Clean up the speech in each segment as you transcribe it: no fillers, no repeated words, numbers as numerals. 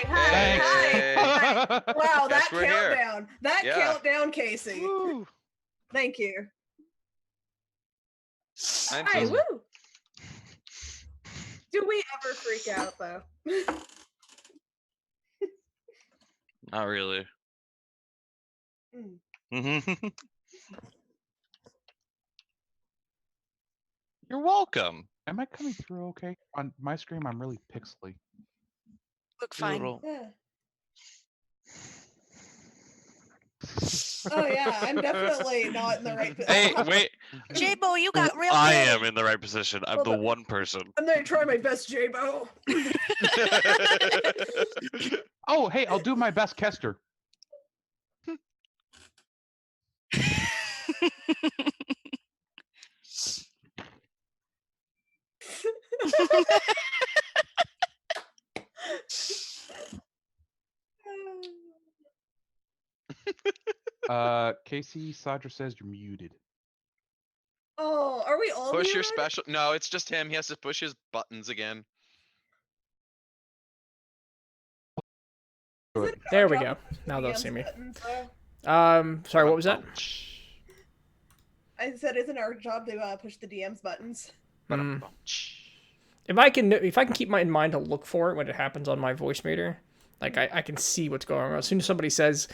Hi. Wow, that countdown. Countdown, Casey. Woo. Thank you. Hi, woo. Do we ever freak out, though? Not really. You're welcome. Am I coming through okay? On my screen, I'm really pixely. Look fine. Yeah. Oh yeah, I'm definitely not in the right position. Hey, wait. J-Bo, you got real I good. am in the right position. I'm the one person. I'm gonna try my best, J-Bo. Oh, hey, I'll do my best, Kester. Casey Sadra says you're muted. Oh, are we all Push muted? your special. No, it's just him. He has to push his buttons again. There we go. Now they'll see me. Sorry, what was that? I said, isn't our job to push the DM's buttons? If I can keep in mind to look for it when it happens on my voice meter, like I can see what's going on. As soon as somebody says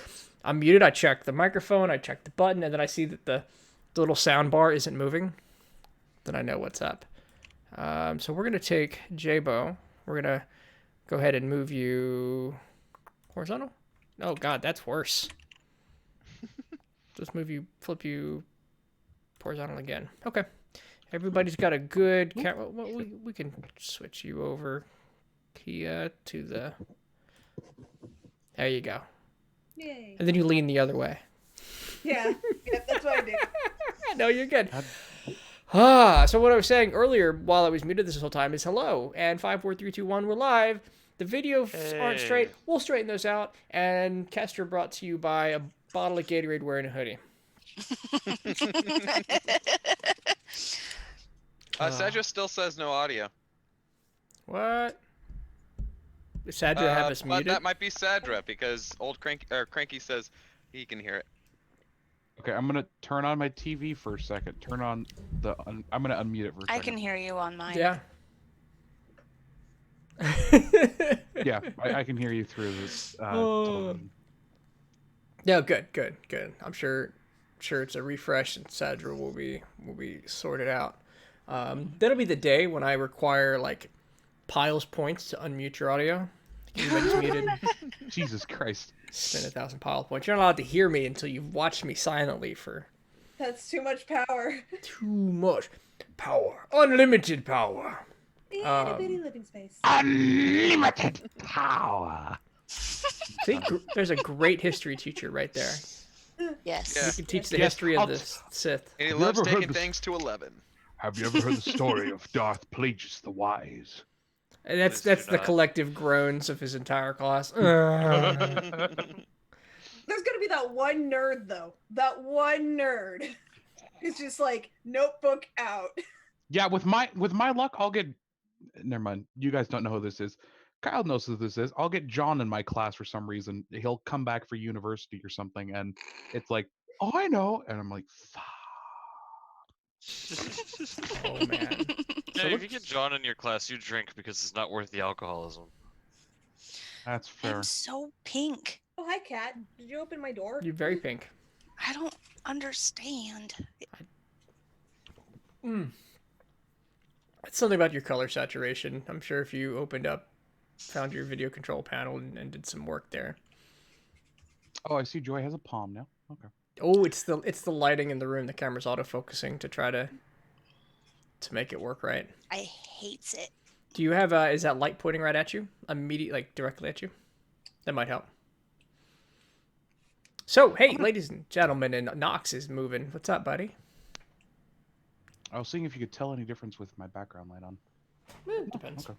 I'm muted, I check the microphone, I check the button, and then I see that the little sound bar isn't moving. Then I know what's up. So we're gonna take J-Bo. We're gonna go ahead and move you horizontal. Oh God, that's worse. Just flip you horizontal again. Okay. Everybody's got a good camera. Well, we can switch you over, Kia, to the. There you go. Yay. And then you lean the other way. Yeah, that's what I do. No, you're good. So what I was saying earlier while I was muted this whole time is hello. And 5, 4, 3, 2, 1, we're live. The videos aren't straight. We'll straighten those out. And Kester brought to you by a bottle of Gatorade wearing a hoodie. Sadra still says no audio. What? Does Sadra have us muted? That might be Sadra because old Cranky says he can hear it. Okay, I'm gonna turn on my TV for a second. Turn on the. I'm gonna unmute it for a second. I can hear you on mine. Yeah. Yeah, I can hear you through this. Television. No, good. I'm sure it's a refresh and Sadra will be sorted out. That'll be the day when I require like Piles points to unmute your audio. Everybody's muted. Jesus Christ. Spend 1,000 Pile points. You're not allowed to hear me until you've watched me silently for. That's too much power. Too much power. Unlimited power. Itty bitty living space. Unlimited power. See, there's a great history teacher right there. Yes. Yeah. You can teach the history of the Sith. And he loves taking things to 11. Have you ever heard the story of Darth Plagueis the Wise? And that's the collective groans of his entire class. There's gonna be that one nerd though. That one nerd. It's just like notebook out. Yeah, with my luck, I'll get. Never mind. You guys don't know who this is. Kyle knows who this is. I'll get John in my class for some reason. He'll come back for university or something, and it's like, oh, I know, and I'm like, fuck. Oh man. Yeah, if you get John in your class, you drink because it's not worth the alcoholism. That's fair. I'm so pink. Oh hi Kat. Did you open my door? You're very pink. I don't understand. It's something about your color saturation. I'm sure if you found your video control panel and did some work there. Oh, I see. Joy has a palm now. Okay. Oh, it's the lighting in the room. The camera's autofocusing to try to make it work right. I hates it. Do you have is that light pointing right at you? Like directly at you? That might help. So, hey, ladies and gentlemen, and Nox is moving. What's up, buddy? I was seeing if you could tell any difference with my background light on. It depends. Okay.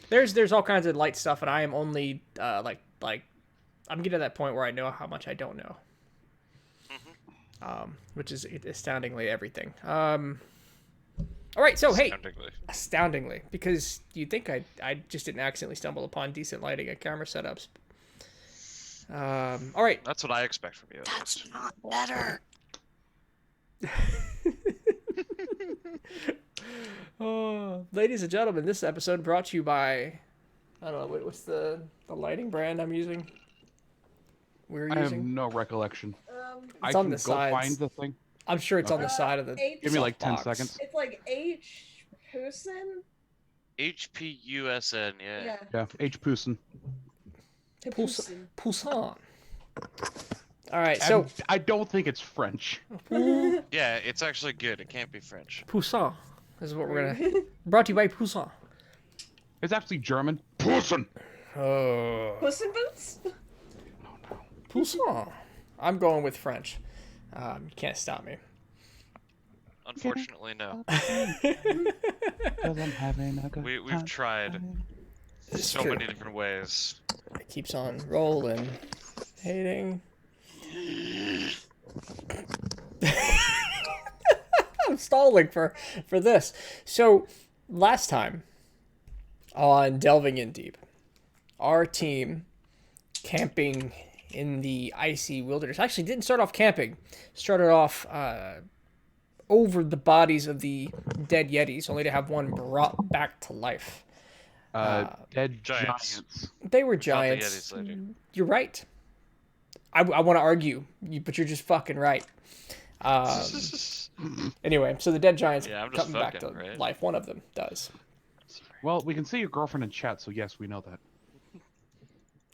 There's all kinds of light stuff, and I am only like I'm getting to that point where I know how much I don't know. Which is astoundingly everything. All right, so hey, Astoundingly. because you'd think I just didn't accidentally stumble upon decent lighting and camera setups. All right. That's what I expect from you. That's not better. Ladies and gentlemen, this episode brought to you by, I don't know, what's the lighting brand I'm using? I have no recollection. I It's on can the go sides. find the thing. I'm sure it's on the Okay. side of the. Give me like 10 box. seconds. It's like H. Pusin? HPUSN, yeah. Yeah, H. Poosin. Pusin. Poussin. All right, so I don't think it's French. Yeah, it's actually good. It can't be French. Poussin. This is what we're gonna. Brought to you by Poussin. It's actually German. Poosin. Oh. Puss in Boots? Poussin. I'm going with French. You can't stop me. Unfortunately, no. 'Cause I'm having a good We've time. tried It's so true. many different ways. It keeps on rolling. Hating. I'm stalling for this. So, last time on Delving in Deep, our team camping in the icy wilderness actually didn't start off camping. Started off over the bodies of the dead Yetis, only to have one brought back to life. Dead Giants. giants. They were Not the giants. Yetis later. You're right. I want to argue, but you're just fucking right. Anyway, so the dead giants Yeah, I'm just coming back to fucking, right? life. One of them does. Well, we can see your girlfriend in chat, so yes, we know that.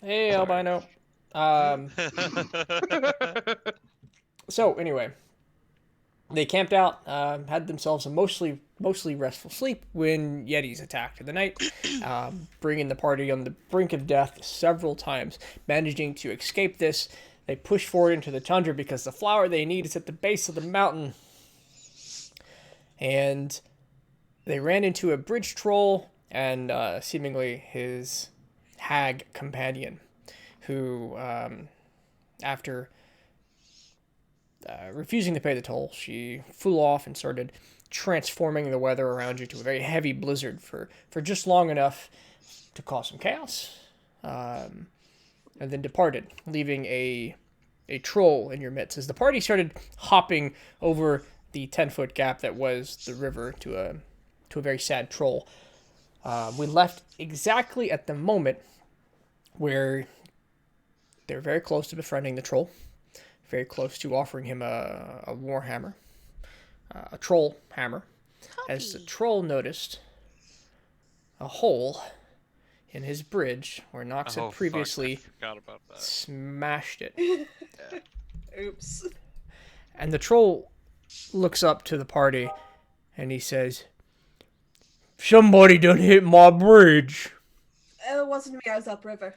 Hey, Sorry. albino. So anyway, they camped out, had themselves a mostly restful sleep when Yetis attacked in the night, bringing the party on the brink of death several times. Managing to escape this, they push forward into the tundra because the flower they need is at the base of the mountain. And they ran into a bridge troll and seemingly his hag companion, who, after refusing to pay the toll, she flew off and started transforming the weather around you to a very heavy blizzard for just long enough to cause some chaos, and then departed, leaving a troll in your midst as the party started hopping over the 10-foot gap that was the river to a very sad troll. We left exactly at the moment where they're very close to befriending the troll, very close to offering him a war hammer, a troll hammer, as the troll noticed a hole in his bridge where Nox Oh, had previously fuck, I forgot about that. smashed it. Oops. And the troll looks up to the party and he says, "Somebody done hit my bridge." It wasn't me, I was upriver.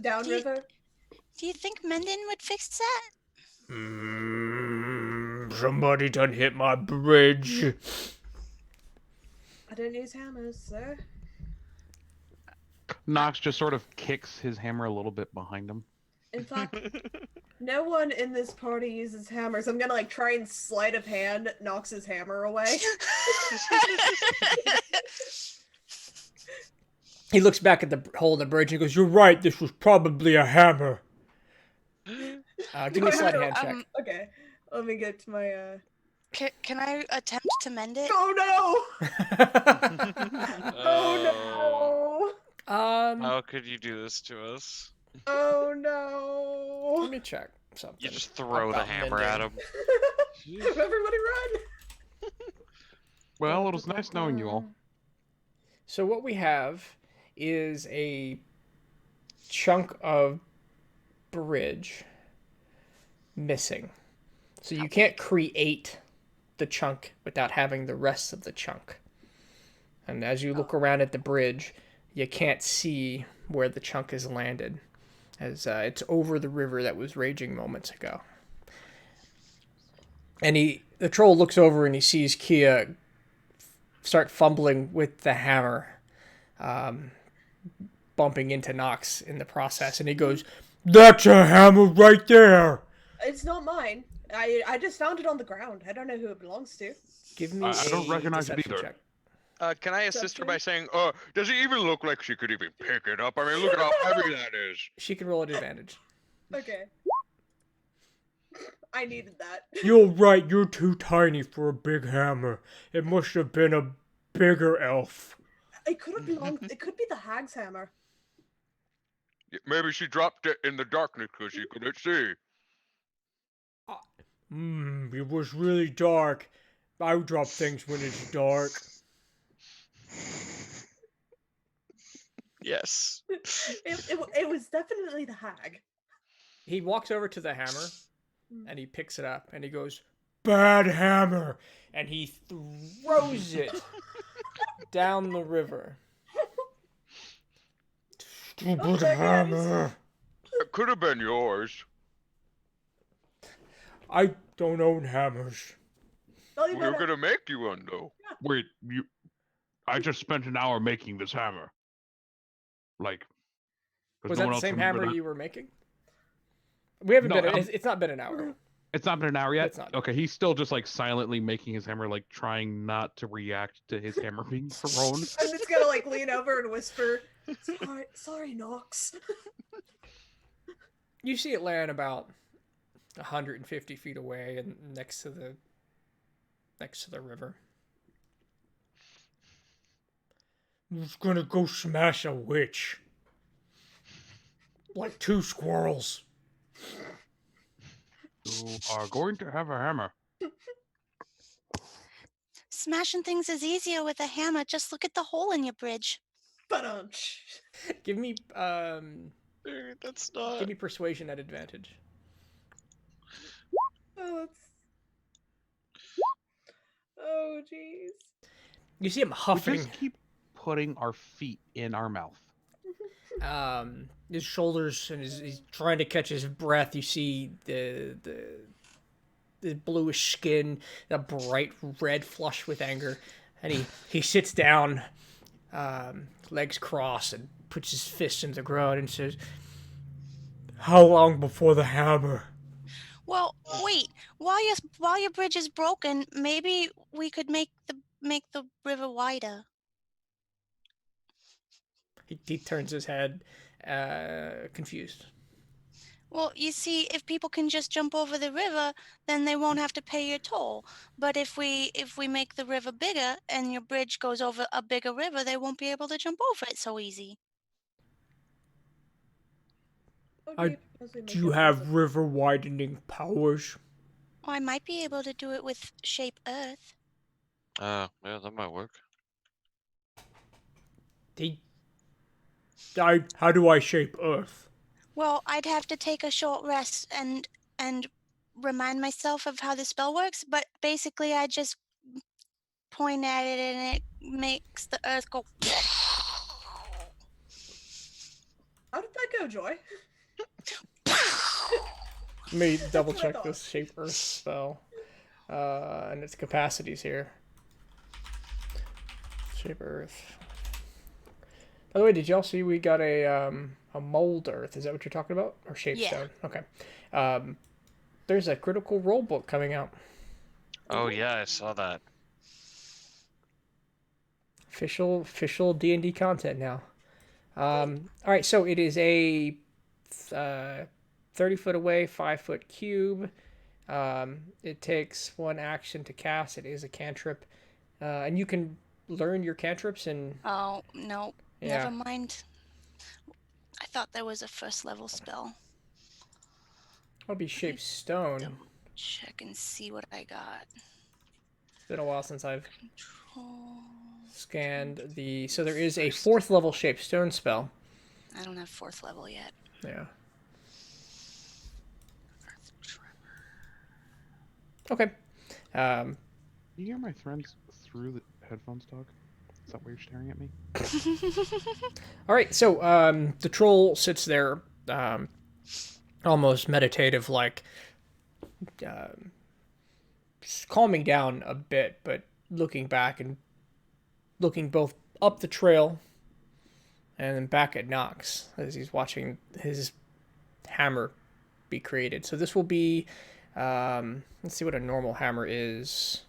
Downriver? Do you think Mendon would fix that? Somebody done hit my bridge. I don't use hammers, sir. Nox just sort of kicks his hammer a little bit behind him. In fact, no one in this party uses hammers. I'm gonna like try and sleight of hand Nox's hammer away. He looks back at the hole in the bridge and he goes, "You're right, this was probably a hammer." Give me a sleight of hand check. Okay, let me get to my Can I attempt to mend it? Oh no! Oh How could you do this to us? no! Oh no! Let me check something. You just throw the about hammer mending. at him. Everybody run! Well, it was nice knowing you all. So what we have is a chunk of bridge missing. So you can't create the chunk without having the rest of the chunk. And as you look around at the bridge, you can't see where the chunk has landed, as it's over the river that was raging moments ago. And the troll looks over and he sees Kia start fumbling with the hammer, bumping into Nox in the process, and he goes, "That's a hammer right there." It's not mine. I just found it on the ground. I don't know who it belongs to. Give me I don't a recognize it deception either. check. Can I assist her by Deception? saying, does it even look like she could even pick it up? I mean, look at how heavy that is. She can roll at advantage. Okay. I needed that. You're right, you're too tiny for a big hammer. It must have been a bigger elf. It could have belonged. It could be the hag's hammer. Maybe she dropped it in the darkness because she couldn't see. It was really dark. I drop things when it's dark. Yes. It was definitely the hag. He walks over to the hammer, and he picks it up, and he goes, "Bad hammer!" And he throws it down the river. Stupid hammer! It could have been yours. I don't own hammers. Well, you We were better- gonna make you one though. Wait, I just spent an hour making this hammer. Like, there's Was no that one the else same can remember hammer that. you were making? We haven't No, been. It's not been an hour. It's not been an hour yet. It's not. Okay, he's still just like silently making his hammer, like trying not to react to his hammer being thrown. I'm just gonna like lean over and whisper, "Sorry, Nox." You see it land about 150 feet away and next to the river. Who's gonna go smash a witch? Like two squirrels. You are going to have a hammer. Smashing things is easier with a hammer. Just look at the hole in your bridge. But Give me Dude, that's not. give me persuasion at advantage. oh jeez. You see him We huffing. just keep putting our feet in our mouth. His shoulders and he's trying to catch his breath. You see the bluish skin, a bright red flush with anger, and he sits down, legs crossed, and puts his fist in the ground and says, "How long before the hammer?" Well, wait. While your bridge is broken, maybe we could make the river wider. He turns his head, confused. Well, you see, if people can just jump over the river, then they won't have to pay your toll. But if we make the river bigger and your bridge goes over a bigger river, they won't be able to jump over it so easy. Do you have river widening powers? Or I might be able to do it with Shape Earth. Yeah, that might work. How do I shape Earth? Well, I'd have to take a short rest and remind myself of how the spell works, but basically I just point at it and it makes the earth go. How did that go, Joy? Let me double That's what I check thought. this shape Earth spell and its capacities here. Shape Earth. By the way, did y'all see we got a mold Earth? Is that what you're talking about? Or shape Yeah. stone? Okay. There's a Critical Role book coming out. Oh yeah, I saw that. Official D&D content now. All right, so it is a 30 foot away, 5 foot cube. It takes one action to cast. It is a cantrip, and you can learn your cantrips and Oh, no. Yeah. Never mind. I thought there was a first level spell. I'll be shaped stone. Check and see what I got. It's been a while since I've Control. scanned the. So there is a 4th level shaped stone spell. I don't have 4th level yet. Yeah. Earth tremor. Okay. You hear my friends through the headphones, dog? Is that why you're staring at me? All right. So the troll sits there, almost meditative, like calming down a bit, but looking back and looking both up the trail and then back at Nox as he's watching his hammer be created. So this will be Let's see what a normal hammer is.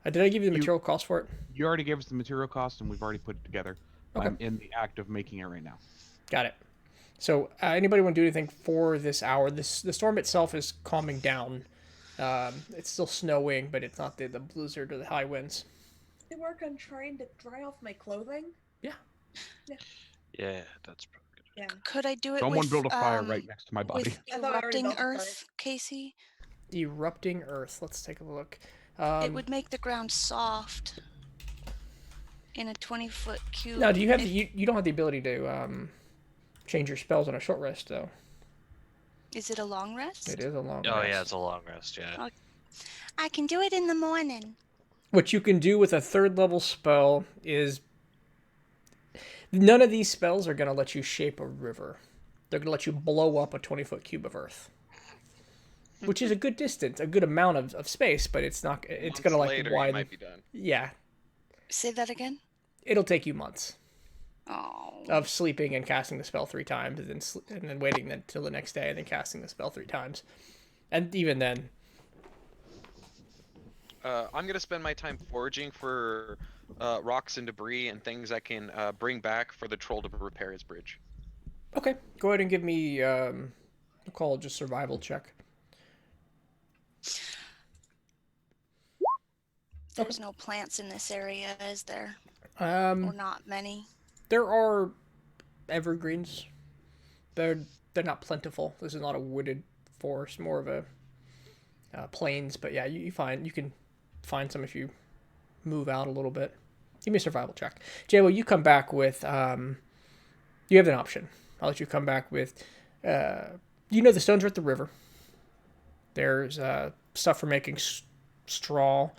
Did I give you the material cost for it? You already gave us the material cost, and we've already put it together. Okay. I'm in the act of making it right now. Got it. So, anybody want to do anything for this hour? The storm itself is calming down. It's still snowing, but it's not the blizzard or the high winds. I work on trying to dry off my clothing. Yeah, that's probably good. Yeah. Could I do it Someone with build a fire right next to my body. with I thought I already erupting built the fire. earth, Casey? Erupting earth. Let's take a look. It would make the ground soft in a 20-foot cube. Now, do you have you don't have the ability to change your spells on a short rest though? Is it a long rest? It is a long Oh rest. yeah, it's a long rest. Yeah. I can do it in the morning. What you can do with a 3rd level spell is none of these spells are going to let you shape a river. They're going to let you blow up a 20-foot cube of earth. Which is a good distance, a good amount of space, but it's not. It's going to like later, widen. you might be done. Yeah, Say that again. it'll take you months Oh. of sleeping and casting the spell 3 times, and then waiting until the next day, and then casting the spell 3 times, and even then. I'm gonna spend my time foraging for rocks and debris and things I can bring back for the troll to repair his bridge. Okay, go ahead and give me I'll call it just survival check. There's no plants in this area, is there? Or not many? There are evergreens. They're not plentiful. This is not a wooded forest, more of a plains. But yeah, you can find some if you move out a little bit. Give me a survival check. J-Lo, you come back with you have an option. I'll let you come back with the stones are at the river. There's stuff for making straw,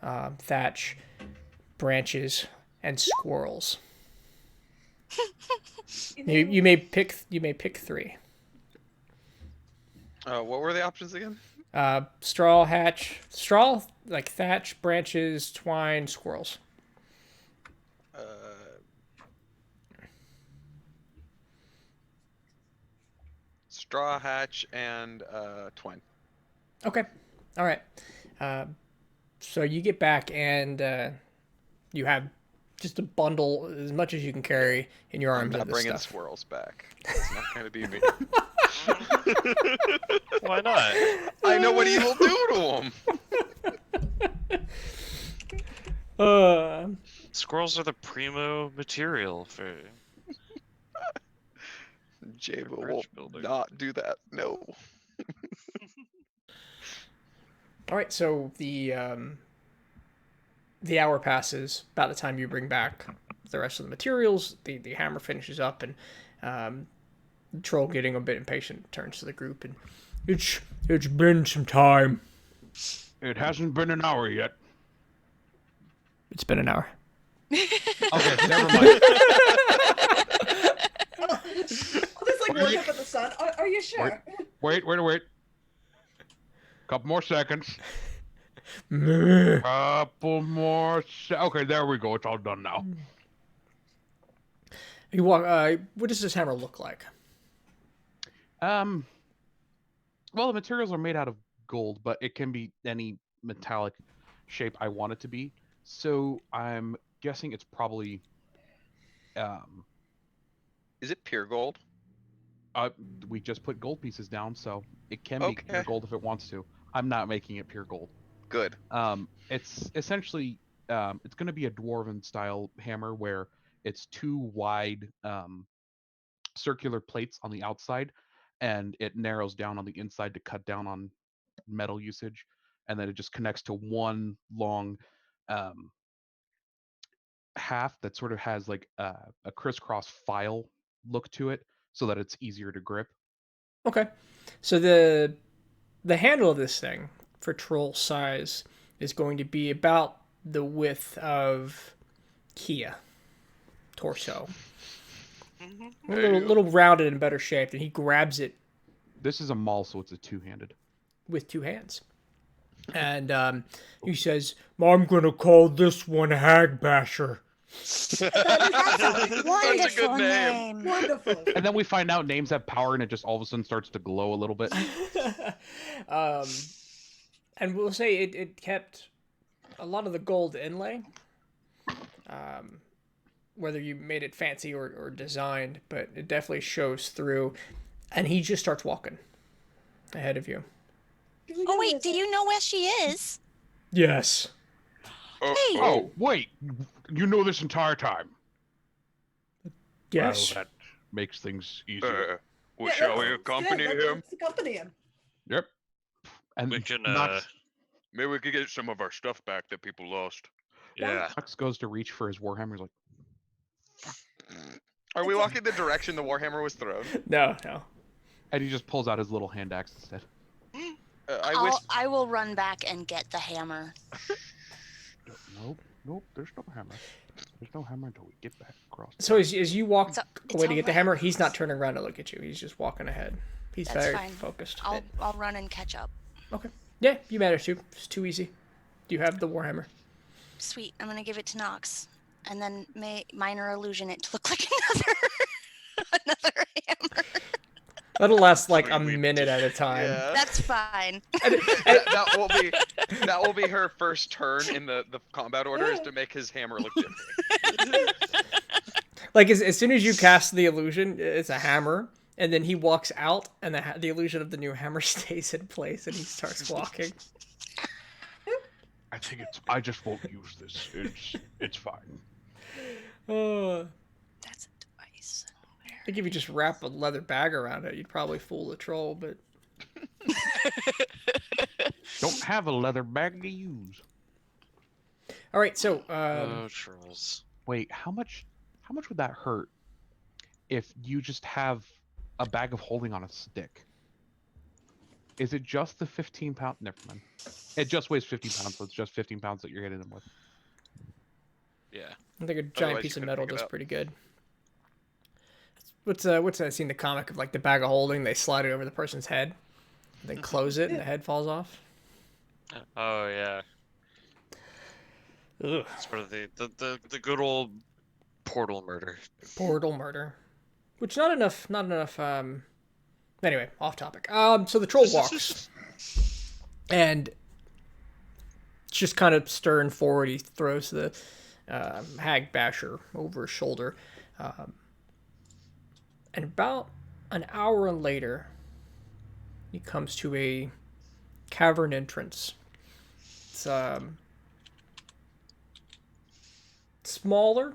thatch, branches, and squirrels. You may pick 3. What were the options again? Straw, like thatch, branches, twine, squirrels. Straw hatch and twine. Okay, all right. So you get back and you have just a bundle as much as you can carry in your I'm arms not of this bringing stuff. squirrels back. It's not gonna be me. Why not? I know what he will do to him. Squirrels are the primo material for. Jade will Bridge building. not do that. No. All right, so the hour passes. About the time you bring back the rest of the materials, the hammer finishes up, and the troll, getting a bit impatient, turns to the group and it's been some time. It hasn't been an hour yet. It's been an hour. Okay, never mind. This like look up at the sun. Are you sure? Wait. Couple more seconds. Meh. Couple more. Okay, there we go. It's all done now. You walk. What does this hammer look like? Well, the materials are made out of gold, but it can be any metallic shape I want it to be. So I'm guessing it's probably. Is it pure gold? We just put gold pieces down, so it can be pure Okay. gold if it wants to. I'm not making it pure gold. Good. It's essentially it's going to be a dwarven style hammer where it's 2 wide circular plates on the outside, and it narrows down on the inside to cut down on metal usage, and then it just connects to one long half that sort of has like a crisscross file look to it, so that it's easier to grip. Okay, so the handle of this thing for troll size is going to be about the width of Kia torso. A little rounded and better shaped, and he grabs it This is a maul, so it's a 2-handed. with 2 hands. And he says, I'm going to call this one Hag Basher. That's a wonderful good name. name. Wonderful. And then we find out names have power, and it just all of a sudden starts to glow a little bit. And we'll say it kept a lot of the gold inlay, whether you made it fancy or designed, but it definitely shows through. And he just starts walking ahead of you. Oh wait, do you know where she is? Yes. Hey. Oh, wait. You know this entire time. Yes. Well, that makes things easier. Shall we accompany him? Let's accompany him. Yep. And We can, Knox, Maybe we could get some of our stuff back that people lost. yeah. Knox goes to reach for his warhammer. He's like, Are we walking the direction the warhammer was thrown? No. and he just pulls out his little hand axe instead. I will run back and get the hammer. Nope. There's no hammer. There's no hammer until we get back across. So as you walk It's away to get the alright. hammer, he's not turning around to look at you. He's just walking ahead. He's That's very fine. focused. I'll run and catch up. Okay. Yeah, you managed to. It's too easy. Do you have the warhammer? Sweet. I'm gonna give it to Nox, and then minor illusion it to look like another hammer. That'll last like a Sweet. minute at a time. Yeah. That's fine. that will be her first turn in the combat order is to make his hammer look different. Like as soon as you cast the illusion, it's a hammer, and then he walks out, and the illusion of the new hammer stays in place, and he starts walking. I think I just won't use this. It's fine. That's a device. I think if you just wrap a leather bag around it, you'd probably fool the troll, but... Don't have a leather bag to use. Alright, so, Oh, trolls. Wait, how much would that hurt if you just have a bag of holding on a stick? Is it just the 15-pound? Never mind. It just weighs 15 pounds, so it's just 15 pounds that you're hitting them with. Yeah. I think a giant Otherwise, piece you of couldn't metal pick it does up. pretty good. What's that scene in the comic of like the bag of holding? They slide it over the person's head, then close it, and the head falls off. Oh yeah. Ugh. It's part of the good old portal murder. Portal murder, which not enough. Anyway, off topic. So the troll walks, and just kind of stern forward. He throws the hag basher over his shoulder. And about an hour later, he comes to a cavern entrance. It's smaller.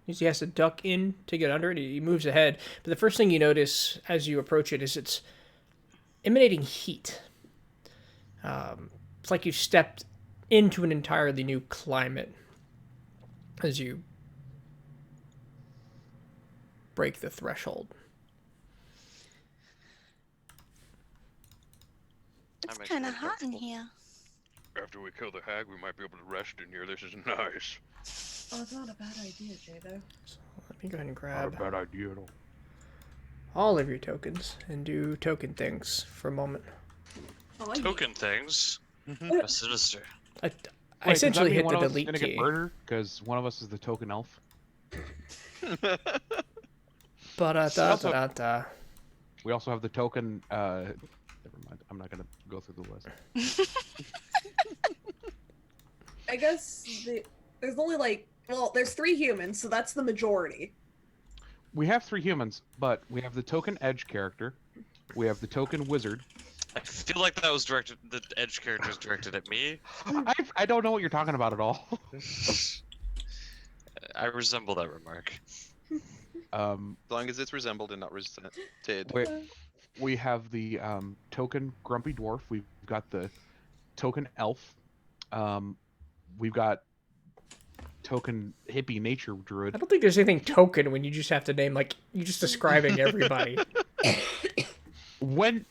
He has to duck in to get under it. He moves ahead. But the first thing you notice as you approach it is it's emanating heat. It's like you've stepped into an entirely new climate as you break the threshold. That It's makes me kind of hot in uncomfortable. here. After we kill the hag, we might be able to rest in here. This is nice. Oh, it's not a bad idea, Jado. So let me go ahead and Not a grab bad idea at all. all of your tokens and do token things for a moment. Oh, Token things. Mhm. A sinister. I Wait, does that essentially mean hit one the of us is delete gonna key. get murdered because one of us is the token elf. Ba-da-da-da-da-da. We also have the token. Never mind. I'm not gonna go through the list. I guess there's only there's 3 humans, so that's the majority. We have 3 humans, but we have the token edge character. We have the token wizard. I feel like that was directed. The edge character is directed at me. I don't know what you're talking about at all. I resemble that remark. As long as it's resembled and not resented. We have the token grumpy dwarf. We've got the token elf. We've got token hippie nature druid. I don't think there's anything token when you just have to name, like, you're just describing everybody. When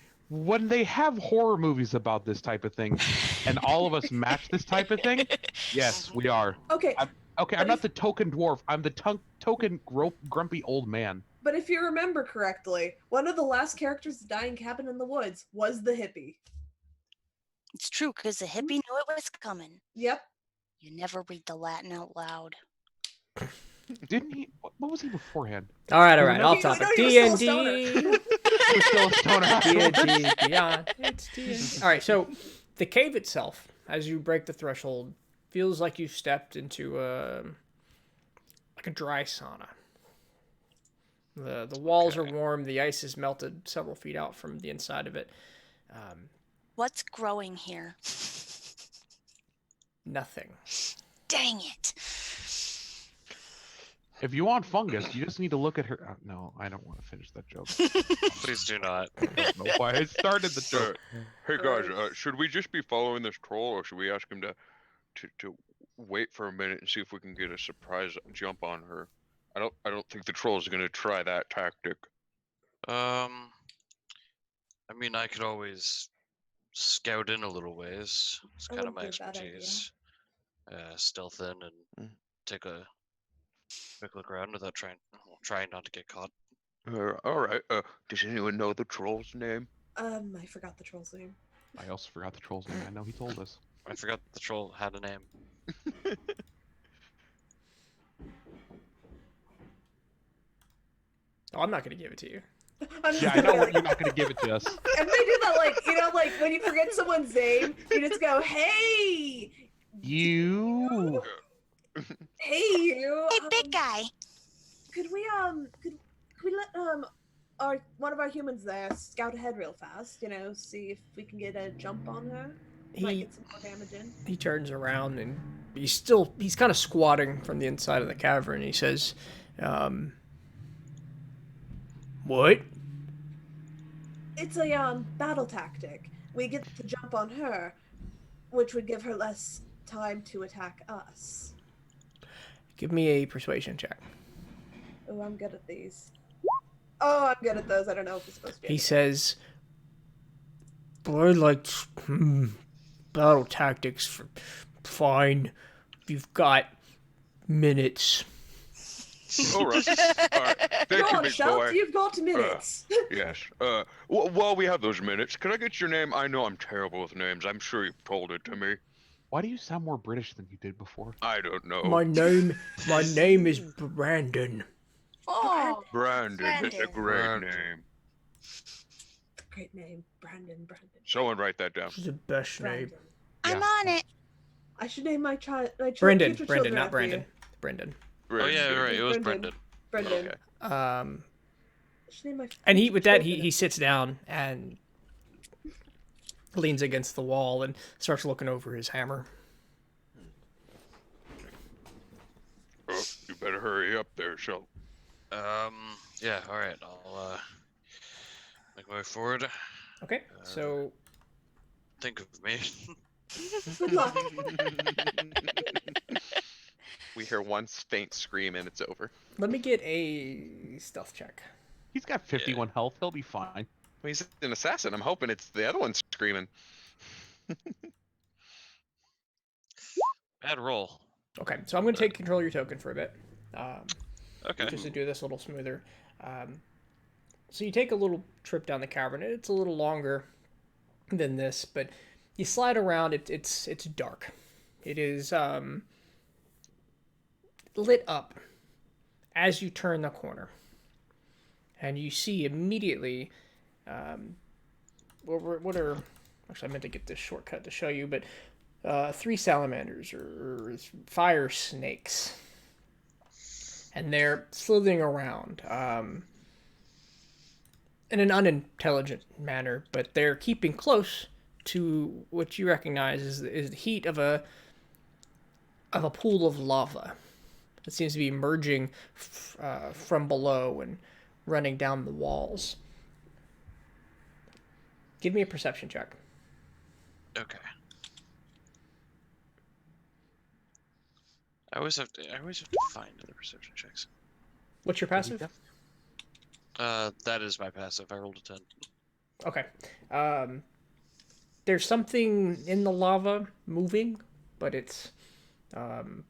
they have horror movies about this type of thing, and all of us match this type of thing, yes, we are. Okay, I'm not the token dwarf. I'm the token grumpy old man. but if you remember correctly, one of the last characters to die in Cabin in the Woods was the hippie. It's true, because the hippie knew it was coming. Yep. You never read the Latin out loud. Didn't he? What was he beforehand? All right, off You topic. know you were still a D&D. He was still a stoner afterwards. D&D Beyond. It's D&D. All right, so The cave itself, as you break the threshold, feels like you stepped into a dry sauna. The walls are warm. The ice is melted several feet out from the inside of it. What's growing here? Nothing. Dang it. If you want fungus, you just need to look at her. No, I don't want to finish that joke. Please do not. I don't know why I started the joke. Hey guys, should we just be following this troll, or should we ask him to wait for a minute and see if we can get a surprise jump on her? I don't think the troll is gonna try that tactic. I mean, I could always scout in a little ways. It's That kind of wouldn't my be a bad idea. expertise. Stealth in and take a quick look around without trying not to get caught. All right. Does anyone know the troll's name? I forgot the troll's name. I also forgot the troll's name. I know he told us. I forgot the troll had a name. Oh, I'm not going to give it to you. I'm just Yeah, I know gonna, you're not going to give it to us. and they do that, like, you know, like when you forget someone's name, you just go, "Hey, You. hey, you." Hey, big guy. Could we let one of our humans there scout ahead real fast? You know, see if we can get a jump on her. Might He get some more damage in. he turns around and he's kind of squatting from the inside of the cavern. He says, "What?" It's a battle tactic. We get the jump on her, which would give her less time to attack us. Give me a persuasion check. Oh, I'm good at these. Oh, I'm good at those. I don't know if it's supposed to be. He says, "Boy, like battle tactics. Fine. You've got minutes." All right. All right. Thank Go you, on, big Shout. boy. You've got minutes. Yes. While we have those minutes, can I get your name? I know I'm terrible with names. I'm sure you've told it to me. Why do you sound more British than you did before? I don't know. My name is Brandon. Oh, Brandon is a Brandon. great Brandon. name. Great name, Brandon. Someone write that down. It's the best name. Brandon. I'm Yeah. on it. I should name my child. Brendan, future Brendan, children not after Brandon. you. Brendan. Oh yeah, Brandon. right. It was Brendan. Brendan. Brendan. Okay. I should name my And future with that, children he sits down and leans against the wall and starts looking over his hammer. Oh, you better hurry up there, Shel. Yeah. All right. I'll make my way forward. Okay, so Think of me. Good luck. We hear one faint scream and it's over. let me get a stealth check. He's got 51 health. He'll be fine. Well, he's an assassin. I'm hoping it's the other one screaming. Bad roll. Okay, so I'm going to take control of your token for a bit. Okay. Just to do this a little smoother. So you take a little trip down the cavern. It's a little longer than this, but you slide around. It's dark. It is lit up as you turn the corner, and you see immediately. What are? Actually, I meant to get this shortcut to show you, but 3 salamanders or fire snakes. And they're slithering around in an unintelligent manner, but they're keeping close to what you recognize is the heat of a pool of lava. It seems to be emerging from below and running down the walls. Give me a perception check. Okay. I always have to find other perception checks. What's your passive? That is my passive. I rolled a 10. Okay. There's something in the lava moving, but it's hard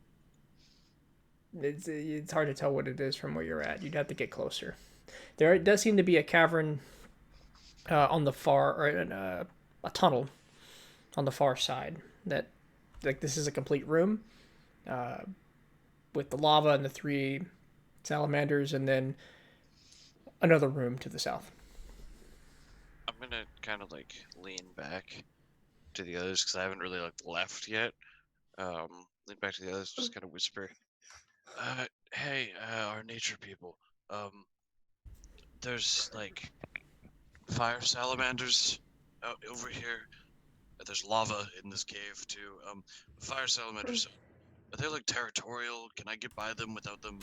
to tell what it is from where you're at. You'd have to get closer. There does seem to be a cavern on the far, or a tunnel on the far side. That, like, this is a complete room with the lava and the 3 salamanders, and then another room to the south. I'm gonna kind of like lean back to the others because I haven't really like left yet. Lean back to the others, just kind of whisper, "Hey, our nature people. There's like fire salamanders out over here. There's lava in this cave too. Fire salamanders. Are they like territorial? Can I get by them without them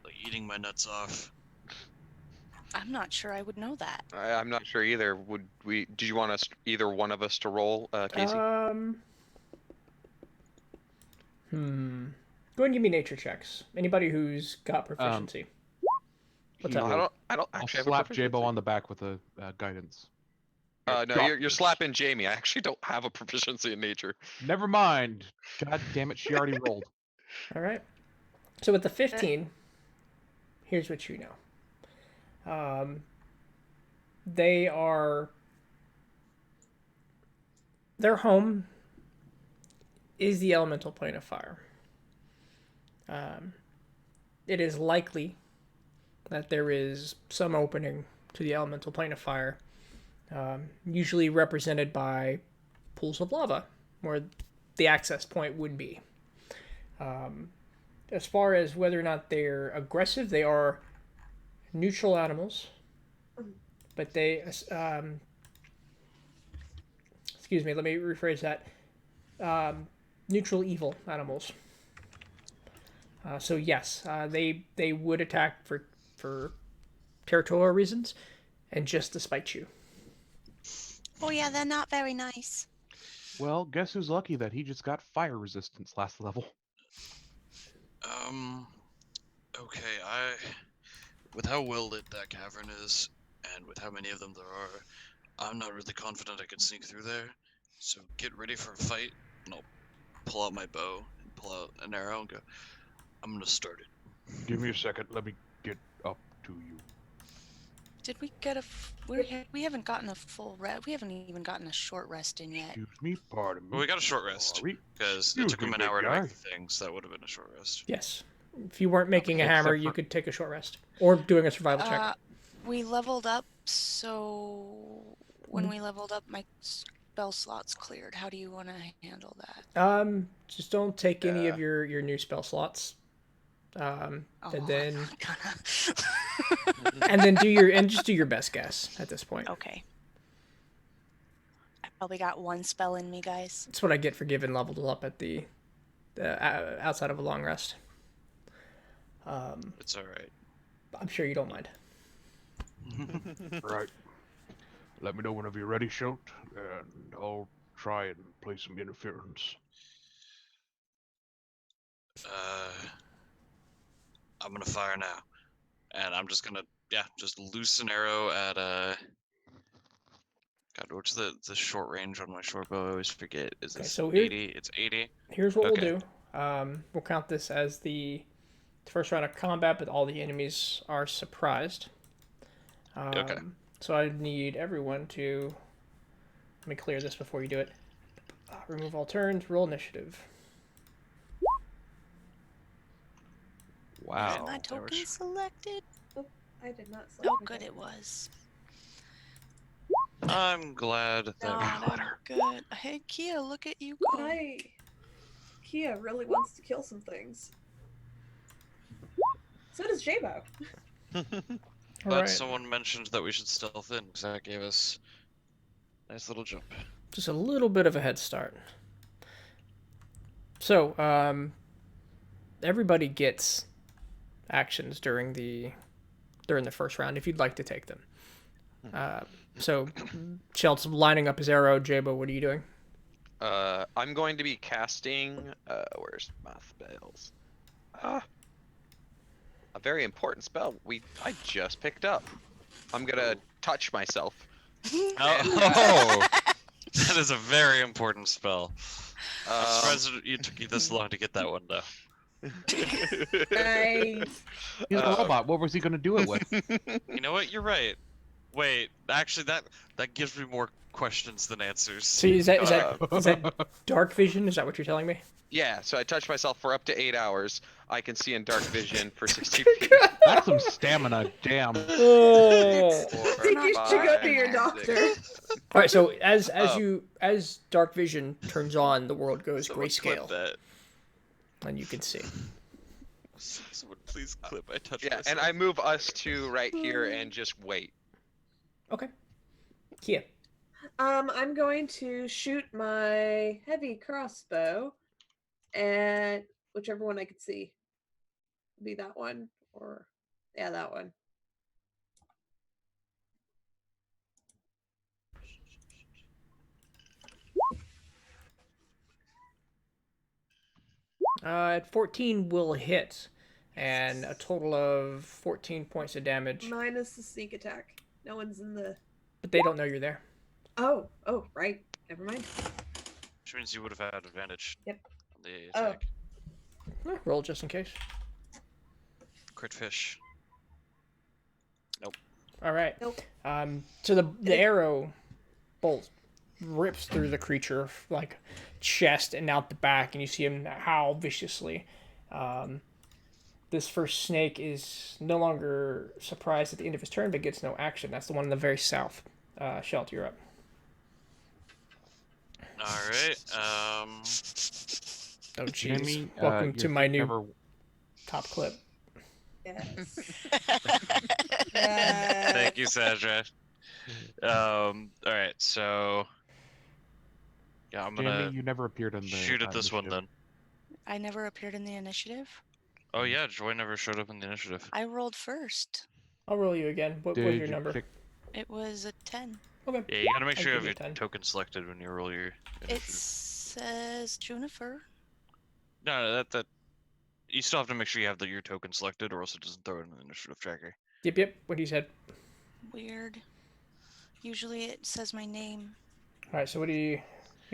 like eating my nuts off?" I'm not sure I would know that. I'm not sure either. Would we? Did you want us, either one of us, to roll, Casey? Go ahead and give me nature checks. Anybody who's got proficiency. What's He up? will- I don't I'll actually have a slap proficiency. Jabo on the back with a guidance. No, Got you're this. slapping Jamie. I actually don't have a proficiency in nature. Never mind. God damn it, she already rolled. All right. So with the 15, here's what you know. Their home is the elemental plane of fire. It is likely that there is some opening to the elemental plane of fire, usually represented by pools of lava, where the access point would be. As far as whether or not they're aggressive, they are neutral animals, but they, excuse me, let me rephrase that. Neutral evil animals. So yes, they would attack for territorial reasons, and just to spite you. Oh yeah, they're not very nice. Well, guess who's lucky that he just got fire resistance last level. Okay, with how well lit that cavern is, and with how many of them there are, I'm not really confident I can sneak through there. So get ready for a fight, and I'll pull out my bow and pull out an arrow and go, I'm gonna start it. Give me a second. Let me get up to you. Did we get we haven't gotten a full rest. We haven't even gotten a short rest in yet. Excuse me, pardon me. Well, we got a short rest, Sorry. because it Excuse took me, him an big hour to guy. make the thing, so that would have been a short rest. Yes. If you weren't making a Except hammer, you for- could take a short rest. Or doing a survival check. We leveled up, so when we leveled up, my spell slots cleared. How do you want to handle that? Just don't take any of your new spell slots. Oh, And then I'm not gonna. and then just do your best guess at this point. Okay. I probably got one spell in me, guys. That's what I get for giving leveled up at the outside of a long rest. It's alright. I'm sure you don't mind. Right. Let me know whenever you're ready, Shout, and I'll try and play some interference. I'm gonna fire now. And I'm just gonna, just loose an arrow at, God, what's the short range on my short bow? I always forget. Is Okay, this so here- 80? It's 80? Here's what Okay. we'll do. We'll count this as the first round of combat, but all the enemies are surprised. Okay. So I need everyone to... Let me clear this before you do it. Remove all turns, roll initiative. Wow. Is my token selected? Oh, I did not select Oh, my good, token. it was. I'm glad that Not good. Hey, Kia, look at you go. Hi. Kia really wants to kill some things. So does Jabo. But Alright, someone mentioned that we should stealth in, because that gave us a nice little jump. just a little bit of a head start. So, everybody gets actions during the first round if you'd like to take them. So, Shelt's lining up his arrow. Jabo, what are you doing? I'm going to be casting. Where's my spells? A very important spell I just picked up. I'm gonna touch myself. Oh, that is a very important spell. I'm surprised it took you this long to get that one, though. Nice. He's a robot. What was he going to do it with? You know what? You're right. Wait, actually, that gives me more questions than answers. See, is that dark vision? Is that what you're telling me? Yeah, so I touch myself for up to 8 hours. I can see in dark vision for 60 feet. That's some stamina. Damn. Oh. I think you should go to your doctor. All right, so as Um, as dark vision turns on, the world goes Someone clip grayscale, that. and you can see. Someone please clip. I touched Yeah, myself. and I move us to right here and just wait. Okay. Kia. I'm going to shoot my heavy crossbow at whichever one I could see. Be that one or yeah, that one. At 14 will hit, and a total of 14 points of damage. Minus the sneak attack. No one's in the. But they don't know you're there. Oh, right. Never mind. Which means you would have had advantage. Yep. On the Oh. attack. Roll just in case. Crit fish. All right. Nope. So the arrow bolt rips through the creature like chest and out the back, and you see him howl viciously. This first snake is no longer surprised at the end of his turn, but gets no action. That's the one in the very south. Shelt, you're up. Alright, Oh, jeez. Jamie, Welcome your to my new never- top clip. Yes. Thank you, Sadra. Alright, so... Yeah, I'm Jamie, gonna you never appeared in the. shoot at this one initiative. then. I never appeared in the initiative. Oh yeah, Joy never showed up in the initiative. I rolled first. I'll roll you again. What was Did your you number? pick- It was a 10. Okay. Yeah, you gotta make I'll sure you give have you your 10. token selected when you roll your It initiative. says Juniper. No, that you still have to make sure you have your token selected, or else it doesn't throw it in the initiative tracker. Yep. What he said. Weird. Usually it says my name. All right. So what are you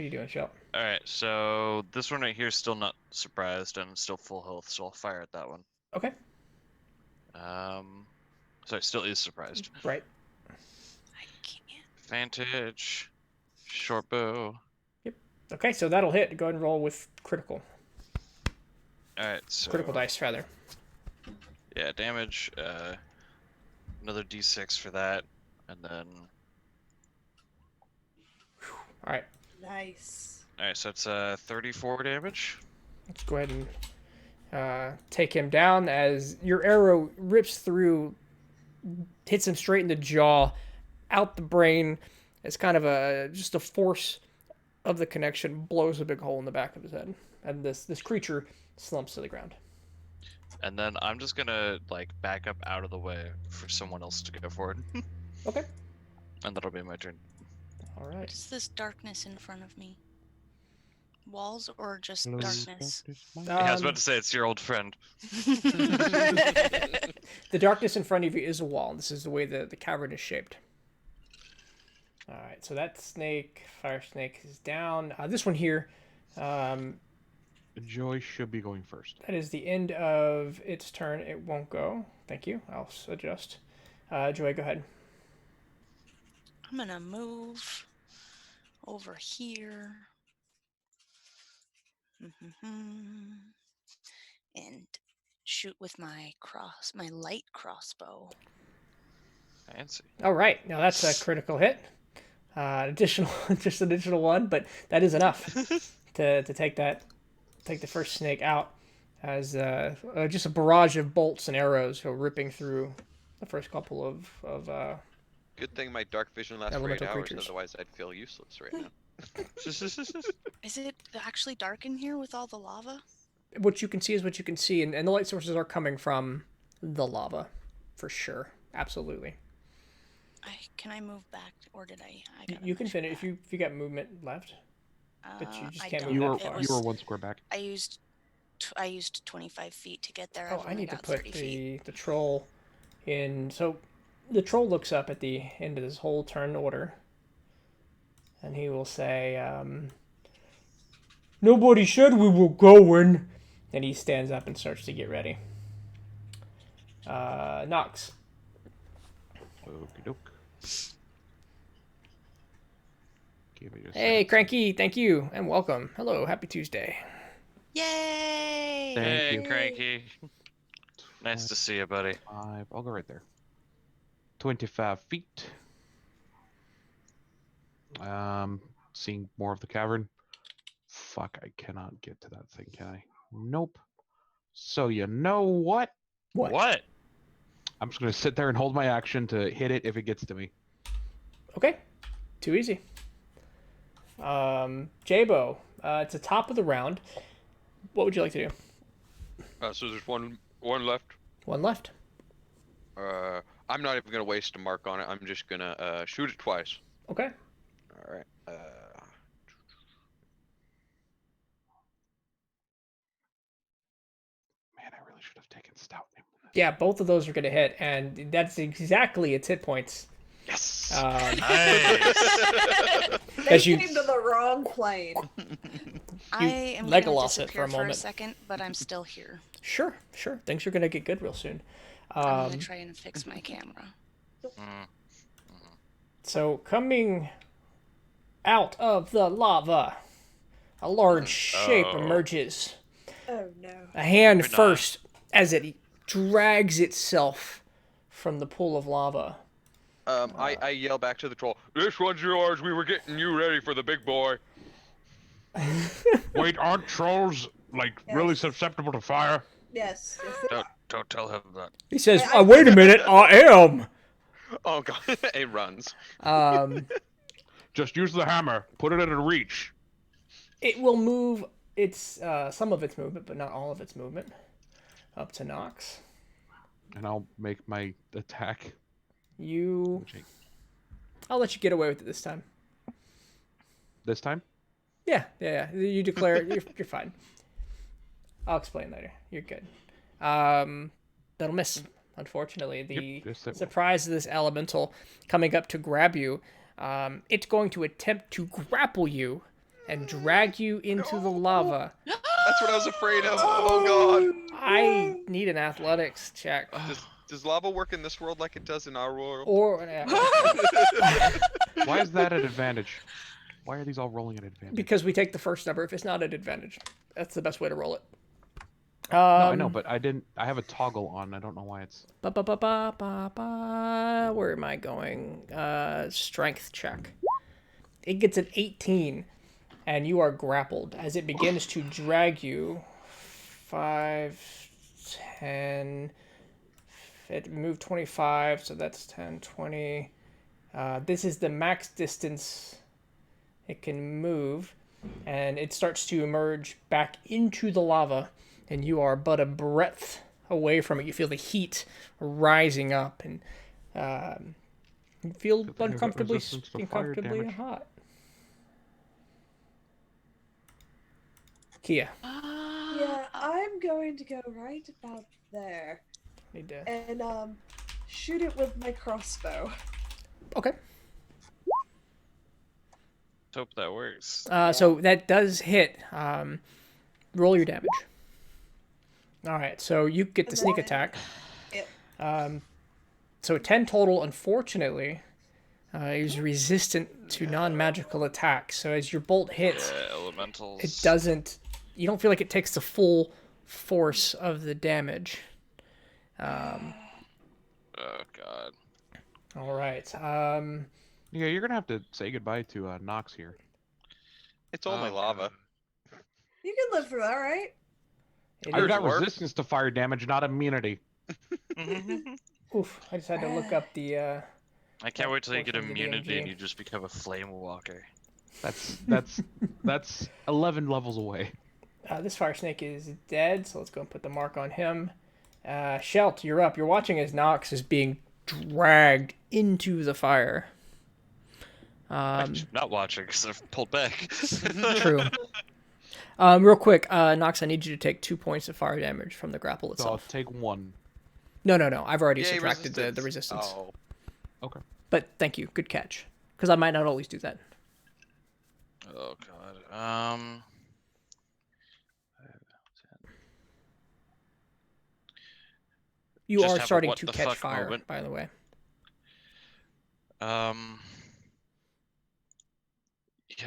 doing, Shelt? All right, so this one right here is still not surprised and still full health, so I'll fire at that one. Okay. So it still is surprised. Right. I can't. Advantage, short bow. Okay. So that'll hit. Go ahead and roll with critical. All right, so Critical dice, rather. yeah, damage. Another d6 for that, and then All right. Nice. all right, so it's 34 damage. Let's go ahead and take him down as your arrow rips through, hits him straight in the jaw, out the brain. It's kind of just a force of the connection blows a big hole in the back of his head, and this creature slumps to the ground. And then I'm just gonna like back up out of the way for someone else to go forward, Okay. and that'll be my turn. All What right. is this darkness in front of me? Walls or just Hello, darkness? Yeah, I was Um, about to say it's your old friend. The darkness in front of you is a wall. This is the way the cavern is shaped. All right, so that snake, fire snake, is down. This one here, Joy should be going first. that is the end of its turn. It won't go. Thank you. I'll adjust. Joy, go ahead. I'm gonna move over here. And shoot with my light crossbow. Fancy. All right, now that's a critical hit. Just an additional one, but that is enough to take the first snake out as just a barrage of bolts and arrows go ripping through the first couple of Good thing my dark vision lasts for 8 Elemental hours, creatures. otherwise I'd feel useless right now. Is it actually dark in here with all the lava? what you can see is what you can see, and the light sources are coming from the lava, for sure, absolutely. Can I move back, or did I gotta You can measure finish if that? you got movement left. but you just I can't don't. move You that were It far. you were was- one square back. I used 25 feet to get there. Oh, I've I only need to got put 30 feet. the troll in. So the troll looks up at the end of this whole turn order, and he will say, "Nobody said we were going." And he stands up and starts to get ready. Nox. Okie doke. Give me just a Hey, second. Cranky, thank you and welcome. Hello, happy Tuesday. Yay! Thank Hey, you. Cranky. Nice to see you, buddy. 5. I'll go right there. 25 feet. Seeing more of the cavern. Fuck, I cannot get to that thing, can I? Nope. So you know what? What? I'm just gonna sit there and hold my action to hit it if it gets to me. Okay. Too easy. Jabo, it's the top of the round. What would you like to do? So there's one left. One left. I'm not even gonna waste a mark on it. I'm just gonna shoot it twice. Okay. All right. Man, I really should have taken stout. Yeah, both of those are going to hit, and that's exactly its hit points. Yes. Nice. They As you- came to the wrong plane. I am going to Legolas it disappear for a for a moment. second, but I'm still here. Sure. Things are going to get good real soon. I'm going to try and fix my camera. So coming out of the lava, a large shape emerges. Oh no. A hand Good night. first as it drags itself from the pool of lava. I yell back to the troll. This one's yours. We were getting you ready for the big boy. Wait, aren't trolls like really Yes. susceptible to fire? Yes. Yes. Don't tell him that. He says, I- wait a minute, I am. Oh god, it runs. Just use the hammer. Put it in a reach. It will move its some of its movement, but not all of its movement. Up to Nox. And I'll make my attack. You. I'll let you get away with it this time. This time? Yeah. You declare you're fine. I'll explain later. You're good. That'll miss. Unfortunately, the yes, it will. surprise of this elemental coming up to grab you. It's going to attempt to grapple you and drag you into the lava. That's what I was afraid of. Oh I need an athletics check. god. Does lava work in this world like it does in our world? Or Why is that an advantage? Why are these all rolling at advantage? because we take the first number if it's not at advantage. That's the best way to roll it. No, I know, but I have a toggle on. I don't know why it's. Where am I going? Strength check. It gets an 18, and you are grappled as it begins to drag you. 5, 10. It moved 25, so that's 10, 20. This is the max distance it can move, and it starts to emerge back into the lava, and you are but a breath away from it. You feel the heat rising up, and you feel Good thing I've got uncomfortably resistance to fire damage. hot. Kia, Yeah, I'm going to go right about there need to. and shoot it with my crossbow. Okay. Hope that works. So that does hit. Roll your damage. All right, so you get the And sneak then- attack. Yep. So 10 total, unfortunately, is resistant to non-magical attacks. So as your bolt hits, Yeah, elementals. it doesn't. You don't feel like it takes the full force of the damage. Oh god. All right. Yeah, you're gonna have to say goodbye to Nox here. It's only Oh, lava. You can live through that, right? It I've is- got work. resistance to fire damage, not immunity. Oof! I just had to look up the. I can't wait till you get Portion of the immunity DMG. and you just become a flame walker. That's 11 levels away. This fire snake is dead, so let's go and put the mark on him. Shelt, you're up. You're watching as Nox is being dragged into the fire. I'm not watching because I've pulled back. True. Real quick, Nox, I need you to take 2 points of fire damage from the grapple So I'll itself. take 1. No. I've already Yay, subtracted the resistance. Oh. Okay. But thank you. Good catch. Because I might not always do that. Oh god. You Just are have a starting what to the catch fuck fire, moment. by the way. Yeah,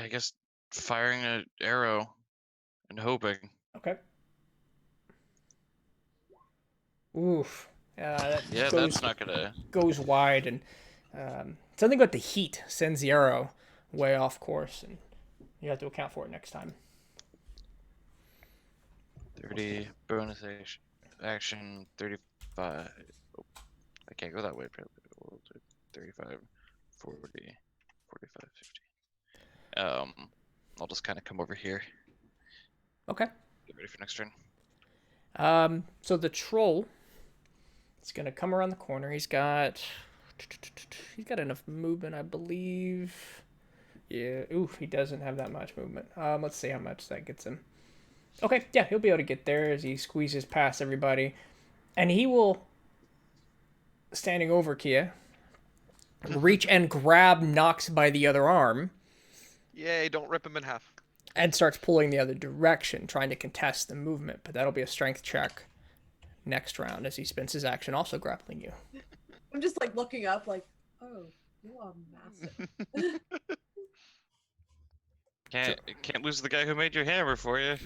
I guess firing an arrow and hoping. Okay. Oof. That Yeah, goes, that's not gonna. goes wide, and something about the heat sends the arrow way off course, and you have to account for it next time. 30 bonus action 35. Oh, I can't go that way. Probably. 35, 40, 45, 50. I'll just kind of come over here. Okay. Get ready for next turn. So the troll is gonna come around the corner. He's got enough movement, I believe. Yeah. Ooh, he doesn't have that much movement. Let's see how much that gets him. Okay, yeah, he'll be able to get there as he squeezes past everybody, and he will, standing over Kia, reach and grab Nox by the other arm Yay, don't rip him in half. and starts pulling the other direction, trying to contest the movement. But that'll be a strength check next round as he spends his action also grappling you. I'm just like looking up, like, oh, you are massive. Can't lose the guy who made your hammer for you.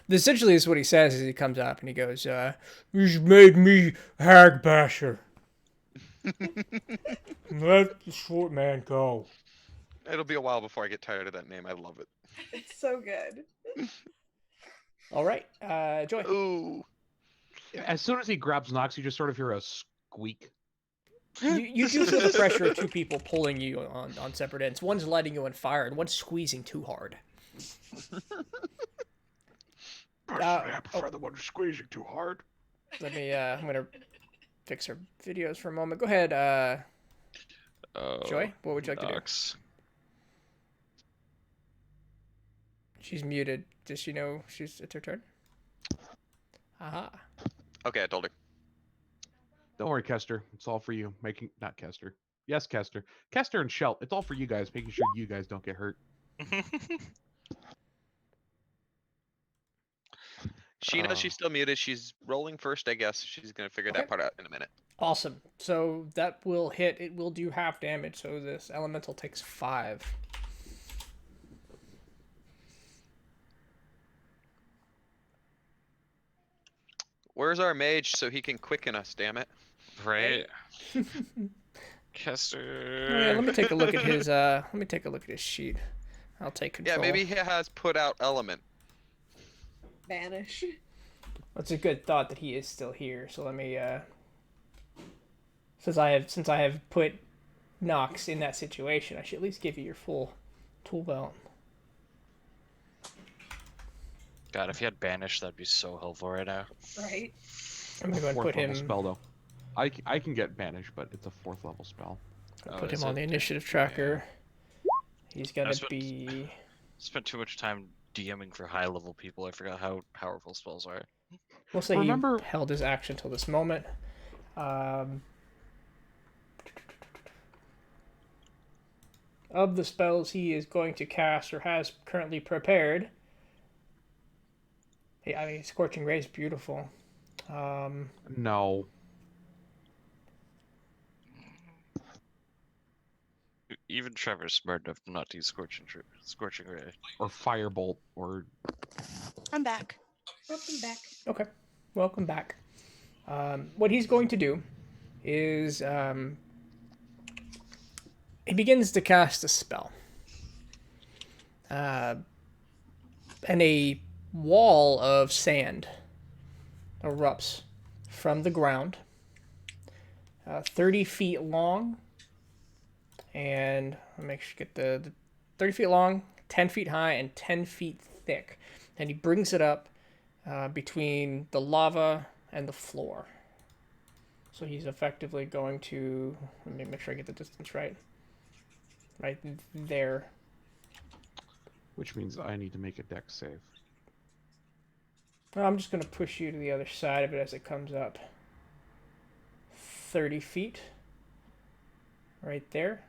Essentially, is what he says as he comes up and he goes, "You've made me hag basher. Let the short man go." It'll be a while before I get tired of that name. I love it. It's so good. All right, Joy. Ooh. As soon as he grabs Nox, you just sort of hear a squeak. You do feel the pressure of two people pulling you on separate ends. One's lighting you on fire, and one's squeezing too hard. Personally, I prefer the one squeezing too hard. Let me. I'm gonna fix our videos for a moment. Go ahead, Joy. What would you like to do? She's muted. Does she know it's her turn? Aha. Okay, I told her. Don't worry, Kester. It's all for you. Not Kester. Yes, Kester. Kester and Shelt. It's all for you guys, making sure you guys don't get hurt. She knows she's still muted. She's rolling first, I guess. She's gonna figure Okay. that part out in a minute. Awesome. So that will hit. It will do half damage. So this elemental takes 5. Where's our mage so he can quicken us? Damn it! Right. Kester. Oh, yeah, let me take a look at his. Let me take a look at his sheet. I'll take control. Yeah, maybe he has put out element. Vanish. That's a good thought that he is still here. So let me. Since I have put Nox in that situation, I should at least give you your full tool belt. God, if he had banish, that'd be so helpful right now. Right. I'm gonna go and Fourth put level him. spell though. I can get banish, but it's a 4th level spell. Put is him on it? the initiative tracker. He's gonna spent- be. Spent too much time DMing for high level people. I forgot how powerful spells are. We'll say Remember- he held his action till this moment. Of the spells he is going to cast or has currently prepared. Hey, I mean, Scorching Ray is beautiful. No. Even Trevor's smart enough to not to use Scorching Ray. Or firebolt, or I'm back. Welcome back. Okay, welcome back. What he's going to do is he begins to cast a spell. And a wall of sand erupts from the ground, 30 feet long, and I'll make sure you get the 30 feet long, 10 feet high, and 10 feet thick. And he brings it up between the lava and the floor. So he's effectively going to, let me make sure I get the distance right. Right there. which means I need to make a dex save. Well, I'm just going to push you to the other side of it as it comes up. 30 feet. Right there.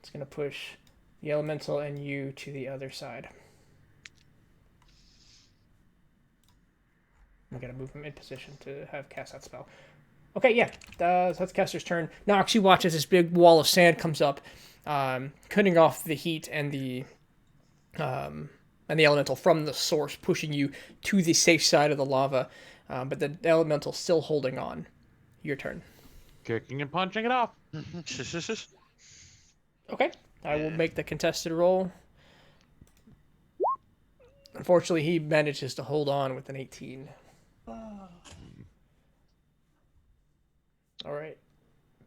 It's going to push the elemental and you to the other side. I'm going to move him in position to have cast that spell. Okay, yeah. So that's Caster's turn. Nox, you watch as this big wall of sand comes up, cutting off the heat and the and the elemental from the source pushing you to the safe side of the lava, but the elemental still holding on. Your turn. Kicking and punching it off. Okay, I will Yeah. make the contested roll. Unfortunately, he manages to hold on with an 18. All right.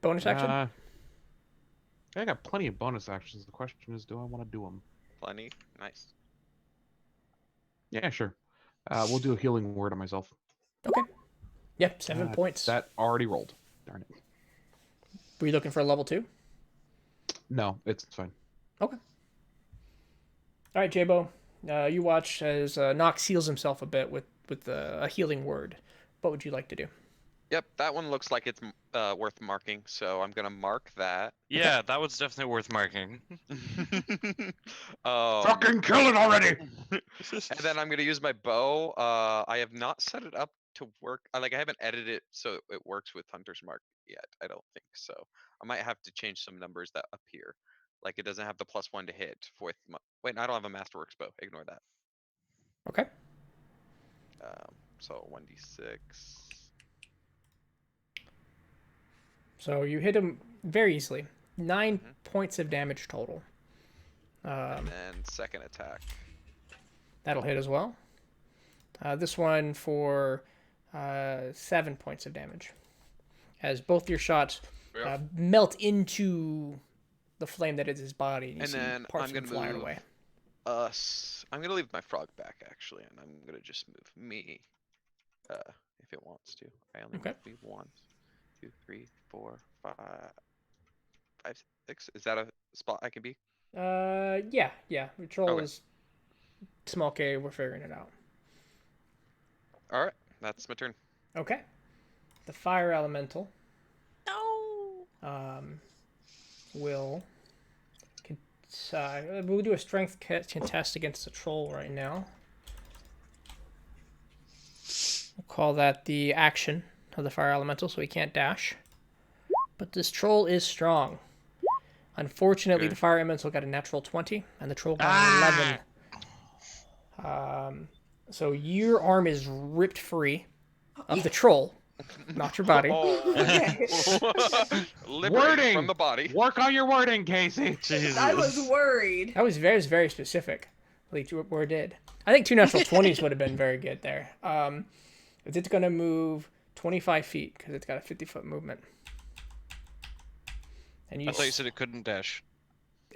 Bonus action? I got plenty of bonus actions. The question is, do I want to do them? Plenty. Nice. Yeah, sure. We'll do a healing word on myself. Okay. Yep, 7 points. That already rolled. Darn it. Were you looking for a level 2? No, it's fine. Okay. All right, Jabo. You watch as Nox heals himself a bit with a healing word. What would you like to do? Yep, that one looks like it's worth marking, so I'm gonna mark that. Yeah, that was definitely worth marking. Fucking kill it already! And then I'm gonna use my bow. I have not set it up to work. I haven't edited it so it works with Hunter's Mark yet. I don't think so. I might have to change some numbers that appear. Like it doesn't have the +1 to hit with my... Wait, no, I don't have a Masterworks bow. Ignore that. Okay. So 1d6. So you hit him very easily. 9 points of damage total. And then second attack. That'll hit as well. This one for 7 points of damage. As both your shots melt into the flame that is his body. And you And see then parts I'm of him gonna flying move away. us. I'm gonna leave my frog back actually, and I'm gonna just move me. If it wants to. I only Okay. move me 1, 2, 3, 4, 5, 6. Is that a spot I can be? Yeah. Patrol Okay. is small K. We're figuring it out. All right, that's my turn. Okay. The fire elemental No. will we'll do a strength contest against the troll right now. We'll call that the action of the fire elemental, so he can't dash. But this troll is strong. Unfortunately, Okay. the fire elemental got a natural 20, and the troll got an 11. So your arm is ripped free of the troll, not your body. Okay. Liberated Wording! from the body. Work on your wording, Casey. I was worried. That was very, very specific. At least where it did. I think 2 natural 20s would have been very good there. It's going to move 25 feet because it's got a 50-foot movement. And I thought you said it couldn't dash.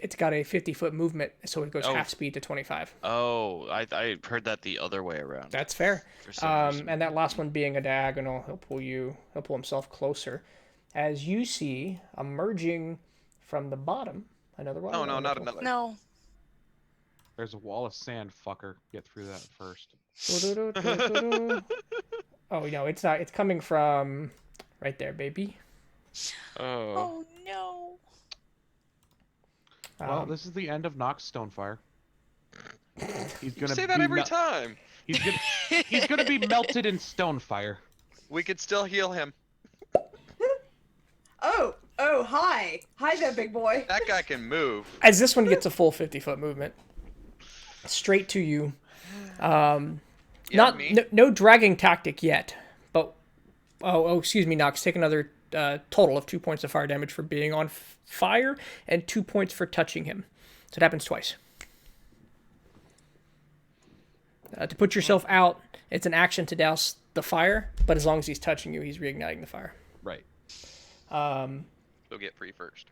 it's got a 50-foot movement, so it goes Oh. half speed to 25. Oh, I heard that the other way around. That's fair. For some reason. And that last one being a diagonal, he'll pull himself closer. As you see, emerging from the bottom, another one. Oh no, not another. No. There's a wall of sand, fucker. Get through that first. Oh no, it's not. It's coming from right there, baby. Oh. Oh no. Well, this is the end of Nox Stonefire. He's You gonna say that be every time. He's gonna be melted in Stonefire. We could still heal him. Oh, hi. Hi there, big boy. That guy can move. As this one gets a full 50-foot movement, straight to you. Me? No dragging tactic yet, but excuse me, Nox. Take another total of 2 points of fire damage for being on fire, and 2 points for touching him. So it happens twice. To put yourself out, it's an action to douse the fire, but as long as he's touching you, he's reigniting the fire. Right. He'll get free first.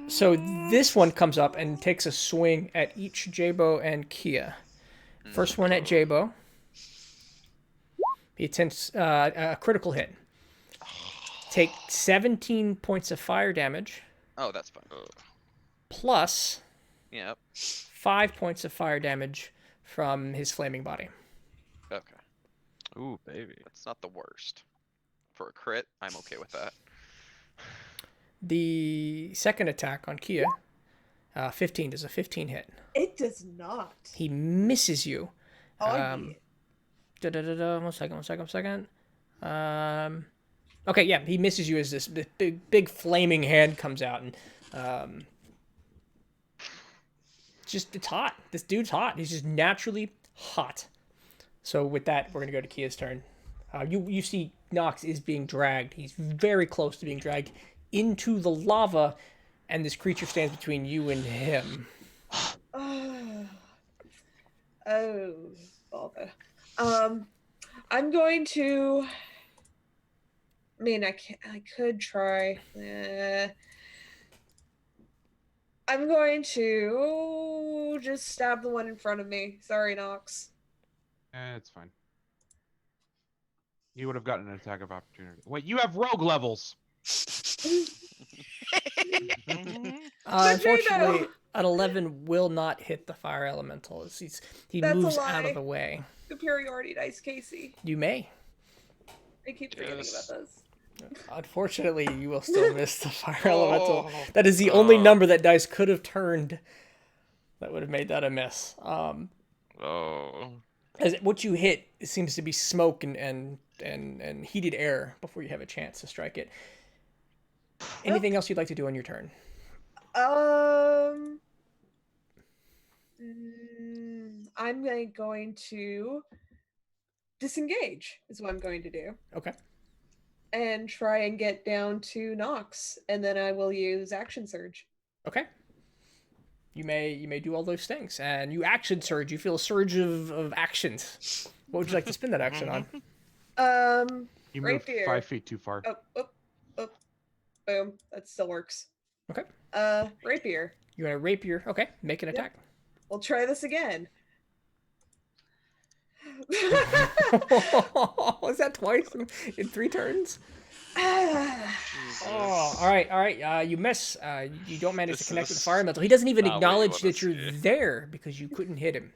So this one comes up and takes a swing at each Jabo and Kia. First one at Jabo. He attempts a critical hit. Take 17 points of fire damage, Oh, that's fine. plus Yep. 5 points of fire damage from his flaming body. Okay. Ooh, baby. That's not the worst. For a crit, I'm okay with that. The second attack on Kia, 15, does a 15 hit. It does not. He misses you. Oh, One second. Okay, yeah, he misses you as this big flaming hand comes out and it's hot. This dude's hot. He's just naturally hot. So with that, we're gonna go to Kia's turn. You see Nox is being dragged. He's very close to being dragged into the lava, and this creature stands between you and him. Oh, bother. I'm going to. I mean, I could try. I'm going to just stab the one in front of me. Sorry, Nox. It's fine. You would have gotten an attack of opportunity. Wait, you have rogue levels. Unfortunately, an 11 will not hit the fire elemental. He That's a moves out lie. of the way. Superiority dice, Casey. You may. I keep forgetting Yes. about those. Unfortunately, you will still miss the fire elemental. That is the only number that dice could have turned that would have made that a miss. As what you hit seems to be smoke and heated air before you have a chance to strike it. Anything else you'd like to do on your turn? I'm going to disengage is what I'm going to do. Okay. And try and get down to Nox, and then I will use action surge. Okay. You may do all those things, and you action surge. You feel a surge of actions. What would you like to spend that action on? You moved Rapier. 5 feet too far. Oh. Boom. That still works. Okay. Rapier. You want a rapier? Okay. Make an Yep. attack. We'll try this again. Was that twice in 3 turns? Oh, all right. You miss. You don't manage to This connect with the is fire elemental. He doesn't even not what you acknowledge wanna that you're see. there because you couldn't hit him.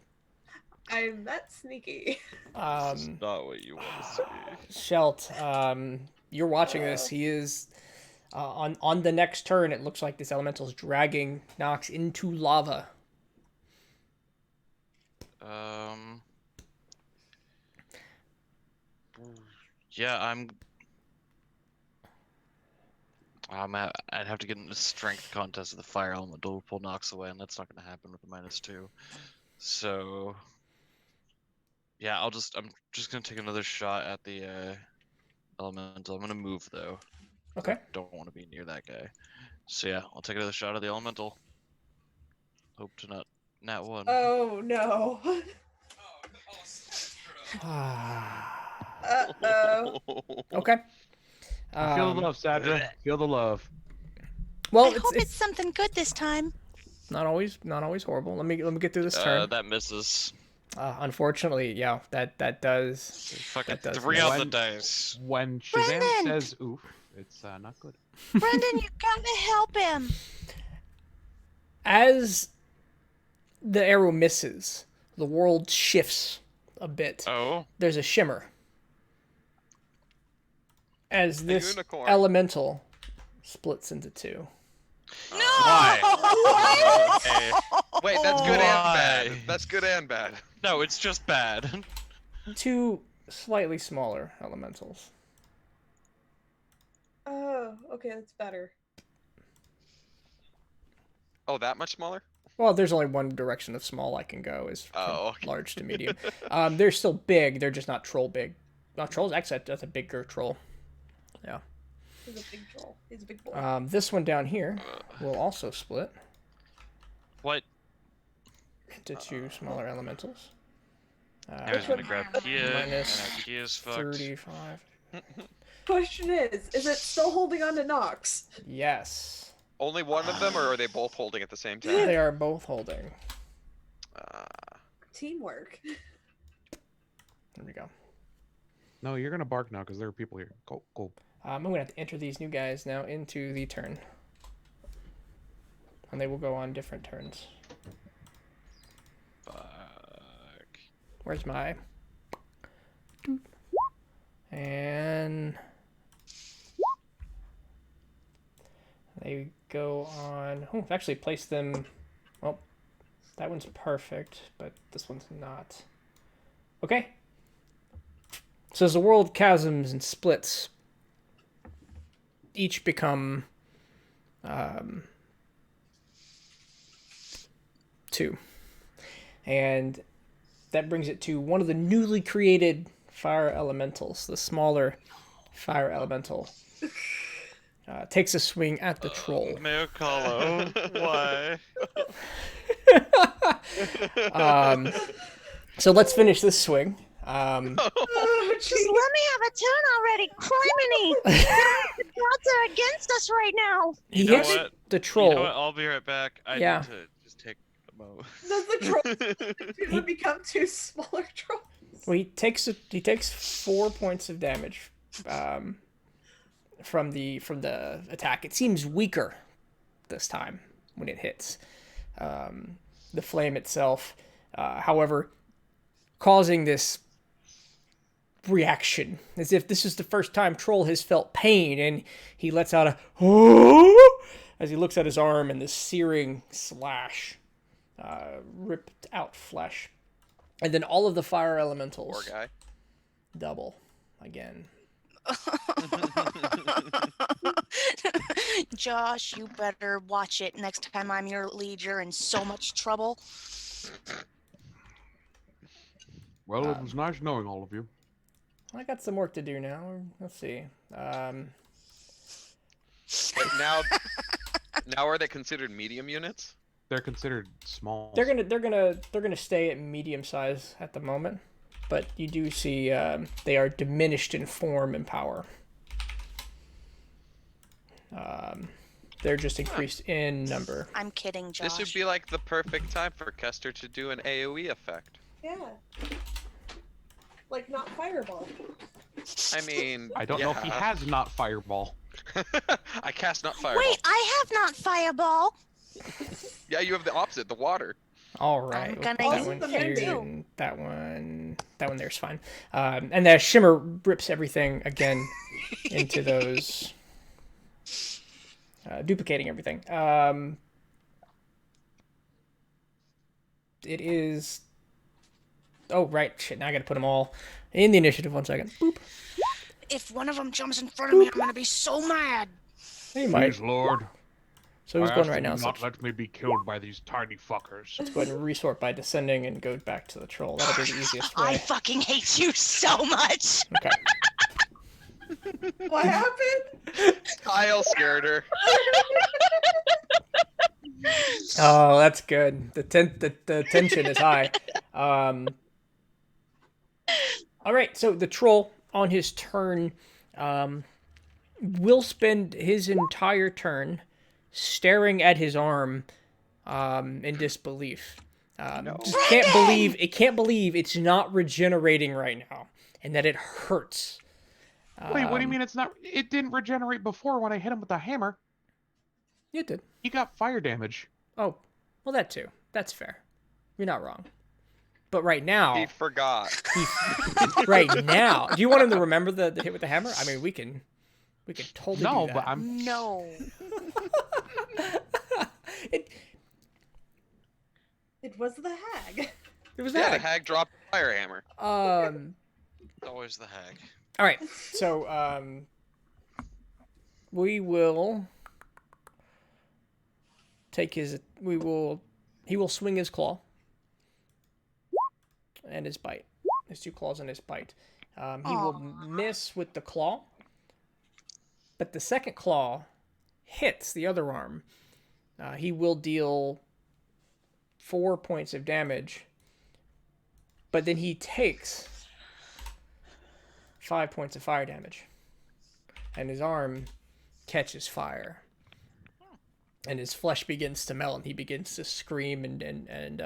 I'm that sneaky. That's not what you want to see. Shelt, you're watching this. He is on the next turn. It looks like this elemental is dragging Nox into lava. Yeah, I'd have to get in a strength contest with the fire elemental to pull Nox away, and that's not going to happen with the -2. So, yeah, I'm just going to take another shot at the elemental. I'm going to move though. Okay. I don't want to be near that guy. So yeah, I'll take another shot at the elemental. Hope to not nat 1. Oh no. Okay. Feel the love, Sadra. Feel the love. Well, I hope it's something good this time. not always horrible. Let me get through this turn. That misses. Unfortunately, yeah, that does. Fucking does 3 miss. on the dice. When Shazam Brendan! says oof, it's not good. Brendan, you gotta help him. As the arrow misses, the world shifts a bit. Oh. There's a shimmer. As this unicorn. elemental splits into 2. Why? Okay. Wait, that's good and bad. Why? That's good and bad. No, it's just bad. 2 slightly smaller elementals. Oh, okay, that's better. Oh, that much smaller? Well, there's only one direction of small I can go, is from Oh, okay. large to medium. They're still big. They're just not troll big. No, trolls. Actually, that's a bigger troll. Yeah. He's a big troll. He's a big boy. This one down here will also split What? into 2 smaller elementals. I was gonna grab Kia, and minus now Kia's fucked. 35. Question is it still holding on to Nox? Yes. Only one of them, or are they both holding at the same time? They are both holding. Teamwork. There we go. No, you're gonna bark now because there are people here. Go. I'm going to have to enter these new guys now into the turn. And they will go on different turns. Fuck. Where's my... And... They go on... Oh, I've actually placed them... Well, that one's perfect, but this one's not. Okay. So as the world chasms and splits, each become 2. 2. And that brings it to one of the newly created fire elementals, the smaller fire elemental. Takes a swing at the troll. Mayor Carlo, why? So let's finish this swing. Oh, Just let me have a turn already. Criminy! The gods are against us right now. He know hits what? the You troll. know what? I'll be right back. I Yeah. need to just take a moment. Does the troll become 2 smaller trolls? Well, he takes 4 points of damage from the attack. It seems weaker this time when it hits. The flame itself, however, causing this reaction as if this is the first time Troll has felt pain, and he lets out a as he looks at his arm and this searing slash, ripped out flesh. And then all of the fire elementals Poor guy. double again. Josh, you better watch it next time I'm your lead. You're in so much trouble. Well, it was nice knowing all of you. I got some work to do now. Let's see. But now are they considered medium units? They're considered small. They're gonna stay at medium size at the moment, but you do see they are diminished in form and power. They're just increased in number. I'm kidding, Josh. This would be like the perfect time for Kester to do an AoE effect. Yeah. Like not fireball. I mean, I don't know if he has not fireball. I cast not fireball. Wait, I have not fireball. Yeah, you have the opposite, the water. All right, gonna that use one the here, menu. and that one there's fine. And the shimmer rips everything again into those, duplicating everything. It is. Oh right, shit! Now I gotta put them all in the initiative. 1 second. Boop. If one of them jumps in front of me, I'm gonna be so mad. He might. Please, Lord. So who's I going ask right that now? you So not let me be killed by these tiny fuckers. let's go ahead and resort by descending and go back to the troll. That'll be the easiest I way. fucking hate you so much. Okay. What happened? Kyle scared her. Oh, that's good. The tension is high. All right, so the troll on his turn will spend his entire turn staring at his arm in disbelief. Just can't believe it's not regenerating right now, and that it hurts. Wait, what do you mean it's not? It didn't regenerate before when I hit him with the hammer. It did. He got fire damage. Oh, well, that too. That's fair. You're not wrong. But right now, He forgot. right now, do you want him to remember the hit with the hammer? I mean, we can totally No, do that. but I'm. No. It was the hag. It was Yeah, the that. hag dropped the fire hammer. It's always the hag. All right. So we will take his. He will swing his claw and his bite. His 2 claws and his bite. He will miss with the claw, but the second claw hits the other arm. He will deal 4 points of damage, but then he takes 5 points of fire damage, and his arm catches fire, and his flesh begins to melt, and he begins to scream and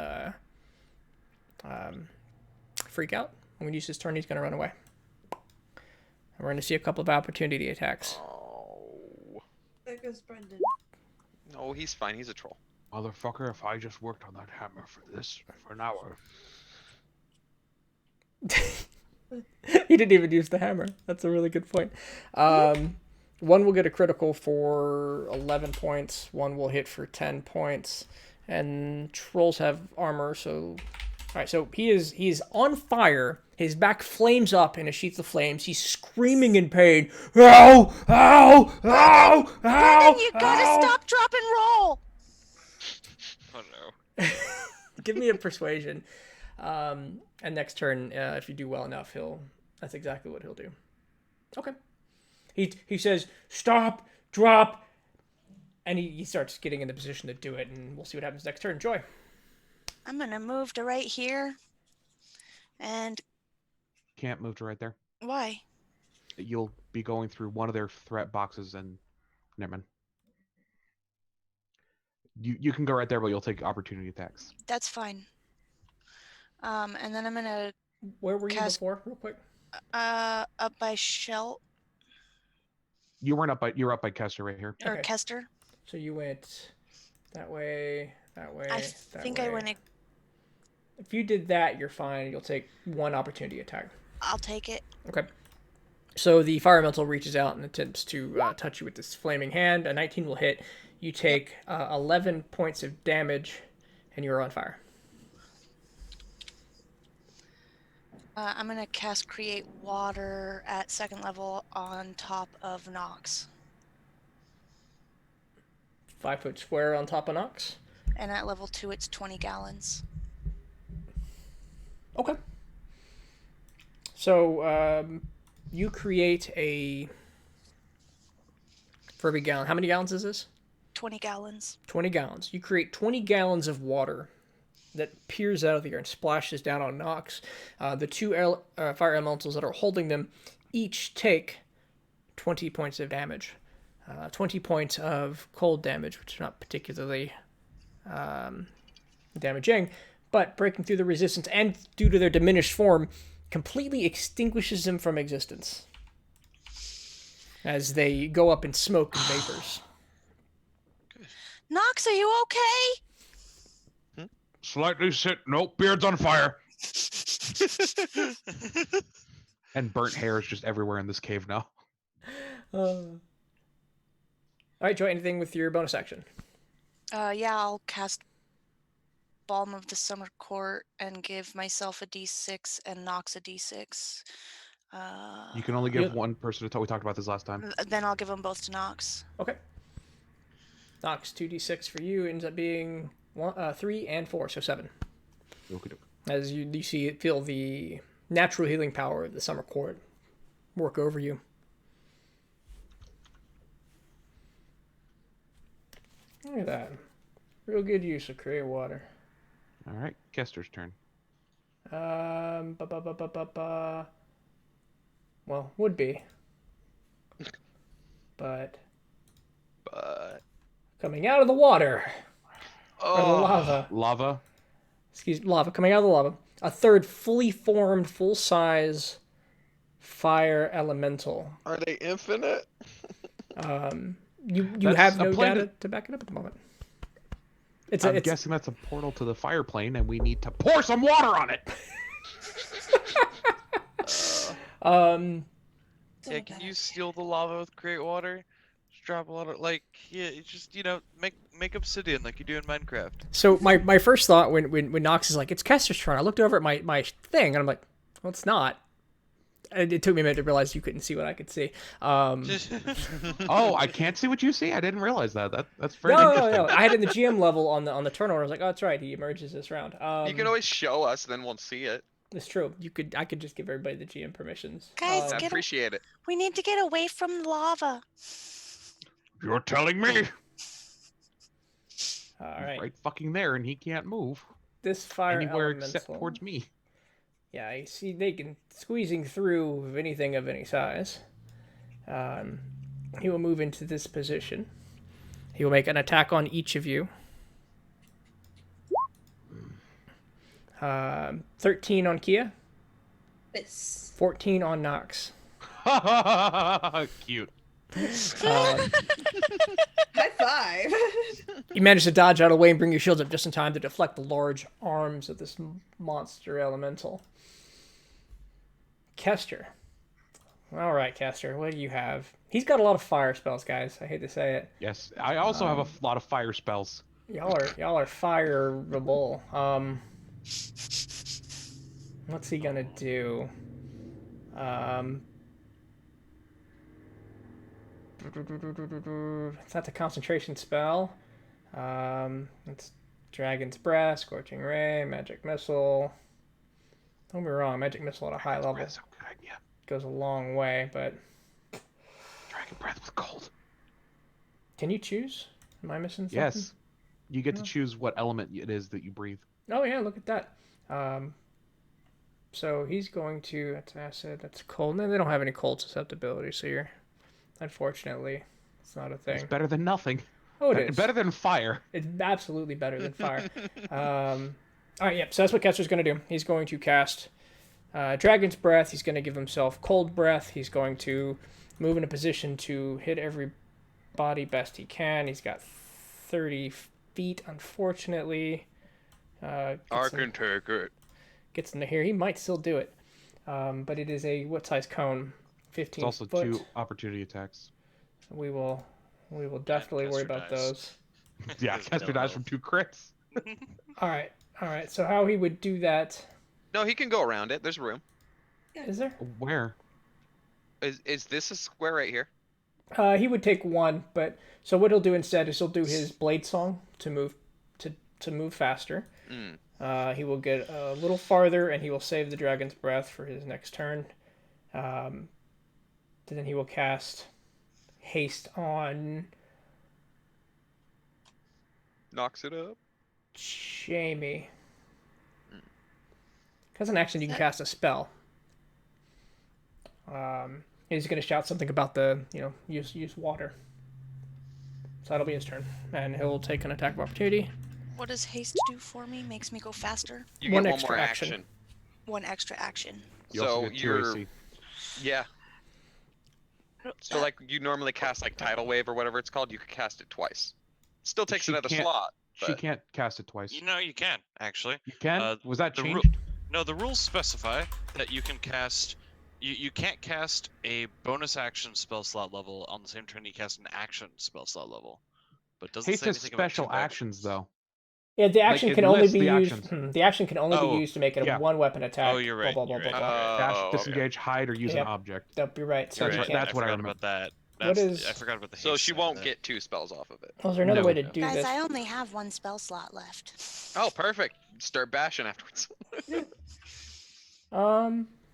freak out. When he uses his turn, he's going to run away. And we're going to see a couple of opportunity attacks. Oh. There goes Brendan. No, he's fine. He's a troll. Motherfucker, if I just worked on that hammer for an hour. He didn't even use the hammer. That's a really good point. One will get a critical for 11 points. One will hit for 10 points. And trolls have armor, so... Alright, so he is on fire. His back flames up in a sheath of flames. He's screaming in pain. Ow! Ow! Ow! Ow! Brendan, you gotta ow. stop, drop, and roll. Oh no. Give me a persuasion. And next turn, if you do well enough, that's exactly what he'll do. Okay. He says, stop, drop, and he starts getting in the position to do it, and we'll see what happens next turn. Joy. I'm gonna move to right here. And Can't move to right there. why? You'll be going through one of their threat boxes, and never mind. You can go right there, but you'll take opportunity attacks. That's fine. And then I'm gonna Where were you Cast- before, real quick? up by Shell You weren't up by. You're up by Kester right here. or Okay. Kester. So you went that way, that way. I that think way. I went. If you did that, you're fine. You'll take one opportunity attack. I'll take it. Okay. So the fire elemental reaches out and attempts to touch you with this flaming hand. A 19 will hit. You take 11 points of damage, and you're on fire. I'm gonna cast Create Water at 2nd level on top of Nox, 5 foot square on top of Nox. and at level 2 it's 20 gallons. Okay. So you create a for every gallon. How many gallons is this? 20 gallons. 20 gallons. You create 20 gallons of water that peers out of the air and splashes down on Nox. The two fire elementals that are holding them each take 20 points of damage. 20 points of cold damage, which is not particularly damaging, but breaking through the resistance and due to their diminished form, completely extinguishes them from existence as they go up in smoke and vapors. Nox, are you okay? Slightly sick. Nope, beard's on fire. And burnt hair is just everywhere in this cave now. All right, Joy, anything with your bonus action? Yeah, I'll cast Balm of the Summer Court and give myself a d6 and Nox a d6. You can only give Yep. one person to talk. We talked about this last time. Then I'll give them both to Nox. Okay. Nox, 2d6 for you ends up being 3 and 4, so 7. Okey-doke. As you feel the natural healing power of the Summer Court work over you. Look at that. Real good use of Create Water. All right, Kester's turn. Well, would be. But coming out of the water. Or the lava. Lava. Lava. Coming out of the lava. A third fully formed, full-size fire elemental. Are they infinite? You That's have a no plane data to back it up at the moment. I'm guessing that's a portal to the fire plane, and we need to pour some water on it. Yeah, can you steal the lava with Create Water? Just drop a lot of, like, yeah, it's just, make obsidian like you do in Minecraft. So my first thought when Nox is like, it's Kester's turn, I looked over at my thing, and I'm like, well, it's not. And it took me a minute to realize you couldn't see what I could see. Oh, I can't see what you see. I didn't realize that. That's very interesting. No. I had it in the GM level on the turn order. I was like, oh, that's right. He emerges this round. You can always show us, then we'll see it. It's true. I could just give everybody the GM permissions. Guys, I get appreciate it. we need to get away from the lava. You're telling me. All He's right. right fucking there, and he can't move This fire anywhere elemental. except towards me. Yeah, I see they can squeezing through anything of any size. He will move into this position. He will make an attack on each of you. 13 on Kia, This. 14 on Nox. Cute. High five. You manage to dodge out of the way and bring your shields up just in time to deflect the large arms of this monster elemental. Kester. All right, Kester, what do you have? He's got a lot of fire spells, guys. I hate to say it. Yes, I also have a lot of fire spells. Y'all are fireable. What's he gonna do? It's not the concentration spell. Let's Dragon's Breath, Scorching Ray, Magic Missile. Don't get me wrong, Magic Missile at a high level Breath's so good, yeah. goes a long way, but Dragon breath with cold. can you choose? Am I missing something? Yes. You get to No. choose what element it is that you breathe. Oh yeah, look at that. So he's going to, that's acid, that's cold. No, they don't have any cold susceptibility, so you're, unfortunately, it's not a It's thing. better than nothing. Oh, it is. Better than fire. It's absolutely better than fire. All right, yep. So that's what Kester's going to do. He's going to cast Dragon's Breath. He's going to give himself Cold Breath. He's going to move in a position to hit everybody best he can. He's got 30 feet, unfortunately. I can take it. Gets into here. He might still do it. But it is a what size cone? 15 It's also foot. 2 opportunity attacks. We will definitely worry Kester about dies. those. Yeah, There's Kester no dies health. from 2 crits. All right. So how he would do that? No, he can go around it. There's room. Is there? Where? Is this a square right here? He would take one, but so what he'll do instead is he'll do his blade song to move faster. Mm. He will get a little farther, and he will save the Dragon's Breath for his next turn. Then he will cast haste on Knocks it up. Jamie. As an action, you can cast a spell. He's going to shout something about the use water. So that'll be his turn, and he'll take an attack of opportunity. What does haste do for me? Makes me go faster? You One get one extra more action. action. One extra action. You also So get 2 you're AC. yeah. So like you normally cast like Tidal Wave or whatever it's called, you could cast it twice. Still takes She another can't- slot. She but- can't cast it twice. You know, you can actually. You can? Uh, Was that the ru- changed? No, the rules specify that you can cast. You can't cast a bonus action spell slot level on the same turn you cast an action spell slot level. But it doesn't Haste say has anything about special two actions, actions. though. Yeah, the action it can only lists be the used. actions. The action can only Oh, be used to make it a yeah. one-weapon attack. Oh, you're right, Blah, blah, you're blah, right. blah, blah. Dash, Oh, okay. disengage, hide, or use Yep. an object. Nope, you're right. So You're he right. can't. That's what I forgot remember. about that. What That's, is- I forgot about the. So haste she side of won't that. get 2 spells off of it. Oh, is there another No. way to do Guys, this? I only have one spell slot left. Oh, perfect. Start bashing afterwards. Yeah.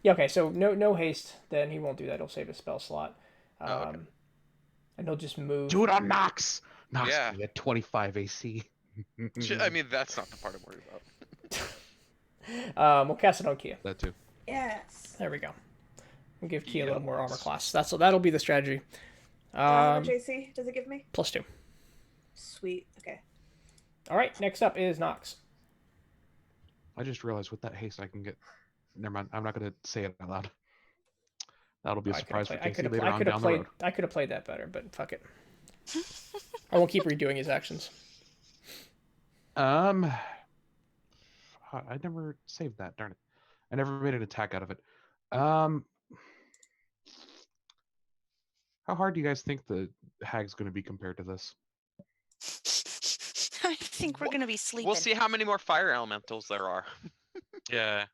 Okay. So no haste. Then he won't do that. He'll save his spell slot. Oh, okay. And he'll just move. Do it on Nox! Nox Yeah. can get 25 AC. I mean, that's not the part I'm worried about. We'll cast it on Kia. That too. Yes. There we go. We'll give Kia a Yeah. little more armor class. That'll be the strategy. How much AC does it give me? +2. Sweet. Okay. All right. Next up is Nox. I just realized with that haste I can get. Never mind. I'm not going to say it out loud. That'll be a surprise for Casey later on down the road. I could have played that better, but fuck it. I won't keep redoing his actions. I never saved that. Darn it! I never made an attack out of it. How hard do you guys think the hag's going to be compared to this? I think we're gonna be sleeping. We'll see how many more fire elementals there are. Yeah.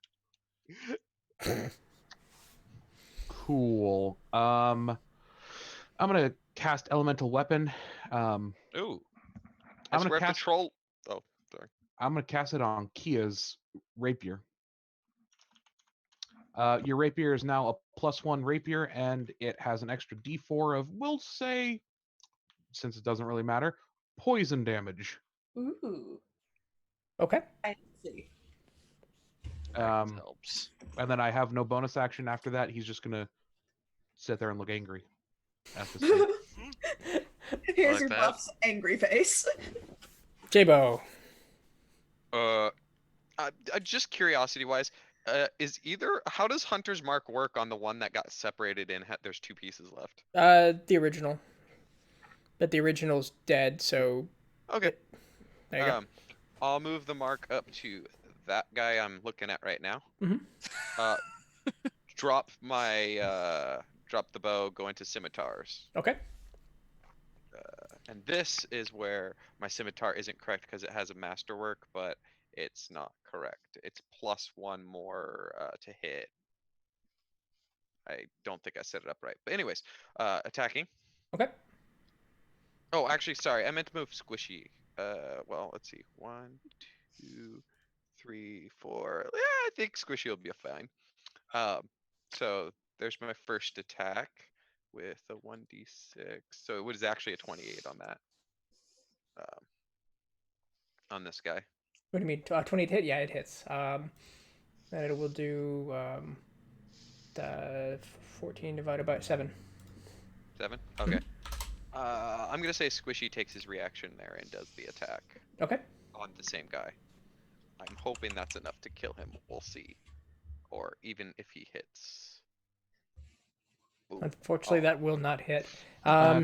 Cool. I'm gonna cast elemental weapon. Ooh. I'm I gonna swear if the cast. troll. Oh, sorry. I'm gonna cast it on Kia's rapier. Your rapier is now a +1 rapier, and it has an extra D4 of, we'll say, since it doesn't really matter, poison damage. Ooh. Okay. I see. Um, Helps. And then I have no bonus action after that. He's just gonna sit there and look angry at this thing. Here's like your that. buff's angry face. J-Bo. Just curiosity wise, how does Hunter's Mark work on the one that got separated and there's 2 pieces left? The original. But the original's dead, so Okay. there you go. I'll move the mark up to that guy I'm looking at right now. Mhm. Drop the bow, go into scimitars. Okay. And this is where my scimitar isn't correct because it has a masterwork, but it's not correct. It's +1 more to hit. I don't think I set it up right. But anyways, attacking. Okay. Oh, actually, sorry. I meant to move squishy. Well, let's see. 1, 2, 3, 4. Yeah, I think Squishy will be fine. So there's my first attack with a 1d6. So it was actually a 28 on that. On this guy. What do you mean? 28 hit? Yeah, it hits. And it will do 14 divided by 7. 7? Okay. I'm gonna say Squishy takes his reaction there and does the attack Okay. on the same guy. I'm hoping that's enough to kill him. We'll see. Or even if he hits. Ooh. Unfortunately, that will not hit.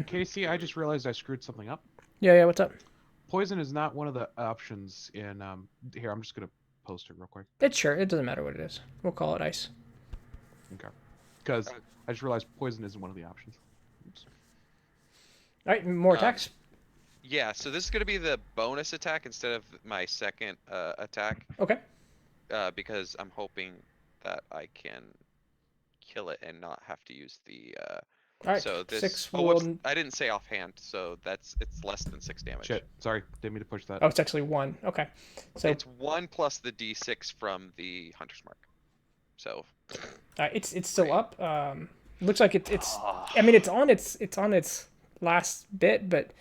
Casey, I just realized I screwed something up. Yeah, what's up? Poison is not one of the options in here. I'm just gonna post it real quick. It's sure. It doesn't matter what it is. We'll call it ice. Okay. Because I just realized poison isn't one of the options. Oops. All right, more attacks. Yeah, so this is gonna be the bonus attack instead of my second attack. Okay. Because I'm hoping that I can kill it and not have to use the All right. so this 6 what's, will... I didn't say offhand, so it's less than 6 damage. Shit. Sorry. Didn't mean to push that. Oh, it's actually 1. Okay. So It's 1 plus the d6 from the hunter's mark. So it's still up. Looks like it's. I mean, it's on its last bit, but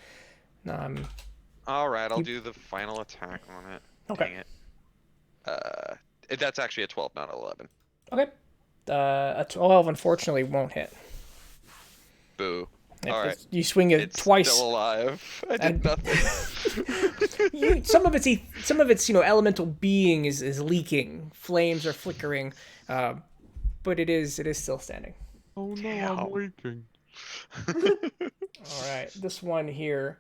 all right, I'll do the final attack on it. Okay. Dang it. That's actually a 12, not 11. Okay. A 12 unfortunately won't hit. Boo. If All right. You swing it It's twice. still alive. I did nothing. Some of its elemental being is leaking. Flames are flickering, but it is still standing. Oh no, I'm leaking. All right, this one here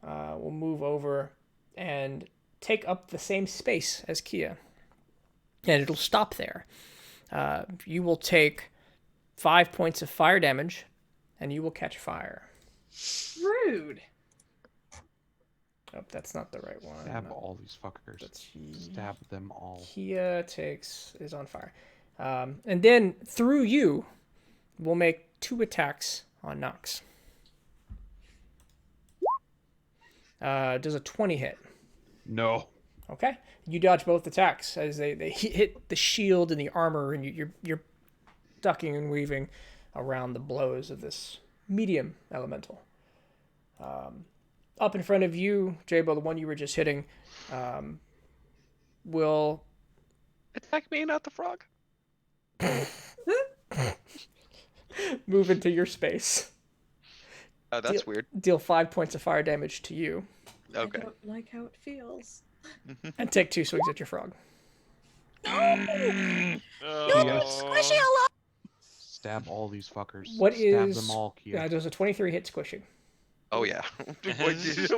will move over and take up the same space as Kia, and it'll stop there. You will take 5 points of fire damage, and you will catch fire. Rude. Oh, that's not the right one. Stab all these fuckers. Stab them all. Kia is on fire. And then through you, we'll make 2 attacks on Nox. Does a 20 hit? No. Okay. You dodge both attacks as they hit the shield and the armor, and you're ducking and weaving around the blows of this medium elemental. Up in front of you, Jabo, the one you were just hitting, will Attack me, not the frog. move into your space. Oh, that's weird. Deal 5 points of fire damage to you, Okay. I don't like how it feels. and take 2 swings at your frog. Kia, Squishy alive. stab all these fuckers. What Stab is? them all, Kia. Does a 23 hit Squishy? Oh yeah. What did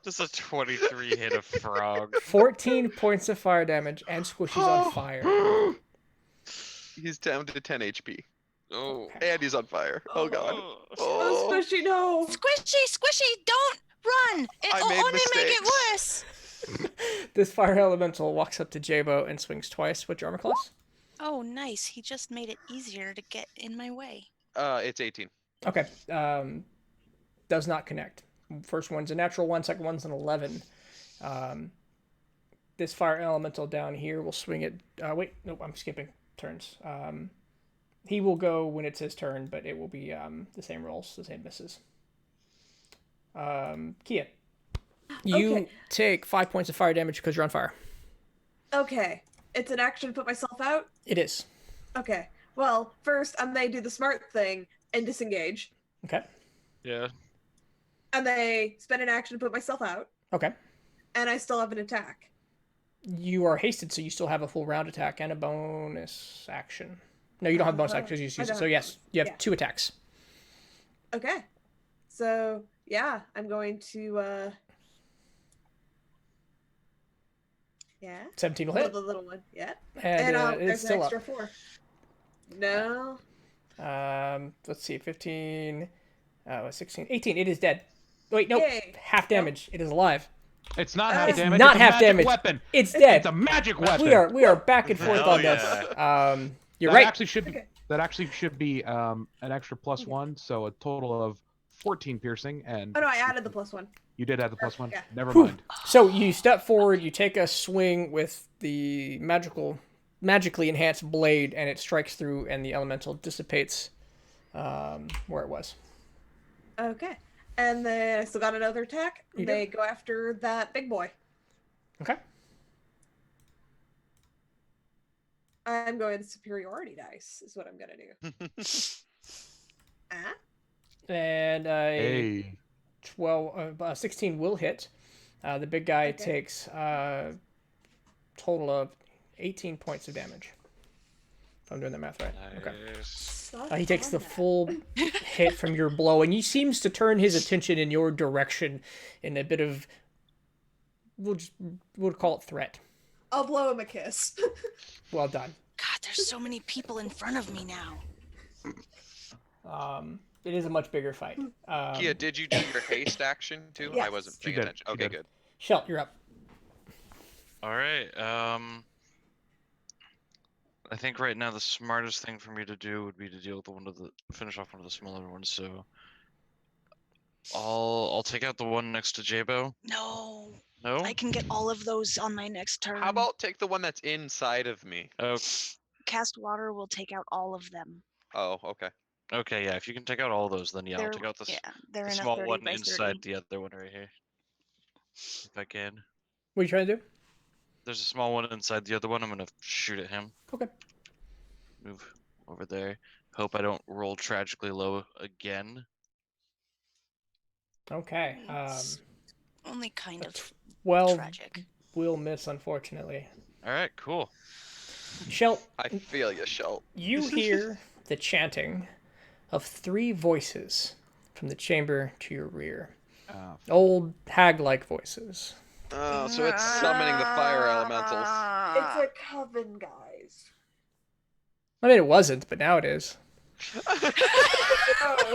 Just a 23 hit a frog. 14 points of fire damage, and Squishy's on fire. He's down to 10 HP. Oh. And he's on fire. Oh god. Oh, Oh, Squishy, no. Squishy, don't run. I It'll made only make it mistakes. worse. This fire elemental walks up to Jabo and swings twice. What's your armor class? Oh, nice. He just made it easier to get in my way. it's 18. Okay. Does not connect. First one's a natural 1, second one's an 11. This fire elemental down here will swing it. Wait, nope, I'm skipping turns. He will go when it's his turn, but it will be the same rolls, the same misses. Kia, you Okay. take 5 points of fire damage because you're on fire. Okay. It's an action to put myself out? It is. Okay. Well, first I may do the smart thing and disengage. Okay. Yeah. And they spend an action to put myself out. Okay. And I still have an attack. You are hasted, so you still have a full round attack and a bonus action. No, you don't have bonus action because you I use it. don't So have yes, you have yeah. 2 attacks. Okay. So, yeah, I'm going to, yeah. 17 will Oh, hit. the little one, yeah. And And it's there's an still extra 4. No. Let's see, 15, 16, 18. It is dead. Wait, nope. Yay. Half damage. It is alive. It's not half It's damage. not it's a half magic damage. Weapon. It's dead. It's a magic weapon. We are back and forth Hell on this. You're that right. Actually should be, Okay. That actually should be an extra +1, so a total of 14 piercing, and Oh no, I added the +1. you did add the +1. Yeah. Never Whew. mind. So you step forward, you take a swing with the magically enhanced blade, and it strikes through, and the elemental dissipates where it was. Okay. And then I still got another attack. You do. They go after that big boy. Okay. I'm going superiority dice is what I'm gonna do. And Hey. 16 will hit. The big guy Okay. takes total of 18 points of damage. If I'm doing the math right. Okay. Nice. He takes the full hit from your blow, and he seems to turn his attention in your direction in a bit of, we'll call it threat. I'll blow him a kiss. Well done. God, there's so many people in front of me now. It is a much bigger fight. Kia, did you do your haste action too? I Yes. wasn't She paying did, attention. she Okay, did. good. Shelt, you're up. All right. I think right now the smartest thing for me to do would be to deal with finish off one of the smaller ones. So I'll take out the one next to Jabo. No, No. I can get all of those on my next turn. How about take the one that's inside of me? Oh, Cast Water will take out all of them. Oh, okay. okay. Yeah. If you can take out all those, then yeah, I'll They're- take out Yeah, they're the in small a 30 one by inside 30. the other one right here. If I can. What are you trying to do? There's a small one inside the other one. I'm gonna shoot at him. Okay. Move over there. Hope I don't roll tragically low again. Okay. It's only kind of 12 tragic. will miss, unfortunately. All right. Cool. Shelt, I feel you, Shell. you hear the chanting of 3 voices from the chamber to your rear. Old hag-like voices. Oh, so it's summoning the fire elementals. It's a coven, guys. I mean, it wasn't, but now it is. Oh.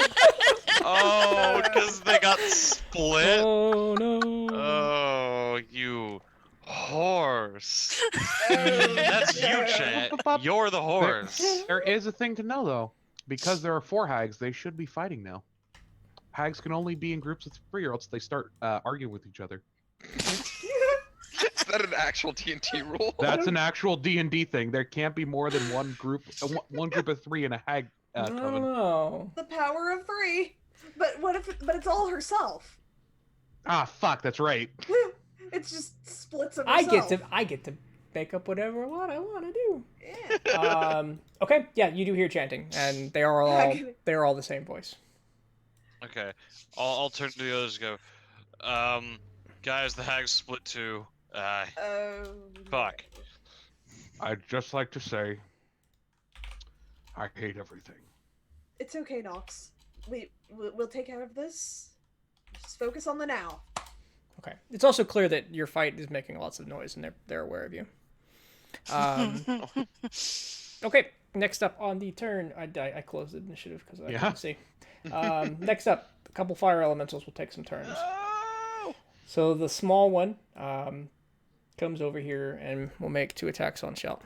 Oh, because they got split. Oh no! Oh, you horse. Oh, That's you, no. Chat. You're the horse. There is a thing to know, though. Because there are 4 hags, they should be fighting now. Hags can only be in groups of 3, or else they start arguing with each other. Is that an actual D&D rule? That's an actual D&D thing. There can't be more than one group of 3 in a hag coven. Oh. The power of 3. But what if? But it's all herself. Ah, fuck, that's right. It's just splits of I herself. get to make up whatever I want to do. Yeah. Okay, yeah, you do hear chanting, and they are all the same voice. Okay. I'll turn to the others and go, guys, the hag's split too. Fuck. I'd just like to say, I hate everything. It's okay, Nox. We'll take care of this. Just focus on the now. Okay. It's also clear that your fight is making lots of noise, and they're aware of you. Okay. Next up on the turn, I closed the initiative because I couldn't see. Next up, a couple fire elementals will take some turns. So the small one comes over here and will make 2 attacks on Shelt.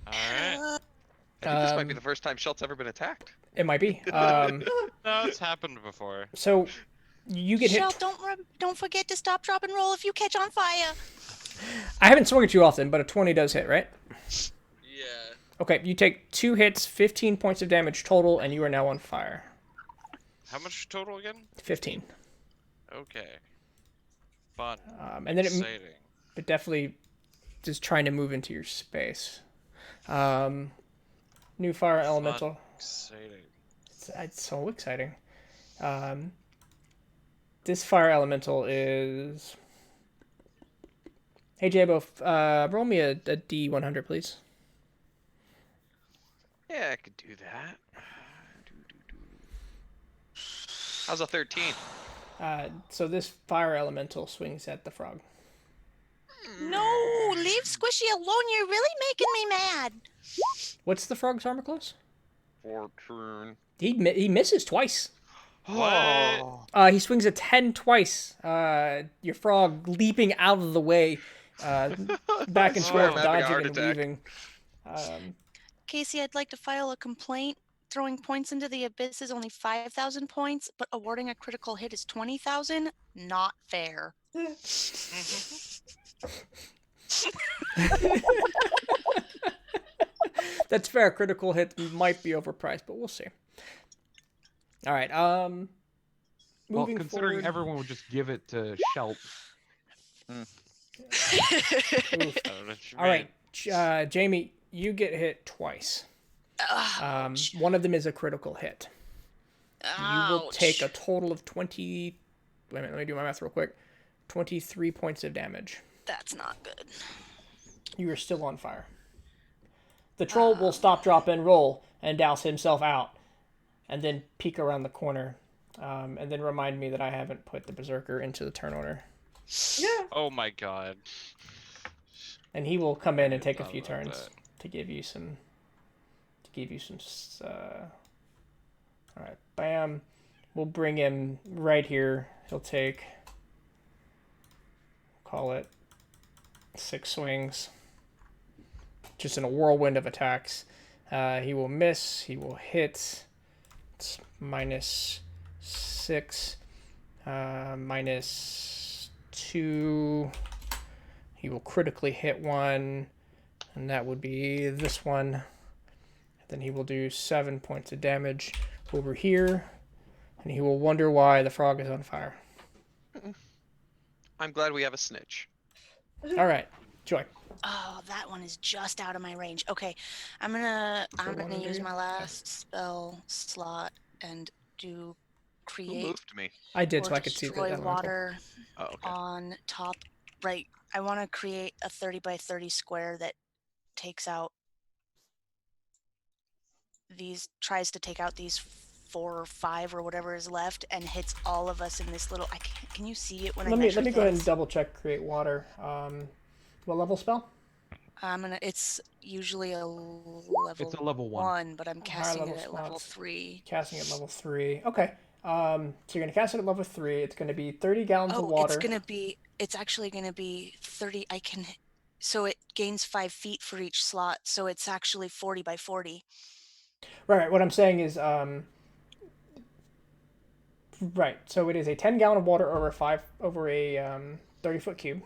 All right. I think this might be the first time Shelt's ever been attacked. It might be. No, it's happened before. So you get hit. Shell, don't forget to stop, drop, and roll if you catch on fire. I haven't swung at you often, but a 20 does hit, right? Yeah. Okay, you take 2 hits, 15 points of damage total, and you are now on fire. How much total again? 15. Okay. Fun. And then Exciting. it definitely is trying to move into your space. New fire elemental. Exciting. It's so exciting. This fire elemental is. Hey Jabo, roll me a D100, please. Yeah, I could do that. How's a 13? So this fire elemental swings at the frog. No, leave Squishy alone. You're really making me mad. What's the frog's armor class? 14. He misses twice. Oh. He swings a 10 twice. Your frog leaping out of the way, back and swear forth, I'm having a dodging heart and attack. weaving. Casey, I'd like to file a complaint throwing points into the abyss is only 5,000 points, but awarding a critical hit is 20,000? Not fair. That's fair. Critical hits might be overpriced, but we'll see. All right. Well, Moving considering forward. everyone would just give it to Shelt. Oof. I don't know what you All right, Jamie, you get hit twice. Ouch. One of them is a critical hit. You will take a Ouch. total of 20. Wait a minute, let me do my math real quick. 23 points of damage. That's not good. You are still on fire. The troll will stop, drop, and roll and douse himself out, and then peek around the corner, and then remind me that I haven't put the berserker into the turn order. Yeah. Oh my god. And he will come in and take a Thought few about turns that. to give you some. All right, bam. We'll bring him right here. He'll take. Call it 6 swings. Just in a whirlwind of attacks. He will miss. He will hit. It's -6. -2. He will critically hit one. And that would be this one. Then he will do 7 points of damage over here. And he will wonder why the frog is on fire. I'm glad we have a snitch. All right, Joy. Oh, that one is just out of my range. Okay, I'm gonna one under use you? my last spell slot and do Who create moved me? I did, or so I could see the destroy elemental. water Oh, okay. on top right. I want to create a 30 by 30 square that takes out these, tries to take out these 4 or 5 or whatever is left, and hits all of us in this little. Can you see it when I Let me measure go ahead and things? double check create water. What level spell? It's usually a level. It's a level 1. 1, but I'm Higher casting level it at level spots. 3. Casting at level 3. Okay. So you're gonna cast it at level 3. It's gonna be 30 gallons of Oh, water. it's actually gonna be 30. So it gains 5 feet for each slot. So it's actually 40 by 40. Right. What I'm saying is, right. So it is a 10 gallon of water over a 30-foot cube.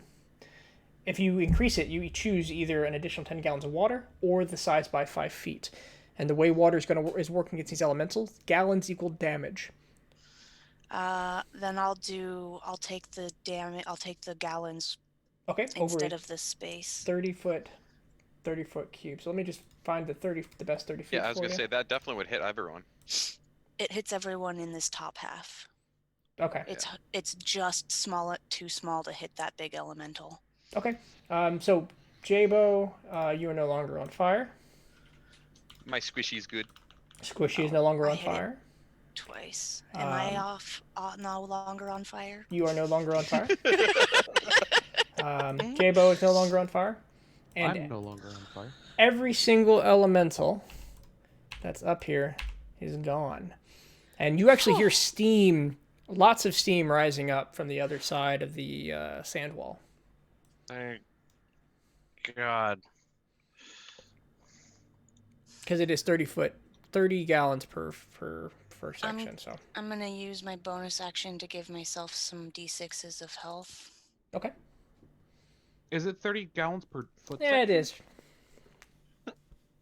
If you increase it, you choose either an additional 10 gallons of water or the size by 5 feet. And the way water is working against these elementals, gallons equal damage. Then I'll take the damage. I'll take the gallons Okay. instead Over of the space. 30-foot cube. So let me just find the best 30 feet. Yeah, I was for gonna you. say that definitely would hit everyone. It hits everyone in this top half. Okay. It's just too small to hit that big elemental. Okay. So Jabo, you are no longer on fire. My squishy's good. Squishy is no longer I on hit it. fire. Twice. Am I no longer on fire? You are no longer on fire. Jabo is no longer on fire. And I'm no longer on fire. every single elemental that's up here is gone. And you actually hear steam, lots of steam rising up from the other side of the sand wall. Thank God. Because it is 30 gallons per section. So I'm gonna use my bonus action to give myself some d6s of health. okay. Is it 30 gallons per foot? Yeah, it is.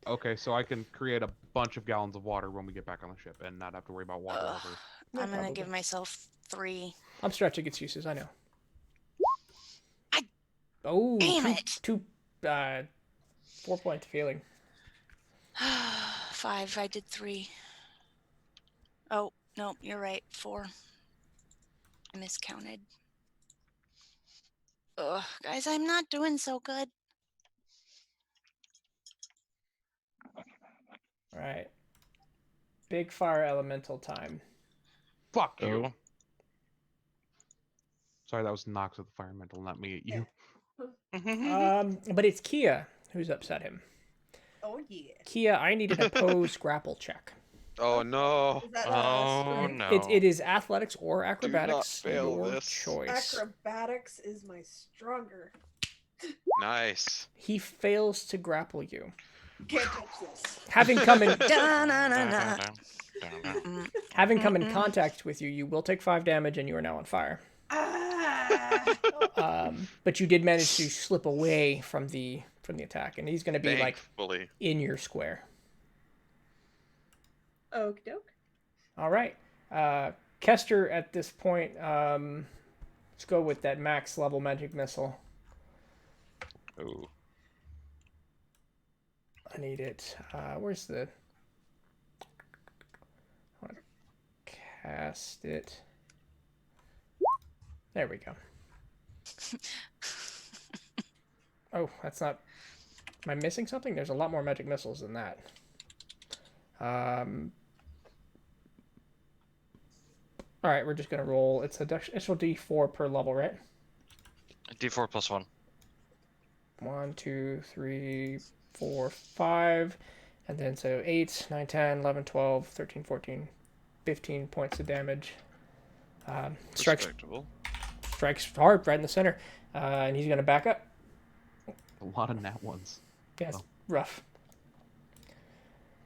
Okay, so I can create a bunch of gallons of water when we get back on the ship and not have to worry about water over. Yeah, I'm gonna probably. give myself 3. I'm stretching its uses. I know. I- Oh, Damn it! 4 points failing. 5. I did 3. Oh no, you're right. 4. I miscounted. Ugh, guys, I'm not doing so good. All right. Big fire elemental time. Fuck you. Oh. Sorry, that was Nox with the fire mental, not me at you. But it's Kia who's upset him. Oh yeah. Kia, I need an opposed grapple check. Oh no. Is that Oh strength? no. It is athletics or not acrobatics. fail Your this. choice. Acrobatics is my stronger. Nice. He fails to grapple you. Can't touch this. Having come in Da-na-na-na. having come in contact with you, you will take 5 damage, and you are now on fire. But you did manage to slip away from the attack, and he's going to be like Thankfully. in your square. Okie doke. All right, Kester. At this point, let's go with that max level magic missile. Ooh. I need it. Where's the? I want to cast it. There we go. Oh, that's not. Am I missing something? There's a lot more magic missiles than that. All right, we're just gonna roll. It's an additional D4 per level, right? D4 plus 1. 1, 2, 3, 4, 5, and then so 8, 9, 10, 11, 12, 13, 14, 15 points of damage. Strikes hard right in the center, and he's gonna back up. A lot of nat ones. Yeah, it's rough.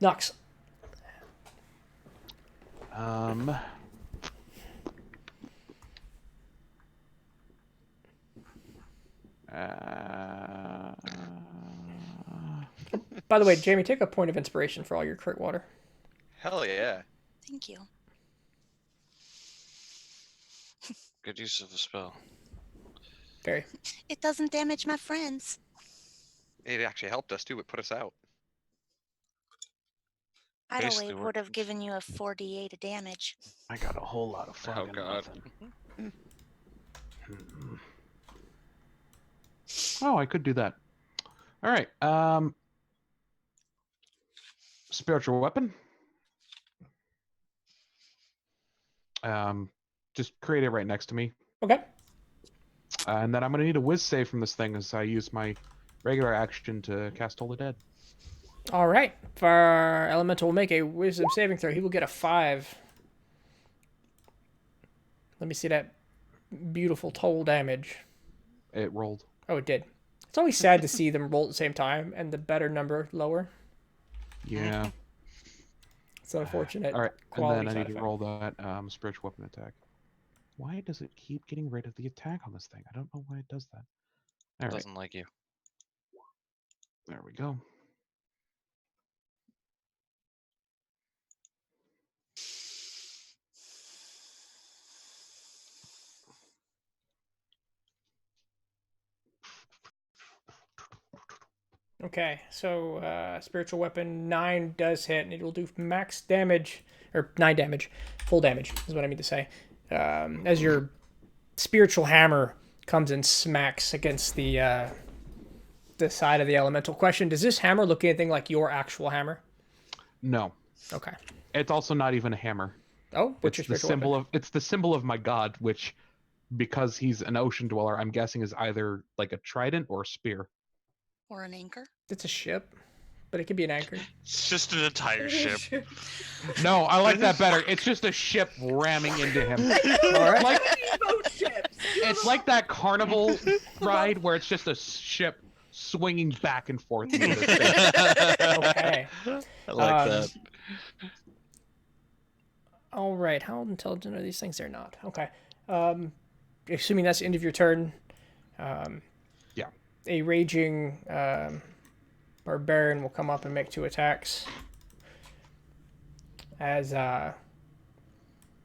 Nox. By the way, Jamie, take a point of inspiration for all your crit water. Hell yeah. Thank you. Good use of a spell. Very. It doesn't damage my friends. It actually helped us too. It put us out. Idle Basically Wave would have given you a 4d8 of damage. I got a whole lot of fun. Oh god. Oh, I could do that. All right. Spiritual weapon. Just create it right next to me. Okay. And then I'm going to need a whiz save from this thing as I use my regular action to cast Toll the Dead. All right. For our elemental will make a wisdom saving throw. He will get a 5. Let me see that beautiful toll damage. It rolled. Oh, it did. It's always sad to see them roll at the same time and the better number lower. Yeah. It's unfortunate. All right. And quality then I side need to effect. roll that spiritual weapon attack. Why does it keep getting rid of the attack on this thing? I don't know why it does that. All right. Doesn't like you. There we go. Okay, so spiritual weapon 9 does hit, and it will do max damage, or 9 damage, full damage is what I mean to say. As your spiritual hammer comes and smacks against the side of the elemental. Question: does this hammer look anything like your actual hammer? No. Okay. It's also not even a hammer. Oh, what's your It's the spiritual symbol weapon? of it's the symbol of my god, which, because he's an ocean dweller, I'm guessing is either like a trident or a spear. Or an anchor. It's a ship, but it could be an anchor. It's just an entire ship. No, I like that better. It's just a ship ramming into him. All right. Like Boat ships. it's like that carnival ride where it's just a ship swinging back and forth. Into the space. Okay. I like that. All right. How intelligent are these things? They're not. Okay. Assuming that's the end of your turn. Yeah. A raging barbarian will come up and make 2 attacks. As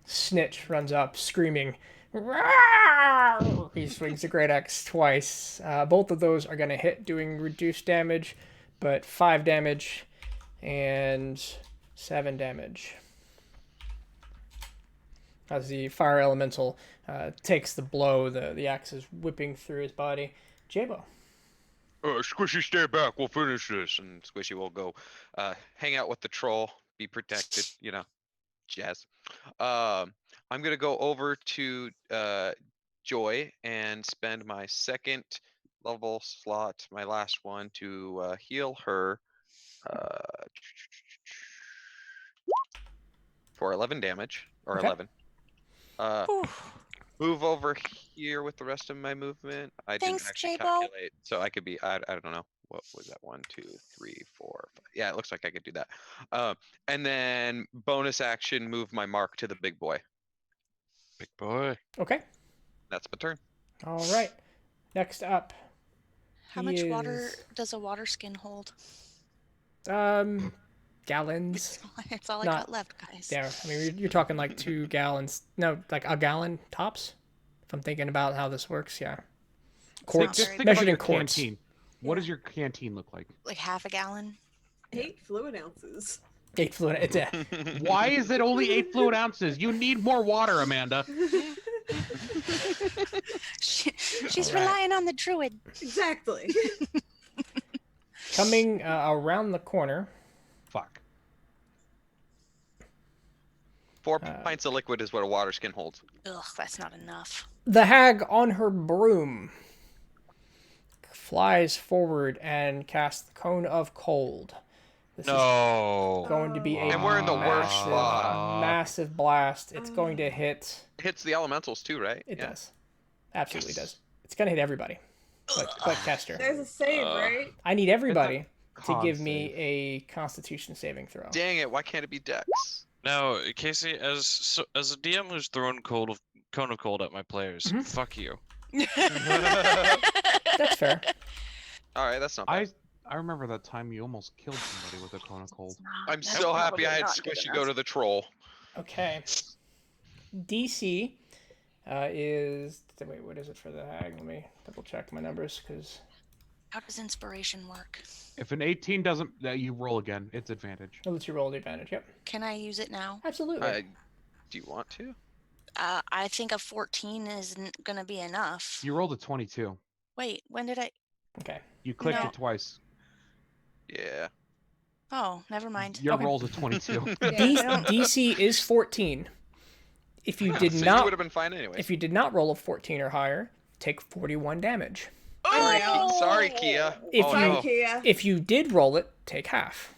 Snitch runs up, screaming. "Rawr!" He swings a great axe twice. Both of those are going to hit, doing reduced damage, but 5 damage and 7 damage. As the fire elemental takes the blow, the axe is whipping through his body. Jabo. Squishy, stay back. We'll finish this. And Squishy will go hang out with the troll, be protected, you know, jazz. I'm gonna go over to Joy and spend my 2nd level slot, my last one, to heal her for 11 damage, or Okay. 11. Move over here with the rest of my movement. I Thanks, didn't actually Jabo. calculate, so I could be, I don't know, what was that? 1, 2, 3, 4, 5. Yeah, it looks like I could do that. And then bonus action, move my mark to the big boy. Big boy. Okay. That's my turn. All right. Next up. How he much water is, does a water skin hold? Gallons. It's all I Not- got left, guys. Yeah, I mean, you're talking like 2 gallons. No, like a gallon tops. If I'm thinking about how this works, yeah. Quarts, Just think about measured your in quarts. canteen. What Yeah. does your canteen look like? Like half a gallon. 8 fluid ounces. 8 fluid. It's a, Why is it only 8 fluid ounces? You need more water, Amanda. She's All right. relying on the druid. Exactly. coming around the corner. Fuck. 4 pints of liquid is what a water skin holds. Ugh, that's not enough. The hag on her broom flies forward and casts the cone of cold. This is No. going to be a And we're in the worst massive, spot. massive blast. It's going to hit. It hits the elementals too, right? It Yeah. does. Absolutely does. It's going to hit everybody. But Kester. There's a save, right? I need everybody to con give me save. a Constitution saving throw. Dang it! Why can't it be Dex? Now, Casey, as a DM who's thrown cone of cold at my players, Mhm. fuck you. That's fair. All right, that's not bad. I remember that time you almost killed somebody with a cone of cold. I'm so happy I had Squishy go to the troll. Okay. DC is. Wait, what is it for the hag? Let me double check my numbers because. How does inspiration work? If an 18 doesn't, you roll again. It's advantage. I'll let you roll the advantage. Yep. Can I use it now? Absolutely. Do you want to? I think a 14 isn't gonna be enough. You rolled a 22. Wait, when did I? Okay. You clicked No. it twice. Yeah. Oh, never mind. Your Okay. roll's a 22. DC is 14. If you did so you not, would have been fine anyway. if you did not roll a 14 or higher, take 41 damage. Oh, sorry, Kia. If oh, you- no. Kia. If you did roll it, take half.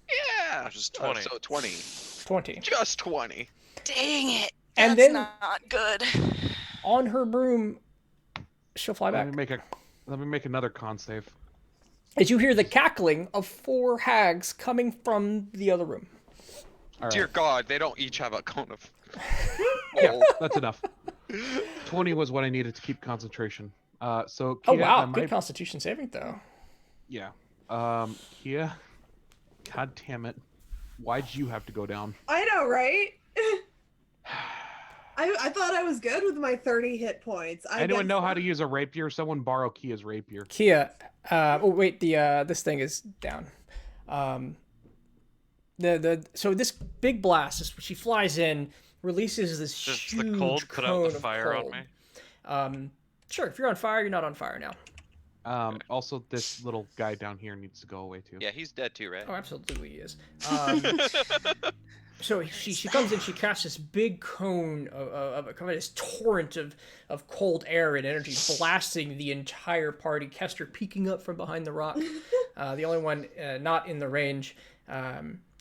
Yeah. Which is Oh, 20. so 20. 20. Just 20. Dang it. And That's then- not good. On her broom, she'll fly Let back. me make another con save. As you hear the cackling of 4 hags coming from the other room. All right. Dear God, they don't each have a cone of. Yeah, that's enough. 20 was what I needed to keep concentration. So Oh Kia, wow, I good might- Constitution saving throw. Yeah. Kia, God damn it. Why'd you have to go down? I know, right? I thought I was good with my 30 hit points. Anyone guess know how not. to use a rapier? Someone borrow Kia's rapier. Kia, oh wait, this thing is down. So this big blast, she flies in, releases this Does huge the cold put out cone the of fire cold. on me? Sure, if you're on fire, you're not on fire now. Also, this little guy down here needs to go away too. Yeah, he's dead too, right? Oh, absolutely he is. So she comes in, she casts this big cone of this torrent of cold air and energy, blasting the entire party. Kester peeking up from behind the rock, the only one not in the range,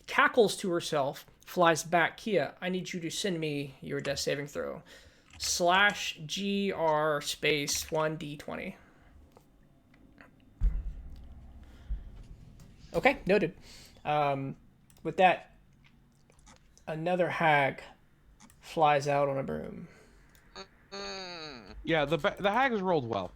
cackles to herself, flies back. Kia, I need you to send me your death saving throw. /GR space 1d20. Okay, noted. With that, another hag flies out on a broom. Yeah, the hag has rolled well.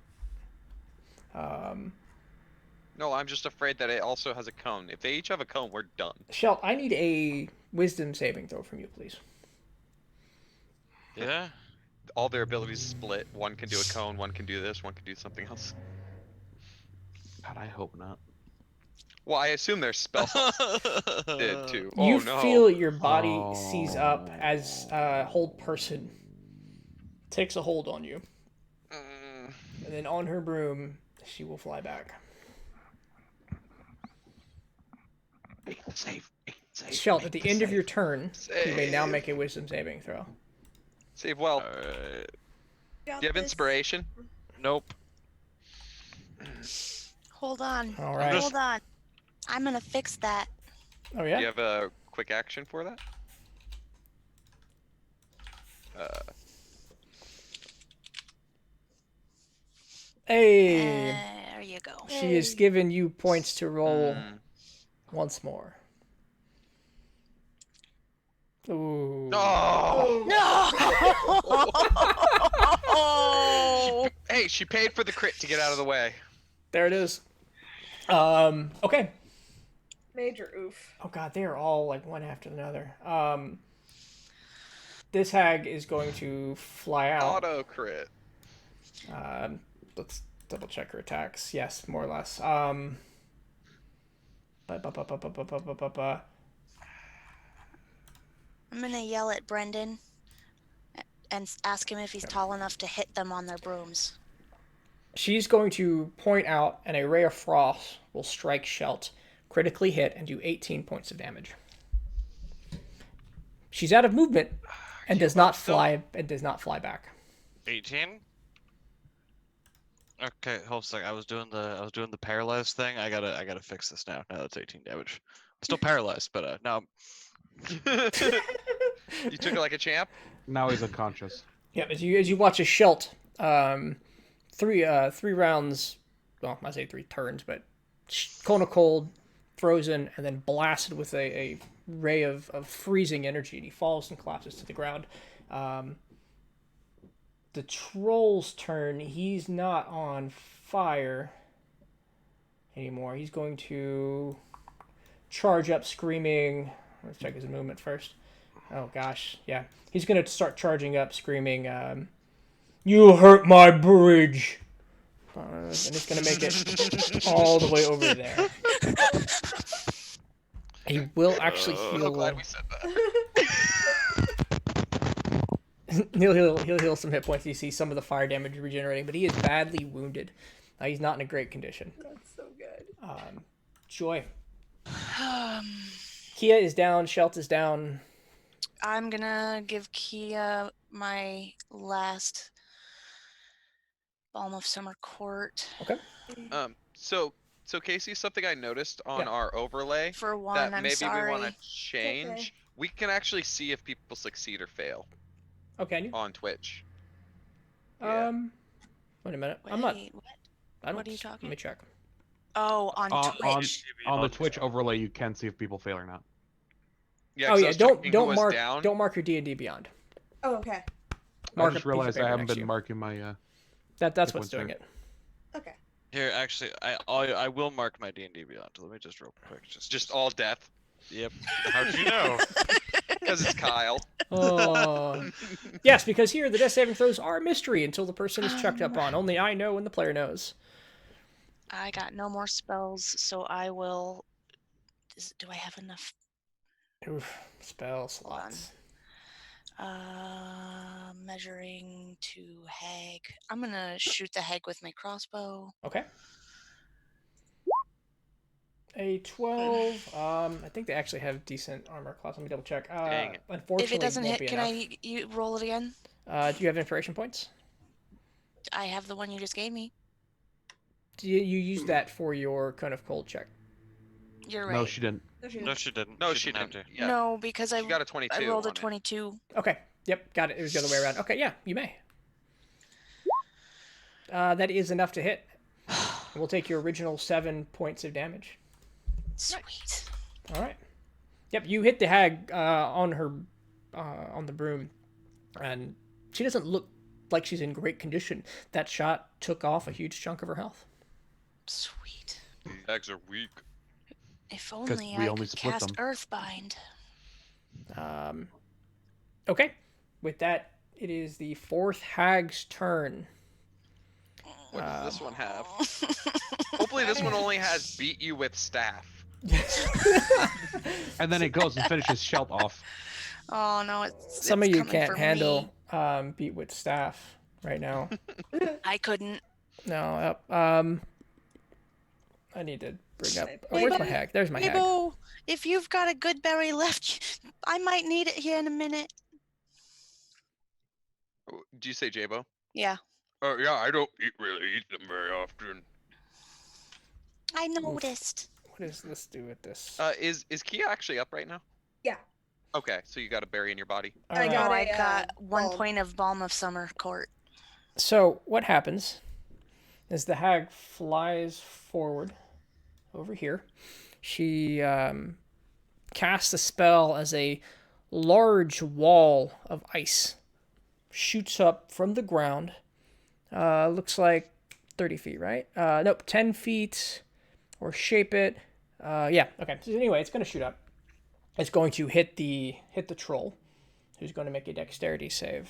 No, I'm just afraid that it also has a cone. If they each have a cone, we're done. Shelt, I need a wisdom saving throw from you, please. Yeah. All their abilities split. One can do a cone, one can do this, one can do something else. God, I hope not. Well, I assume their spell did too. Oh You no. feel your body seize up as hold person takes a hold on you. Mm, And then on her broom, she will fly back. Save. Shelt, at the end of your turn, you may now Save. make a wisdom saving throw. Save well. Alright. Got Do you have this. inspiration? Nope. Hold on. All right. Hold on. I'm gonna fix that. Oh Do yeah? you have a quick action for that? Hey. Are you go. She is Hey. giving you points to roll Mm. once more. Ooh. Oh. No! Hey, she paid for the crit to get out of the way. There it is. Okay. Major oof. Oh god, they are all like one after another. This hag is going to fly out. Auto crit. Let's double check her attacks. Yes, more or less. I'm gonna yell at Brendan and ask him if he's tall enough to hit them on their brooms. She's going to point out, and a ray of frost will strike Shelt, critically hit, and do 18 points of damage. She's out of movement and does not fly back. 18. Okay, hold a sec. I was doing the paralyzed thing. I gotta fix this now. Now it's 18 damage. I'm still paralyzed, but now You took it like a champ. Now he's unconscious. Yeah, as you watch a Shelt, three rounds, well, I say 3 turns, but cone of cold, frozen, and then blasted with a ray of freezing energy, and he falls and collapses to the ground. The troll's turn. He's not on fire anymore. He's going to charge up, screaming. Let's check his movement first. Oh gosh, yeah. He's going to start charging up, screaming, "You hurt my bridge!" And it's going to make it all the way over there. He will actually I'm so heal. glad we said that. He'll heal some hit points. You see some of the fire damage regenerating, but he is badly wounded. He's not in a great condition. That's so good. Joy. Kia is down. Shelt is down. I'm gonna give Kia my last Balm of Summer Court Okay. So Casey, something I noticed on Yeah. our overlay for one. that I'm maybe sorry. we want to change. We can actually see if people succeed or fail Okay. on Twitch. Yeah. Wait a minute. Wait, I'm not. what? I don't. What are you Let talking? me check. Oh, on On Twitch. the Twitch overlay, you can see if people fail or not. Yeah. Oh 'cause I yeah. was Don't checking who was mark. down. Don't mark your D&D Beyond. Oh, okay. Mark I just a piece of realized I paper haven't next to been you. marking my. That's Pick what's one, doing sir. it. Okay. here actually I will mark my D&D Beyond. Let me just real quick. Just all death. Yep. How'd you know? Because it's Kyle. Oh. Yes, because here the death saving throws are a mystery until the person is checked up on. Only I know and the player knows. I got no more spells, so I will. Do I have enough? Oof, spell Hold on. slots. Measuring to hag. I'm gonna shoot the hag with my crossbow. Okay. A 12. I think they actually have decent armor class. Let me double check. Dang it. Unfortunately, If it doesn't won't hit, be can enough. you roll it again? Do you have inspiration points? I have the one you just gave me. Do you use that for your cone of cold check? You're right. No, she didn't. No, she No, didn't. she didn't. No, she she didn't didn't. have to. Yeah. No, because She got a 22. I rolled a on it. 22. Okay. Yep, got it. It was the other way around. Okay, yeah, you may. That is enough to hit. We'll take your original 7 points of damage. Sweet. All right. Yep, you hit the hag on her, on the broom, and she doesn't look like she's in great condition. That shot took off a huge chunk of her health. Sweet. Eggs are weak. If only we I only could split cast them. Earthbind. Okay. With that, it is the fourth hag's turn. What does this one have? Hopefully this one only has beat you with staff. And then it goes and finishes Shelt off. Oh no, it's Some it's of you coming for can't me. handle beat with staff right now. I couldn't. No. I need to bring up. Oh, where's my hag? There's my hag. Mabel, if you've got a good berry left, I might need it here in a minute. Oh, do you say Jabo? Yeah, Oh yeah, I don't really eat them very often. I noticed. What does this do with this? Is Kia actually up right now? Yeah. Okay, so you got a berry in your body. All I right. got No, a, I got 1 bulb. point of Balm of Summer Court. So what happens As the hag flies forward over here, she casts a spell as a large wall of ice shoots up from the ground. Looks like 30 feet, right? Nope, 10 feet, or shape it. Yeah, okay. So anyway, it's going to shoot up. It's going to hit the troll, who's going to make a dexterity save.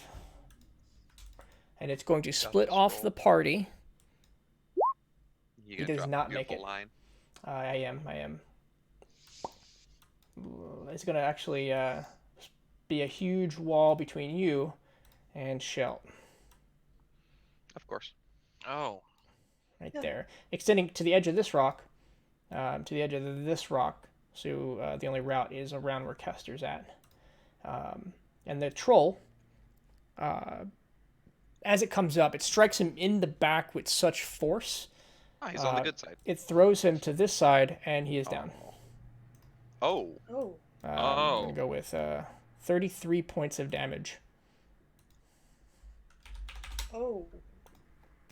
And it's going to split off the party. He does not make it. Line? I am. It's going to actually be a huge wall between you and Shell. Of course. Oh. Right there. Extending to the edge of this rock. So the only route is around where Kester's at. And the troll, as it comes up, it strikes him in the back with such force. Ah, he's on the good side. It throws him to this side, and he is down. Oh. Oh. I'm going to go with 33 points of damage. Oh.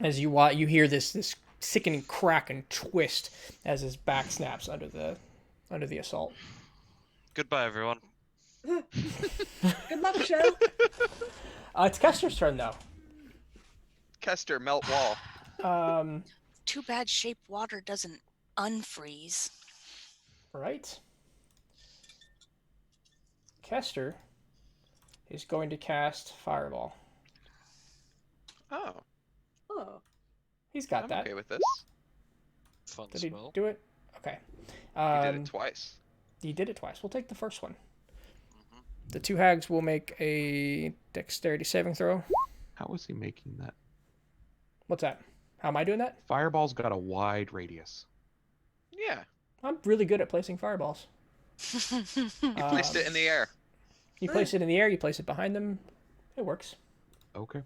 As you hear this sickening crack and twist as his back snaps under the assault. Goodbye, everyone. Good luck, Shell. It's Kester's turn, though. Kester, melt wall. Too bad shape water doesn't unfreeze. Right. Kester is going to cast Fireball. Oh. Oh. He's got I'm that. okay with this. Fun Did he spell. do it? Okay. He did it twice. He did it twice. We'll take the first one. Mhm. The two hags will make a dexterity saving throw. How is he making that? What's that? How am I doing that? Fireball's got a wide radius. Yeah. I'm really good at placing fireballs. You placed it in the air. You place it in the air, you place it behind them. It works. Okay.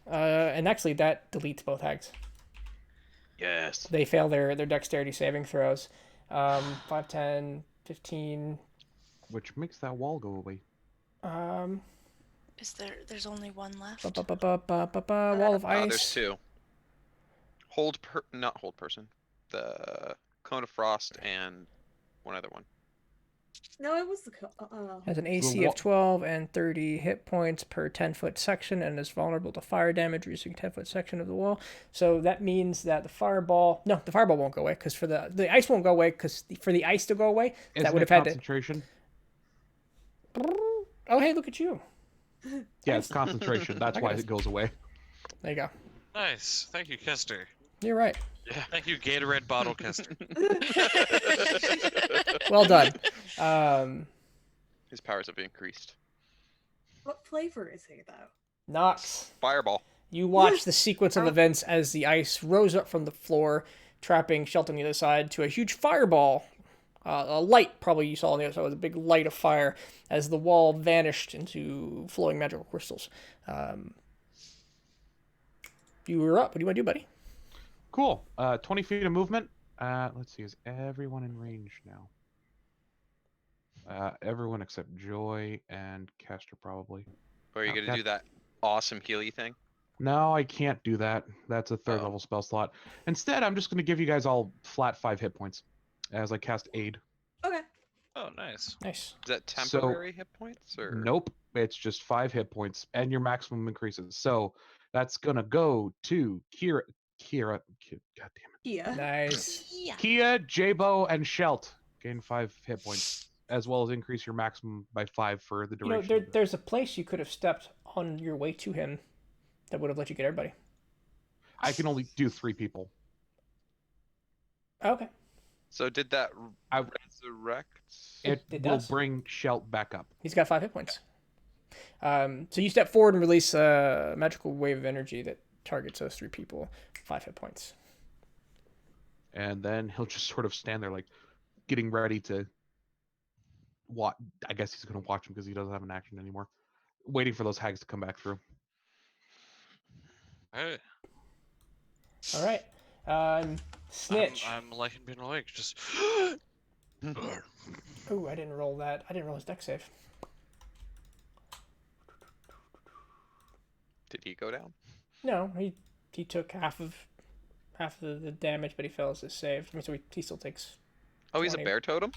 And actually, that deletes both hags. Yes. They fail their dexterity saving throws. 5, 10, 15. Which makes that wall go away. There's only one left? Wall of ice. There's two. Not hold person. The cone of frost and one other one. No, it was the. Has an AC of 12 and 30 hit points per 10-foot section and is vulnerable to fire damage using 10-foot section of the wall. So that means that the fireball won't go away because for the ice won't go away because for the ice to go away, that would have had concentration? Oh, hey, look at you. Yeah, it's concentration. That's why it goes away. There you go. Nice. Thank you, Kester. You're right. Yeah. Thank you, Gatorade bottle Kester. Well done. His powers have increased. What flavor is he though? Nox. Fireball. You watch the sequence of events as the ice rose up from the floor, trapping Shelton on the other side to a huge fireball. A light, probably you saw on the other side, was a big light of fire as the wall vanished into flowing magical crystals. You were up. What do you want to do, buddy? Cool. 20 feet of movement. Let's see. Is everyone in range now? Everyone except Joy and Kester, probably. Or are you going to do that awesome Healy thing? No, I can't do that. That's a third Oh. level spell slot. Instead, I'm just going to give you guys all flat 5 hit points as I cast Aid. Okay. Oh, nice. Nice. Is that temporary hit points? Or Nope. It's just 5 hit points, and your maximum increases. So that's going to go to Kira. God damn it. Yeah. Nice. Yeah. Kia, Jabo, and Shelt gain 5 hit points, as well as increase your maximum by 5 for the You know, duration. there's a place you could have stepped on your way to him that would have let you get everybody. I can only do 3 people. Okay. So did that I- resurrect? It It will does. bring Shelt back up. He's got 5 hit points. So you step forward and release a magical wave of energy that targets those 3 people. 5 hit points. And then he'll just sort of stand there, like, getting ready to watch. I guess he's going to watch him because he doesn't have an action anymore. Waiting for those hags to come back through. Hey, All right. Snitch. I'm liking being awake. Just. Ooh, I didn't roll that. I didn't roll his deck save. Did he go down? No, he he took half of the damage, but he fails his save. I mean, so he still takes. Oh, he's a 20. bear totem?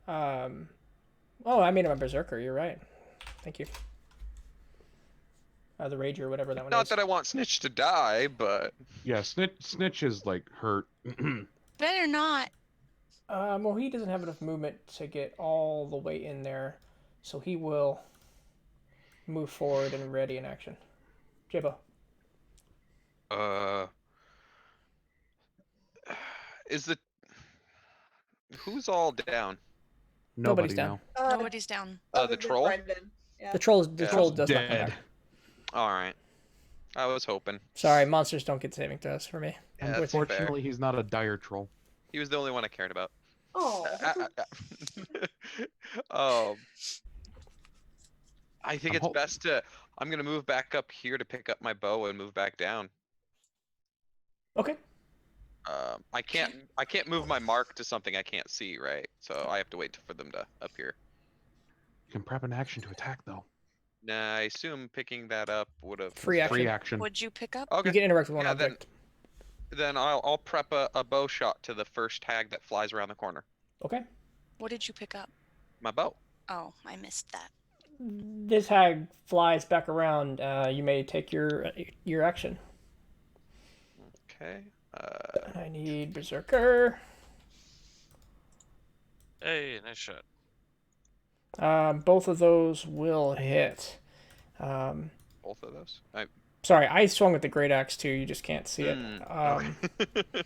Oh, I made him a berserker. You're right. Thank you. The rager, or whatever that one Not is. that I want Snitch to die, but Yeah, Snitch is like hurt. Better not. Well, he doesn't have enough movement to get all the way in there, so he will move forward and ready in action. Jabo. is the who's all down? Nobody's Nobody down. now. Nobody's down. The other than troll? Brendan. Yeah. The troll Troll's does not come dead. back. All right. I was hoping. Sorry, monsters don't get saving throws for me. Yeah, I'm that's with you. fair. Unfortunately, he's not a dire troll. He was the only one I cared about. Oh, I think I'm it's best to. I'm gonna move back up here to pick up my bow and move back down. Okay. I can't move my mark to something I can't see, right? So I have to wait for them to appear. You can prep an action to attack though. Nah, I assume picking that up would have. Free action. Free action. What'd you pick up? Okay. You can interact with one Yeah, then- object. Then I'll prep a bow shot to the first tag that flies around the corner. Okay. What did you pick up? My bow. Oh, I missed that. This hag flies back around. You may take your action. Okay. I need berserker. Hey, nice shot. Both of those will hit. Both of those. Sorry, I swung with the great axe too. You just can't see it. Okay.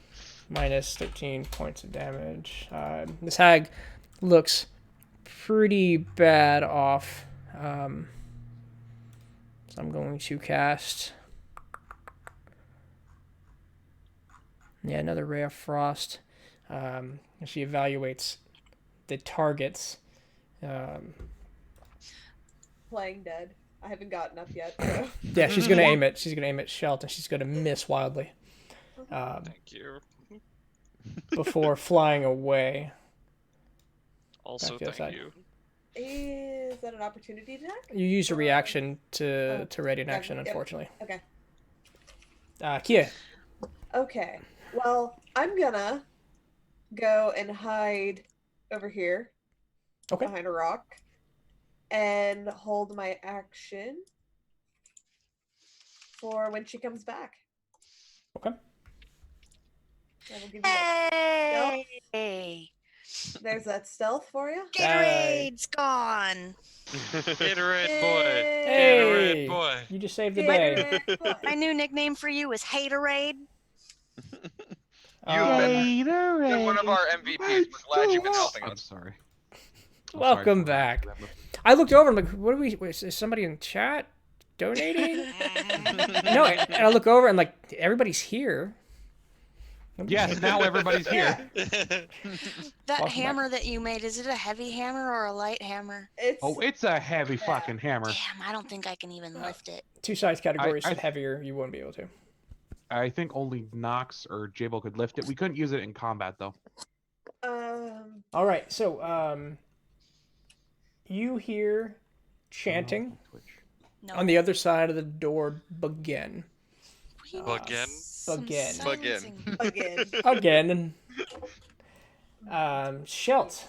Minus 13 points of damage. This hag looks pretty bad off. So I'm going to cast. Yeah, another ray of frost. She evaluates the targets. playing dead. I haven't gotten up yet. So. Yeah, she's gonna aim it. She's gonna aim at Shelt, and she's gonna miss wildly. Thank you. Before flying away. Also, Back to the thank side. you. Is that an opportunity attack? You use a reaction to ready an yeah, action, yep. unfortunately. Okay. Kia. Okay. Well, I'm gonna go and hide over here Okay. behind a rock and hold my action for when she comes back. Okay. That'll give you that. Hey! There's that stealth for you. Gatorade's gone. Gatorade boy. Hey! Gatorade boy. You just saved the day. Gatorade boy. My new nickname for you is Haterade. You've been one of our MVPs. We're glad you've been helping I'm us. sorry. Welcome back. I looked over. I'm like, what are we? Is somebody in chat donating? No, and I look over and like everybody's here. Yes, now everybody's here. That Welcome hammer that you made, is it a heavy hammer or a light hammer? It's Oh, it's a heavy fucking hammer. Damn, I don't think I can even lift it. Two size categories. I- said heavier, you wouldn't be able to. I think only Nox or Jabo could lift it. We couldn't use it in combat though. All right, so you hear chanting Twitch. No. on the other side of the door begin. Again? Some Again. silencing. again. Again. Shelt.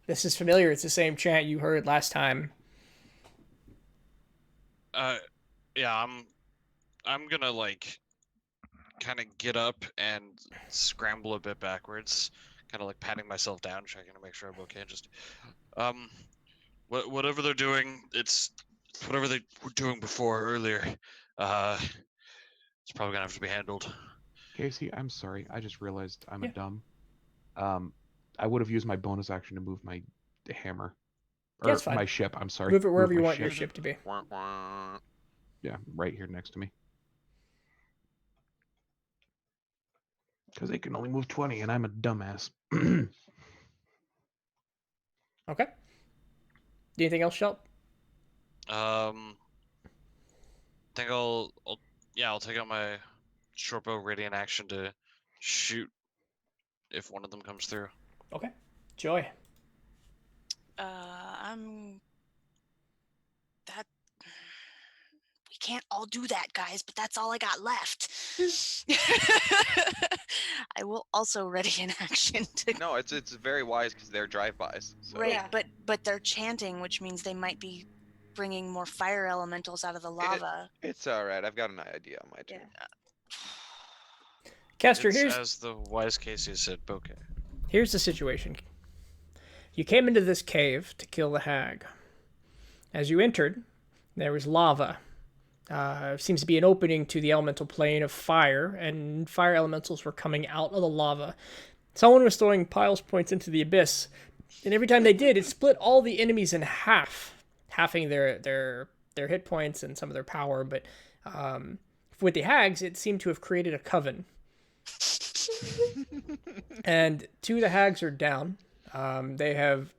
This is familiar. It's the same chant you heard last time. Yeah, I'm gonna like kind of get up and scramble a bit backwards, kind of like patting myself down, checking to make sure I'm okay. Just, whatever they're doing, it's whatever they were doing before earlier. It's probably gonna have to be handled. Casey, I'm sorry. I just realized I'm Yeah. a dumb. I would have used my bonus action to move my hammer. Yeah, Or it's fine. my ship, I'm sorry. Move it wherever my you want your ship. ship to be. Wah, wah. Yeah, right here next to me. Because they can only move 20 and I'm a dumbass. Okay. Anything else, Shelt? Think I'll take out my short bow radiant action to shoot if one of them comes through. Okay. Joy. I'm. That. We can't all do that, guys, but that's all I got left. I will also ready in action to No, it's very wise because they're drive-bys. So. right, Yeah. but they're chanting, which means they might be bringing more fire elementals out of the lava. It's all right. I've got an idea on my turn. Castor, It's, here's as the wise Casey said, bokeh. here's the situation. You came into this cave to kill the hag. As you entered, there was lava. Seems to be an opening to the elemental plane of fire, and fire elementals were coming out of the lava. Someone was throwing piles points into the abyss, and every time they did, it split all the enemies in half, halving their hit points and some of their power. But with the hags, it seemed to have created a coven. And 2 of the hags are down. They have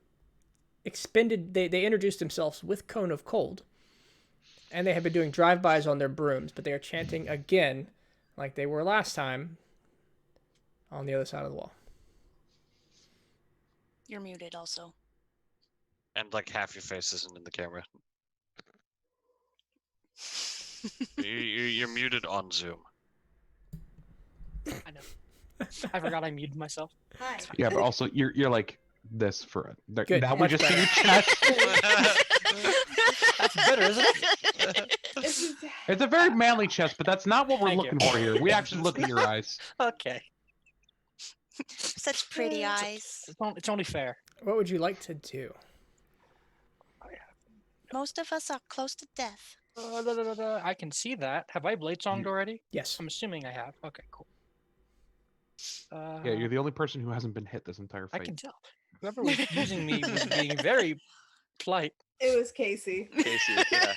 expended. They introduced themselves with Cone of Cold, and they have been doing drive-bys on their brooms. But they are chanting again, like they were last time, on the other side of the wall. You're muted also. And like half your face isn't in the camera. You're muted on Zoom. I know. I forgot I muted myself. Hi. Yeah, but also you're like this for it. Good, That would much just see better. your chest. That's better, isn't it? It's a very manly chest, but that's not what we're Thank you. looking for here. We actually look at your eyes. Okay. Such pretty eyes. It's only fair. What would you like to do? Most of us are close to death. I can see that. Have I blade songed already? Yes. I'm assuming I have. Okay, cool. Yeah, you're the only person who hasn't been hit this entire I fight. can tell. Whoever was using me was being very polite. It was Casey. Casey, yeah.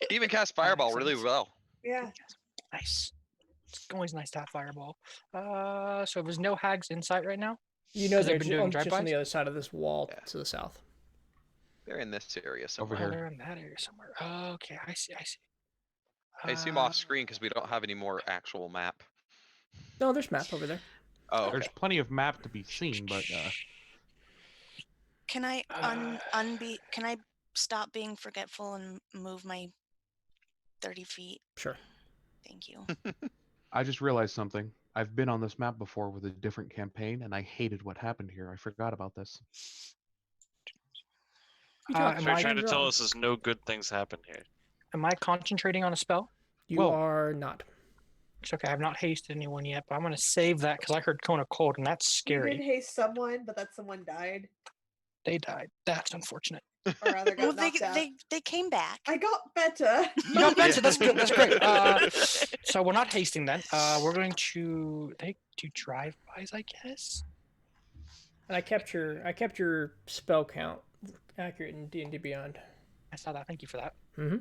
He even cast Fireball makes really sense. well. Yeah. Nice. It's always nice to have fireball. So there's no hags in sight right now. You know 'Cause they've they're been ju- doing on, just on drive-bys? the other side of this wall Yeah. to the south. They're in this area Over somewhere. here. They're in that area somewhere. Okay, I see. I see them off screen because we don't have any more actual map. No, there's map over there. Oh, okay. There's plenty of map to be seen, but Can I can I stop being forgetful and move my 30 feet? Sure. Thank you. I just realized something. I've been on this map before with a different campaign, and I hated what happened here. I forgot about this. Am So you're I trying to tell wrong? us there's no good things happen here. Am I concentrating on a spell? You Well- are not. It's okay. I've not hasted anyone yet, but I'm gonna save that because I heard Cone of Cold, and that's You scary. did haste someone, but that someone died. They died. That's unfortunate. Or rather got Well, knocked out. they came back. I got better. You got better. That's good. That's great. So we're not hasting then. We're going to do drive-bys, I guess. And I kept your spell count accurate in D&D Beyond. I saw that. Thank you for that. Mm-hmm.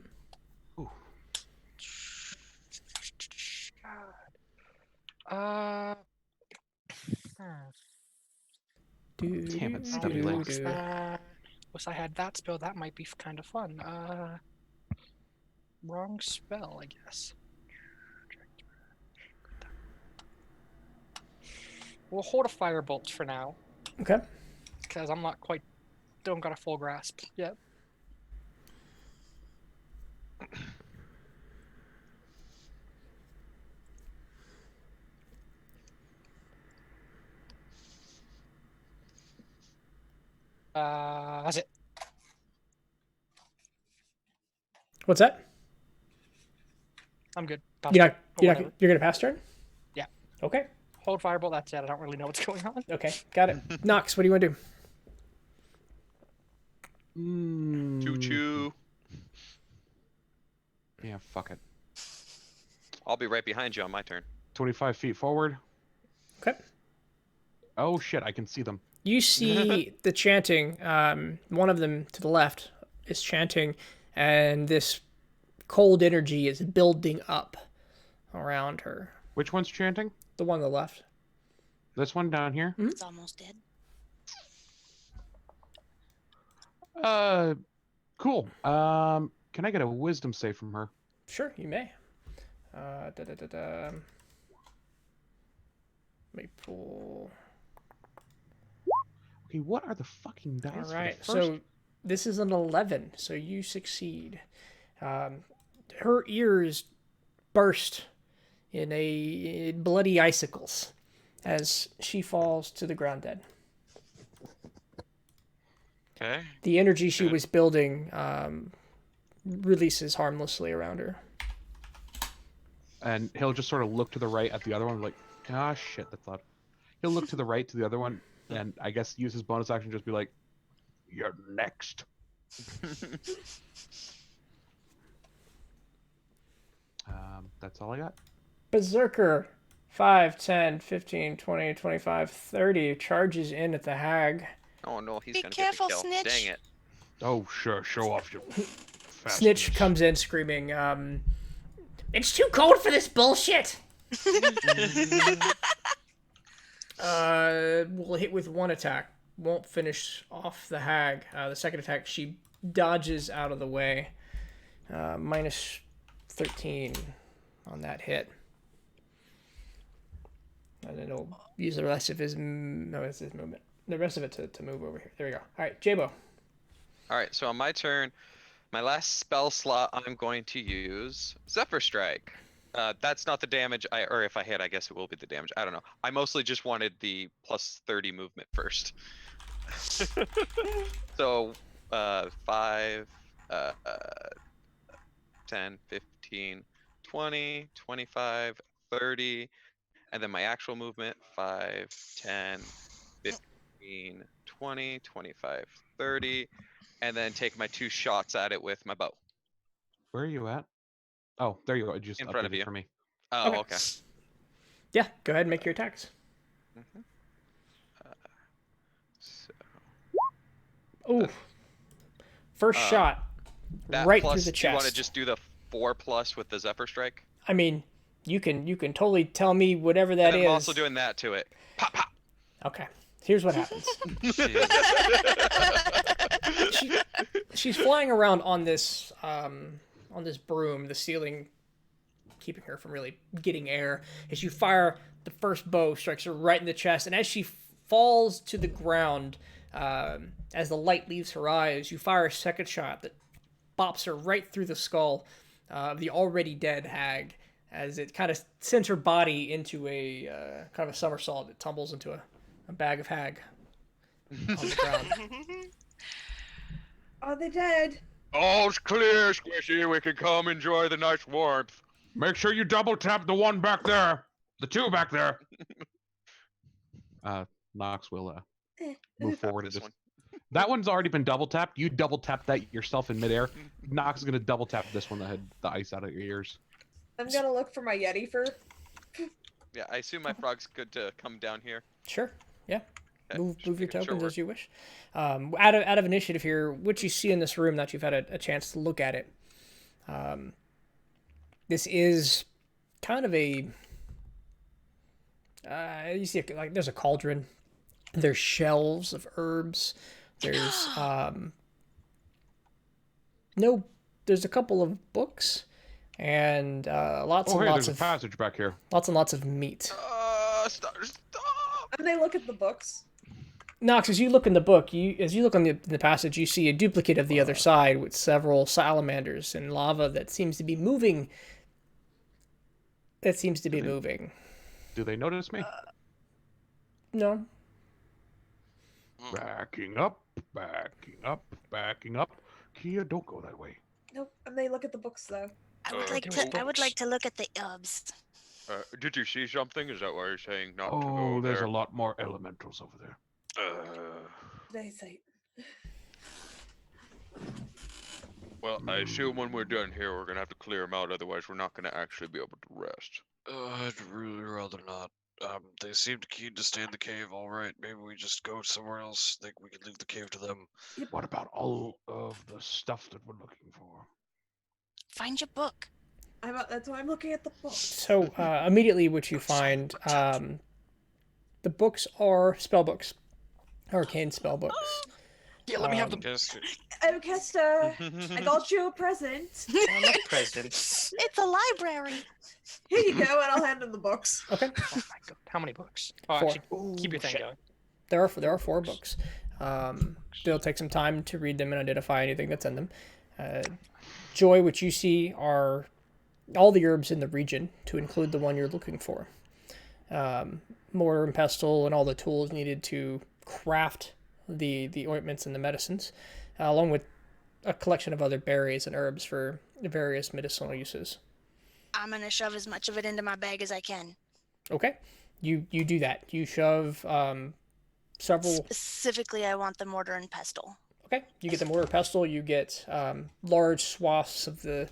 God. Damn it, stubby legs. Wish I had that spell. That might be kind of fun. Wrong spell, I guess. We'll hold a firebolt for now, Okay. because I'm not quite, don't got a full grasp yet. That's it. What's that? I'm good. You're Whatever. gonna pass turn? Yeah. Okay. Hold firebolt. That's it. I don't really know what's going on. Okay. Got it. Nox, what do you want to do? Choo choo. Yeah, fuck it. I'll be right behind you on my turn. 25 feet forward. Okay. Oh shit, I can see them. You see the chanting. One of them to the left is chanting, and this cold energy is building up around her. Which one's chanting? The one on the left. This one down here? It's almost dead. Cool. Can I get a wisdom save from her? Sure, you may. Let me pull. Okay, what are the fucking dice? All for the right, first- so this is an 11, so you succeed. her ears burst in bloody icicles as she falls to the ground dead. Okay. The energy she Good. was building releases harmlessly around her. And he'll just sort of look to the right at the other one, like, ah, shit, that's loud. He'll look to the right to the other one, and I guess use his bonus action, just be like, you're next. That's all I got. Berserker, 5, 10, 15, 20, 25, 30 charges in at the hag. Oh no, he's Be gonna careful, get the kill. Snitch. Dang it. Oh, sure, show off your fastness. Snitch comes in screaming, it's too cold for this bullshit! Will hit with one attack. Won't finish off the hag. The second attack, she dodges out of the way. Minus 13 on that hit. And then he'll use the rest of his... No, it's his movement. The rest of it to move over here. There we go. Alright, Jabo. Alright, so on my turn, my last spell slot, I'm going to use Zephyr Strike. That's not the damage, or if I hit, I guess it will be the damage. I don't know. I mostly just wanted the plus 30 movement first. So, 5, 10, 15, 20, 25, 30, and then my actual movement, 5, 10, 15, 20, 25, 30, and then take my 2 shots at it with my bow. Where are you at? Oh, there you go. It just In front of updated you. for me. Oh, okay. Yeah, go ahead and make your attacks. Mhm. So Ooh. First shot. that Right plus, through the do you want to chest. just do the 4+ with the Zephyr Strike? I mean, you can totally tell me whatever that And is. I'm also doing that to it. Pop, pop. Okay. Here's what happens. She's flying around on this broom, the ceiling, keeping her from really getting air. As you fire, the first bow strikes her right in the chest, and as she falls to the ground, as the light leaves her eyes, you fire a second shot that bops her right through the skull of the already dead hag, as it kind of sends her body into a kind of a somersault. It tumbles into a bag of hag on the ground. Are they dead? All's clear, Squishy. We can come enjoy the nice warmth. Make sure you double tap the one back there. The 2 back there. Nox will move forward. This And just... one. That one's already been double tapped. You double tap that yourself in midair. Nox is gonna double tap this one that had the ice out of your ears. I'm gonna look for my Yeti fur. Yeah, I assume my frog's good to come down here. Sure. Yeah. Okay, Move just your making sure tokens we're- as you wish. Out of initiative here, what you see in this room that you've had a chance to look at it. This is kind of a. You see, like there's a cauldron. There's shelves of herbs. There's There's a couple of books, and lots and lots there's of a passage back here. lots and lots of meat. Stop. And they look at the books. Nox, as you look in the book, as you look on the passage, you see a duplicate of the other side with several salamanders and lava that seems to be moving. Do they notice me? No. Backing up, backing up, backing up. Kia, don't go that way. Nope. And they look at the books though. I would there like were to look at the herbs. Did you see something? Is that why you're saying not to go Oh, there's there? a lot more elementals over there. They say. Well, I assume when we're done here, we're gonna have to clear them out. Otherwise, we're not gonna actually be able to rest. I'd really rather not. They seemed keen to stay in the cave. All right, maybe we just go somewhere else. Think we could leave the cave to them. What about all of the stuff that we're looking for? Find your book. That's why I'm looking at the books. So immediately, what you find, the books are spell books, arcane spell books. Yeah, let me have the Guess Oh, Kesta, I got you a present. presents. It's a library. Here you go, and I'll hand him the books. Okay. Oh my god, how many books? Oh, 4. actually, keep your thing shit. going. There are 4 books. They'll take some time to read them and identify anything that's in them. Joy, what you see are all the herbs in the region, to include the one you're looking for. Mortar and pestle and all the tools needed to craft the ointments and the medicines, along with a collection of other berries and herbs for various medicinal uses. I'm gonna shove as much of it into my bag as I can. Okay, you do that. You shove several. Specifically, I want the mortar and pestle. Okay, you get the mortar pestle. You get large swaths of the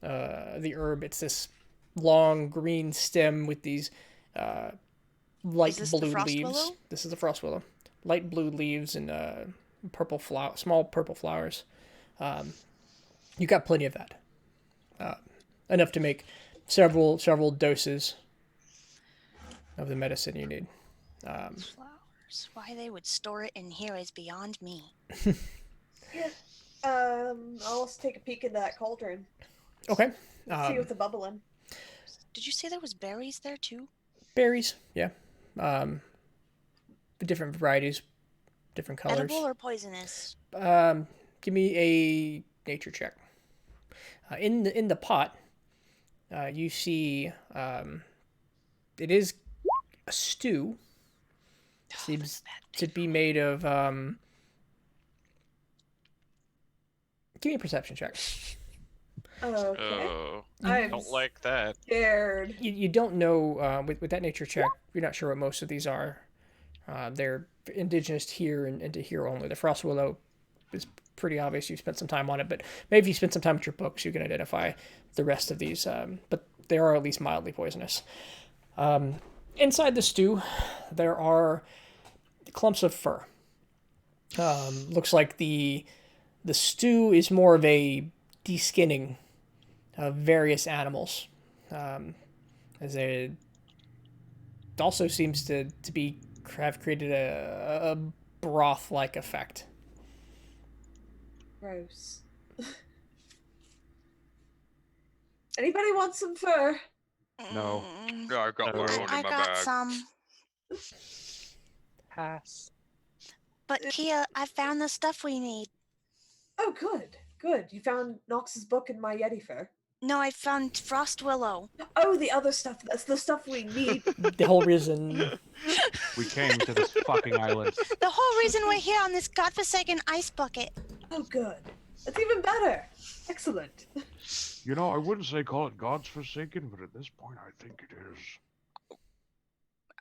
herb. It's this long green stem with these light this blue the frost leaves. willow? This is the frost willow. Light blue leaves and small purple flowers. You got plenty of that. Enough to make several doses of the medicine you need. Flowers. Why they would store it in here is beyond me. Yeah. I'll also take a peek in that cauldron. Okay. See what's bubbling. Did you say there was berries there too? Berries, yeah. The different varieties, different colors. Edible or poisonous? Give me a nature check. In the pot, you see it is a stew. Seems to be made of. Give me a perception check. Okay. Oh, I'm don't like that. scared. You don't know with that nature check. You're not sure what most of these are. They're indigenous here and to here only. The frost willow is pretty obvious. You spent some time on it, but maybe if you spend some time with your books, you can identify the rest of these. But they are at least mildly poisonous. Inside the stew, there are clumps of fur. Looks like the stew is more of a deskinning of various animals, as it also seems to have created a broth-like effect. Gross. Anybody want some fur? No. Yeah, I got my own in I my got bag. some. Pass. But Kia, I found the stuff we need. Oh, good. Good. You found Nox's book and my Yeti fur. No, I found frost willow. Oh, the other stuff. That's the stuff we need. The whole reason We came to this fucking island. The whole reason we're here on this godforsaken ice bucket. Oh, good. That's even better. Excellent. You know, I wouldn't say call it God's forsaken, but at this point, I think it is.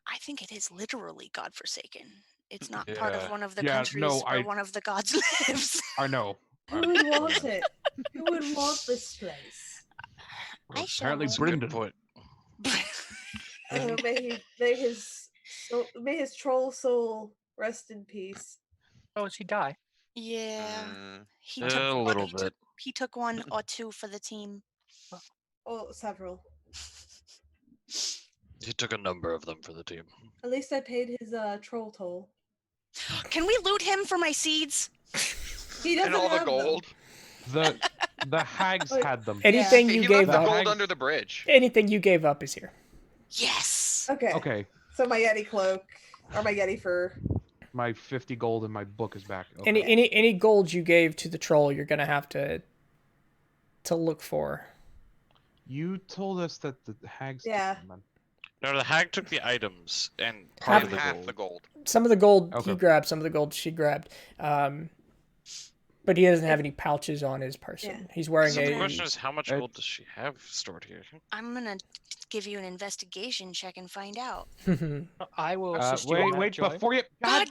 I think it is literally godforsaken. It's not part of Yeah. one of the Yeah, countries no, where I- one of the gods lives. I know. Who would want it? Who would want this place? I shall. Apparently, Good Brendan. point. Oh, may his troll soul rest in peace. Oh, does he die? Yeah, he A took one, little he bit. Took, he took one or two for the team. Oh, several. He took a number of them for the team. At least I paid his troll toll. Can we loot him for my seeds? He doesn't And all the have them. gold. The hags Wait. had them. anything He you left gave the up, gold under the bridge. anything you gave up is here. Yes. Okay. Okay, So my Yeti cloak or my Yeti fur. my 50 gold in my book is back. Okay. Any gold you gave to the troll, you're gonna have to look for. You told us that the hags. took Yeah. them, man. No, the hag took the items and part Half- of the Half gold. the gold. Some of the gold he Okay. grabbed, some of the gold she grabbed. But he doesn't have any pouches on his person. He's wearing So the a. question is, how much I- gold does she have stored here? I'm gonna give you an investigation check and find out. I will assist you. in Wait, that, Joy. before you. God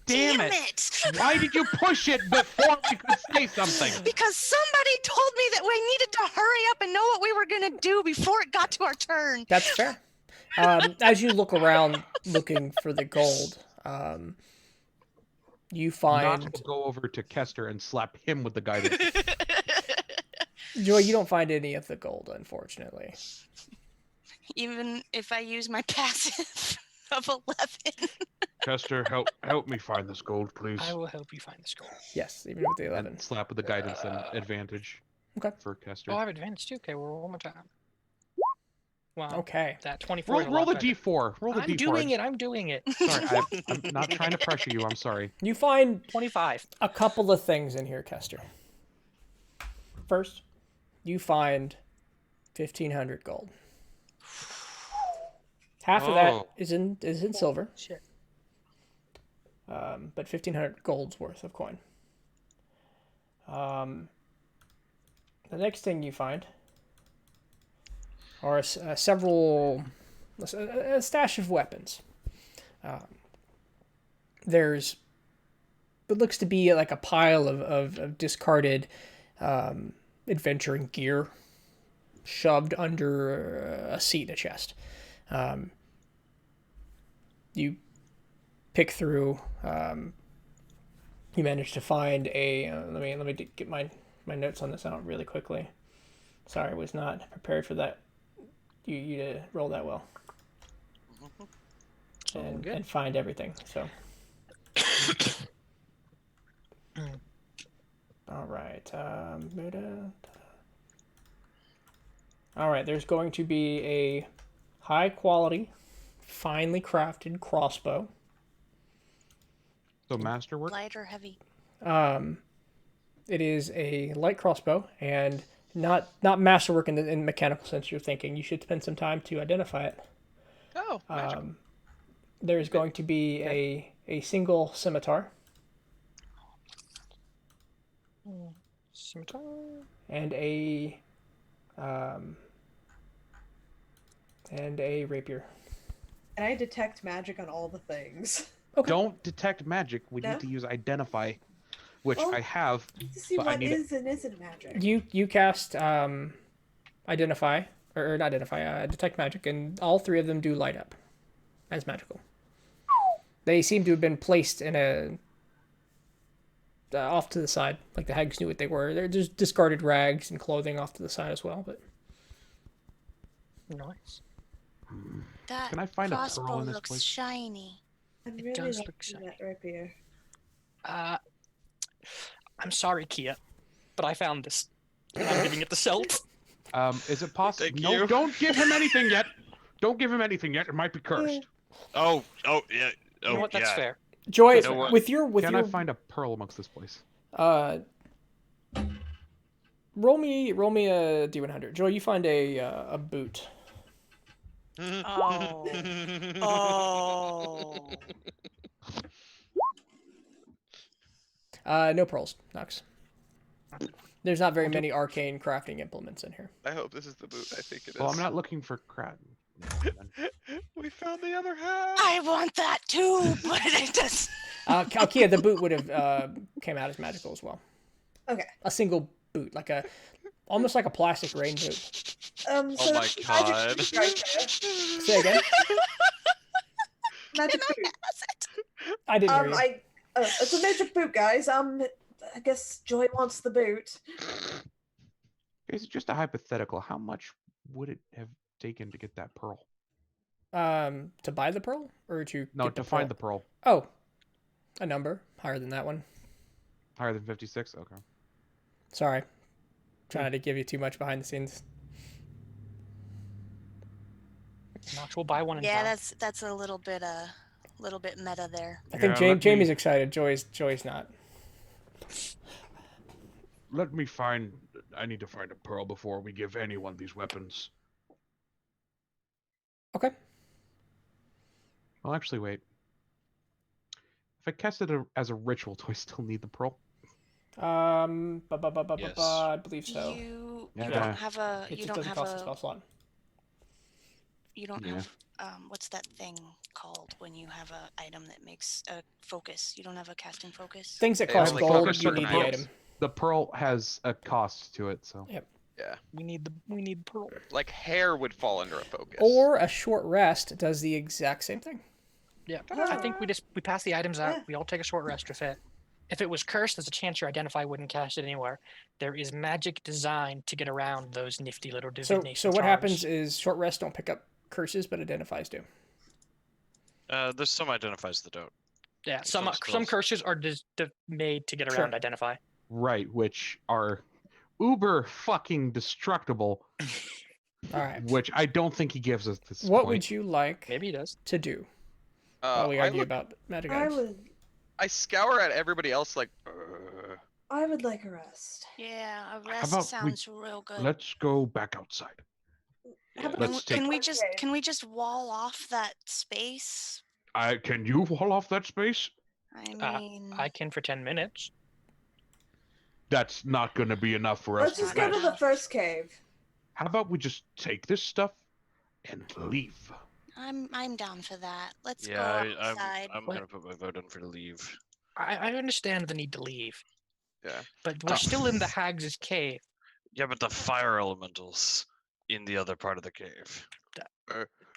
damn it! Why did you push it before we could say something? Because somebody told me that we needed to hurry up and know what we were gonna do before it got to our turn. That's fair. As you look around looking for the gold, you find Not to go over to Kester and slap him with the guidance. Joy. You don't find any of the gold, unfortunately. Even if I use my passive of 11. Kester, help me find this gold, please. I will help you find this gold. Yes, even with the 11. And slap with the guidance and advantage. Okay. For Kester. Oh, I have advantage too. Okay, we'll roll one more time. Wow. Okay. That 24. is a Roll lot the better. d4. Roll the I'm d4. doing it. I'm doing it. Sorry, I'm not trying to pressure you. I'm sorry. You find 25. a couple of things in here, Kester. First, you find 1,500 gold. Half of that Oh. is in silver, Shit. but 1,500 gold's worth of coin. The next thing you find are a stash of weapons. There's what looks to be like a pile of discarded adventuring gear shoved under a seat in a chest. You pick through. You manage to find a. Let me get my notes on this out really quickly. Sorry, I was not prepared for that. You to roll that well. And find everything. So. All right. All right. There's going to be a high quality, finely crafted crossbow. So masterwork. Light or heavy? It is a light crossbow and not masterwork in the mechanical sense you're thinking. You should spend some time to identify it. Oh, magic. There's going to be a single scimitar. Scimitar. And a rapier. And I detect magic on all the things. Okay. Don't detect magic. We No? need to use identify, which Well, I have. To see But I what need is and isn't magic. You cast identify or not identify detect magic, and all three of them do light up as magical. They seem to have been placed in a off to the side, like the hags knew what they were. They're just discarded rags and clothing off to the side as well. But Nice. That Can I find a pearl crossbow in this looks place? shiny. I'm It really does liking look shiny. that rapier. I'm sorry, Kia, but I found this. I'm giving it the Celt. Is it possible? Thank No, you. don't give him anything yet. Don't give him anything yet. It might be cursed. Oh, yeah. You Oh, know what? That's yeah. fair. Joy, You know what? with your Can I find a pearl amongst this place? roll me a d100. Joy, you find a boot. Oh. Oh. No pearls, Nox. There's not very many arcane crafting implements in here. I hope this is the boot. I think it is. Well, I'm not looking for crap. We found the other half. I want that too, but it does. Kia, the boot would have came out as magical as well. Okay. A single boot, almost like a plastic rain boot. So Oh my magic God. boot right there. Say again. Magic boot. I didn't hear you. It's a magic boot, guys. I guess Joy wants the boot. Is it just a hypothetical? How much would it have taken to get that pearl? To buy the pearl or to No, get to the find the pearl? pearl. Oh, a number higher than that one. Higher than 56? Okay. Sorry, trying to give you too much behind the scenes. Nox will buy one in Yeah, town. that's a little bit meta there. I think Yeah, let Jamie's me- excited. Joy's not. Let me find. I need to find a pearl before we give anyone these weapons. Okay. Well, actually, wait. If I cast it as a ritual, do I still need the pearl? Yes. I believe so. You Yeah. don't have a It you just don't doesn't have cost a a spell slot. you don't Yeah. have what's that thing called when you have a item that makes a focus? You don't have a casting focus. Things that Yeah, cost like gold, focus you certain need the items. item. The pearl has a cost to it, so. Yep. Yeah. We need the pearl. Like hair would fall under a focus. Or a short rest does the exact same thing. Yeah, I think we pass the items out. Yeah. We all take a short rest with it. If it was cursed, there's a chance your identify wouldn't cast it anywhere. There is magic designed to get around those nifty little So divination what charms. happens is short rests don't pick up curses, but identifies do. There's some identifies that don't. Yeah, some some spells. curses are made to get Sure. around identify. Right, which are uber fucking destructible, All right. which I don't think he gives us this What point. would you like Maybe he does. to do while we I argue look, about magic I items? would. I scour at everybody else like, I would like a rest. Yeah, a How rest about sounds real good. let's go back outside. How about Let's take. Can we just wall off that space? Can you wall off that space? I Uh, mean, I can for 10 minutes. That's not going to be enough for us Let's to just go to rest. the first cave. How about we just take this stuff and leave? I'm down for that. Let's Yeah, go I'm outside. I'm What? gonna put my vote in for to leave. I understand the need to leave, Yeah. but we're Ah. still in the Hags' cave. Yeah, but the fire elementals in the other part of the cave.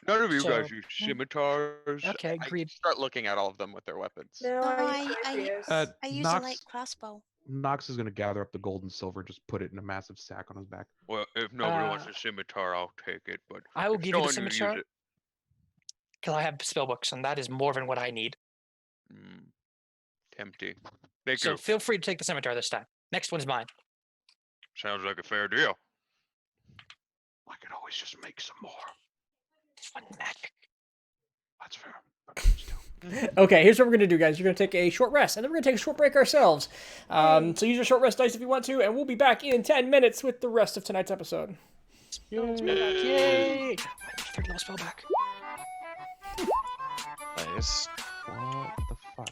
None of you guys So- use scimitars. Okay, I agreed. start looking at all of them with their weapons. No, No, I use I- rapiers. I use a light crossbow. Nox is going to gather up the gold and silver, just put it in a massive sack on his back. Well, if nobody wants Uh, a scimitar, I'll take it. But I will if give you the someone would use scimitar it, because I have spell books, and that is more than what I need. tempting. Thank So you. feel free to take the scimitar this time. Next one's mine. Sounds like a fair deal. I could always just make some more. This one magic. That's fair. Okay, still. Okay, here's what we're gonna do, guys. You're gonna take a short rest, and then we're gonna take a short break ourselves. So use your short rest dice if you want to, and we'll be back in 10 minutes with the rest of tonight's episode. Yay! I need 30 level spell back. Nice. What the fuck?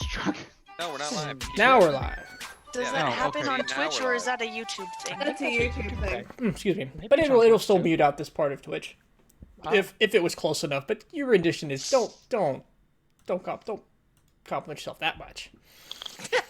struck. No, we're not live. Now we're live. Does Yeah, that no, happen okay. on Now Twitch we're or is live. that a YouTube thing? That's a YouTube thing. Excuse me. Maybe But it's it'll on still Twitch, too. mute out this part of Twitch. If it was close enough. But your rendition is don't compliment yourself that much.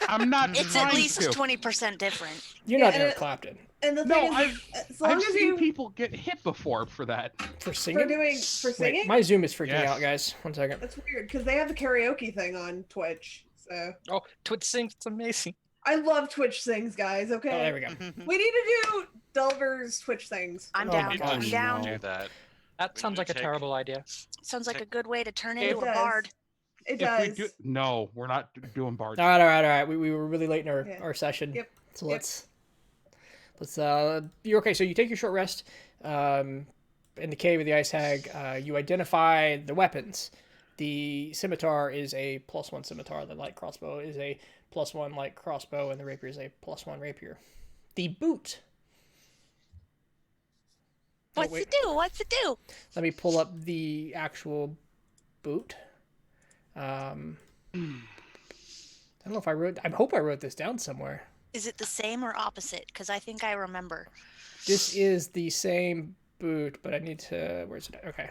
I'm not It's trying at least to. 20% different. You're Yeah, not and Eric it- Clapton. And the No, thing is, as long I've as seen you people get hit before for that. For singing? for singing, Wait, my Zoom is freaking Yes. out, guys. 1 second. that's weird because they have the karaoke thing on Twitch. So Oh, Twitch sings. It's amazing. I love Twitch sings, guys. Okay, Oh, there we go. we need to do Delver's Twitch things. I'm Oh down. my We gosh, I'm should down. do that. That We sounds need like to a take- terrible idea. Sounds like a good way to turn It into a does. bard. It If does. we do, no, we're not doing bards. All right. We were really late in Yeah. our session. Yep. So Yep. let's you're okay. So you take your short rest in the cave of the ice hag. You identify the weapons. The scimitar is a +1 scimitar. The light crossbow is a +1 light crossbow, and the rapier is a +1 rapier. The boot. Oh, What's wait. it do? What's it do? Let me pull up the actual boot. I don't know if I wrote. I hope I wrote this down somewhere. Is it the same or opposite? Because I think I remember. This is the same boot, but I need to. Where's it? Okay.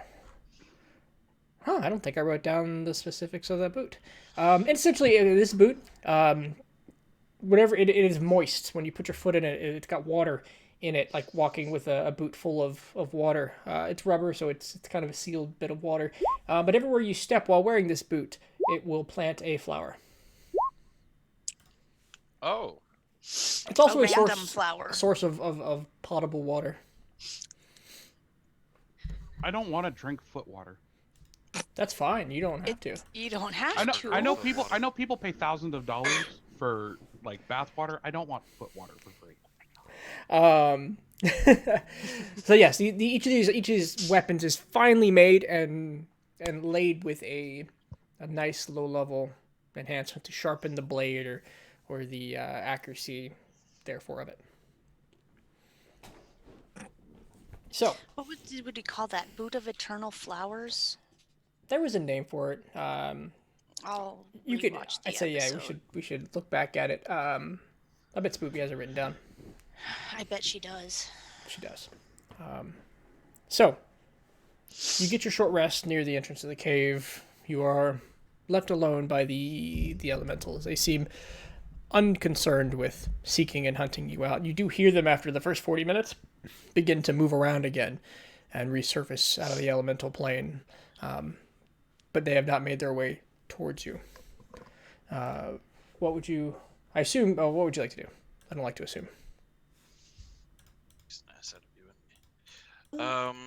Huh, I don't think I wrote down the specifics of that boot. And essentially, this boot, whatever it is moist. When you put your foot in it, it's got water in it, like walking with a boot full of water. It's rubber, so it's kind of a sealed bit of water. But everywhere you step while wearing this boot, it will plant a flower. Oh. It's also a a random source flower. source of potable water. I don't want to drink foot water. That's fine. You don't have to. You don't have I know. to. I know people. I know people pay thousands of dollars for like bath water. I don't want foot water for free. So yes, each of these weapons is finely made and laid with a nice low level enhancement to sharpen the blade or the accuracy, therefore, of it. So What would you call that? Boot of Eternal Flowers? there was a name for it. I'll You could. rewatch the I'd say episode. we should look back at it. I bet Spoopy has it written down. I bet she does. She does. So, you get your short rest near the entrance of the cave. You are left alone by the elementals. They seem unconcerned with seeking and hunting you out. You do hear them after the first 40 minutes begin to move around again and resurface out of the elemental plane. But they have not made their way towards you. What would you... I assume... Oh, what would you like to do? I don't like to assume. It's nice out of you and me.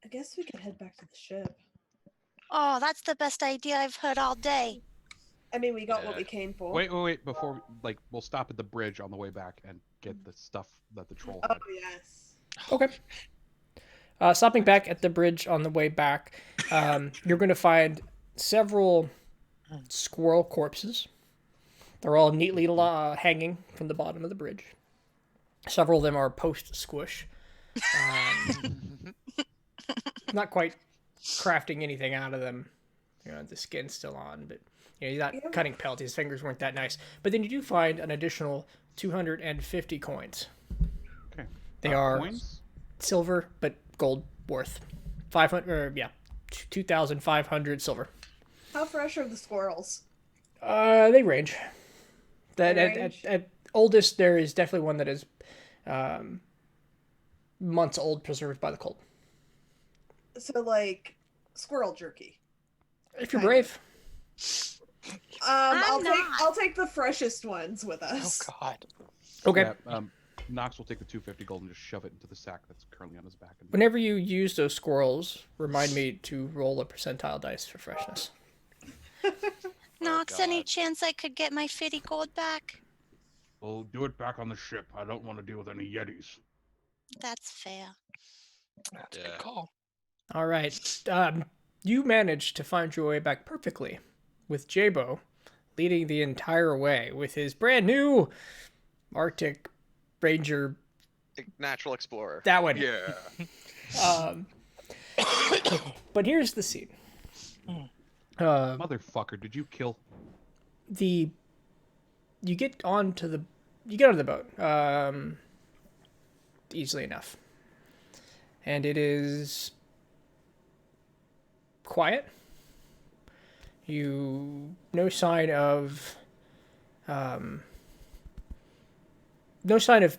I guess we could head back to the ship. Oh, that's the best idea I've heard all day. I mean, we got what Yeah. we came for. Wait. Before, we'll stop at the bridge on the way back and get the stuff that the troll Oh had. yes. Okay. Stopping back at the bridge on the way back, you're going to find several squirrel corpses. They're all neatly hanging from the bottom of the bridge. Several of them are post-squish. Not quite crafting anything out of them. You know, the skin's still on, but he's not Yeah. cutting pelt. His fingers weren't that nice. But then you do find an additional 250 coins. Okay. They are Coins? silver, but gold worth 2,500 silver. How fresh are the squirrels? They range. That They at, range? at oldest, there is definitely one that is months old, preserved by the cold. So like squirrel jerky. If you're Kind brave. I'll not. take the freshest ones with Oh us. God. Okay. Yeah, Knox will take the 250 gold and just shove it into the sack that's currently on his back. And Whenever you use those squirrels, remind me to roll a percentile dice for freshness. Nox, any God. chance I could get my 50 gold back? we'll do it back on the ship. I don't want to deal with any yetis. That's fair. That's a Yeah. good call. All right. You managed to find your way back perfectly, with Jabo leading the entire way with his brand new Arctic Ranger. Natural explorer. That one. Yeah. But here's the scene. Motherfucker, did you kill? You get onto the boat easily enough, and it is quiet. No sign of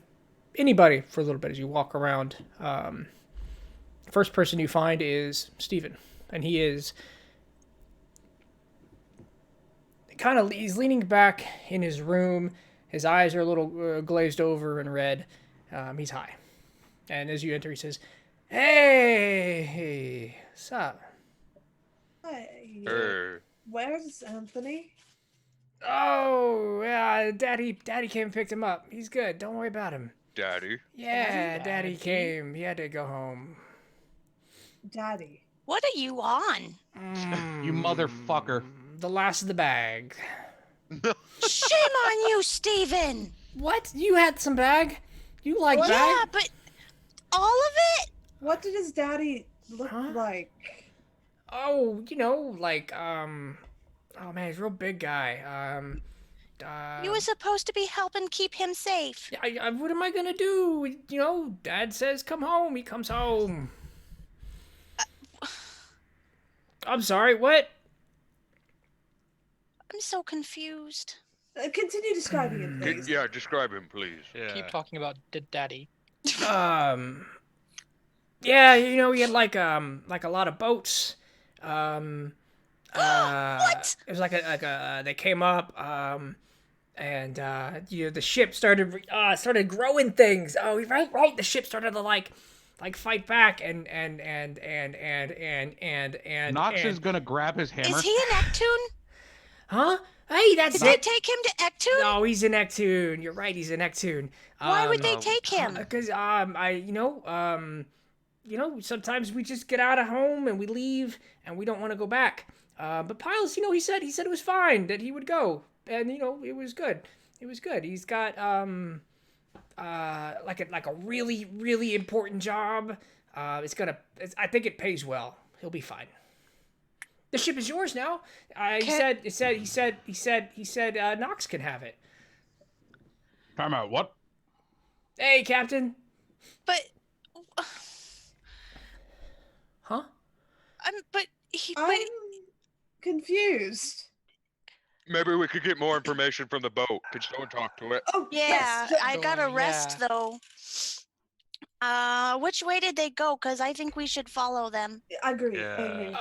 anybody for a little bit as you walk around. First person you find is Steven, and he's leaning back in his room. His eyes are a little glazed over and red. He's high, and as you enter, he says, "Hey, what's up?" Hi. Hey. Where's Anthony? Oh, yeah, Daddy came and picked him up. He's good. Don't worry about him. Daddy. Yeah, Daddy Daddy? came. He had to go home. Daddy. What are you on? You motherfucker. The last of the bag. Shame on you, Steven. What? You had some bag? You like What? bag? Yeah, but all of it? What did his daddy look Huh? like? Oh, oh man, he's a real big guy. You were supposed to be helping keep him safe. What am I gonna do? Dad says come home. He comes home. I'm sorry, what? I'm so confused. Continue describing him, please. Yeah, describe him, please. Yeah. Keep talking about Daddy. Yeah, he had like a lot of boats. What? It was they came up, and the ship started growing things. Oh, right. The ship started to like fight back, and Nox is gonna grab his hammer. Is he in Ectune? Huh? Hey, that's Did they it. take him to Ectune? No, he's in Ectune. You're right, he's in Ectune. Why would they take him? Because sometimes we just get out of home and we leave and we don't want to go back. But Piles, he said it was fine that he would go, and it was good. It was good. He's got like a really really important job. I think it pays well. He'll be fine. The ship is yours now. He said Nox can have it. Time out. What? Hey, Captain. But Huh? but I'm confused. Maybe we could get more information from the boat. Could someone talk to it? Oh, yeah, yes. I gotta rest yeah. though. Which way did they go? Cause I think we should follow them. Agree. Yeah. Agree.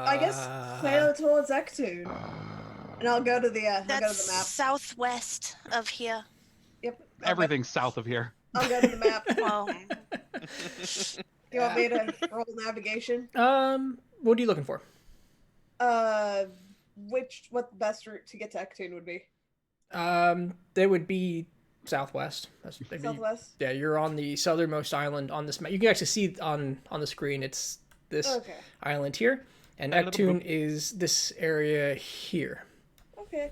I guess sail towards Ectune. And I'll go to the That's I'll go to the map. southwest of here. Yep. Everything's south of here. I'll go to the map. Well, Do you want me to roll navigation? What are you looking for? What the best route to get to Ectune would be? They would be southwest. They'd be- Southwest? yeah, you're on the southernmost island on this map. You can actually see on the screen. It's this Okay. island here, and Ectune is this area here. Okay.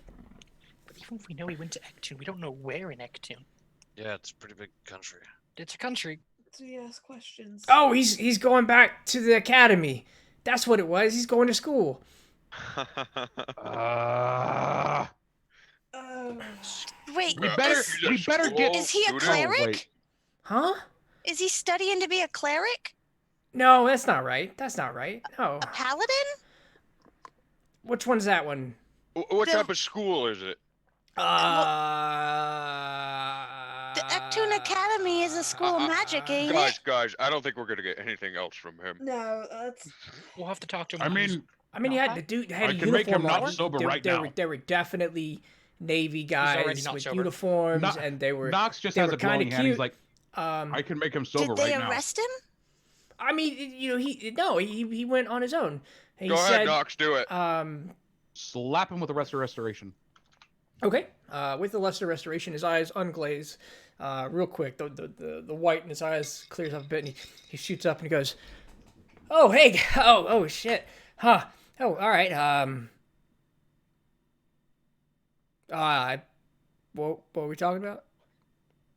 But even if we know he went to Ectune, we don't know where in Ectune. Yeah, it's a pretty big country. It's a country. So you ask questions. Oh, he's going back to the academy. That's what it was. He's going to school. Oh. wait. We better get. Is he a Student? cleric? wait. Huh? Is he studying to be a cleric? No, that's not right. That's not right. No. A paladin? Which one's that one? What The- type of school is it? The Ectune Academy is a school of magic, ain't it? Guys, I don't think we're gonna get anything else from him. No, that's We'll have to talk to him. I when he's- mean, he had the dude had a I can make him uniform not on. sober They- right they now. Were, they were definitely Navy already guys not with sober. uniforms, No- and they were. Nox just they has were a glowing kinda hand. He's cute. like, I can make him sober Did they right now. arrest him? I mean, he went on his own. He Go said, ahead, Nox, do it. Slap him with the rest of restoration. Okay. With the lesser restoration, his eyes unglaze, real quick. The white in his eyes clears up a bit, and he shoots up and he goes, "Oh hey, oh shit, huh? Oh all right. What were we talking about?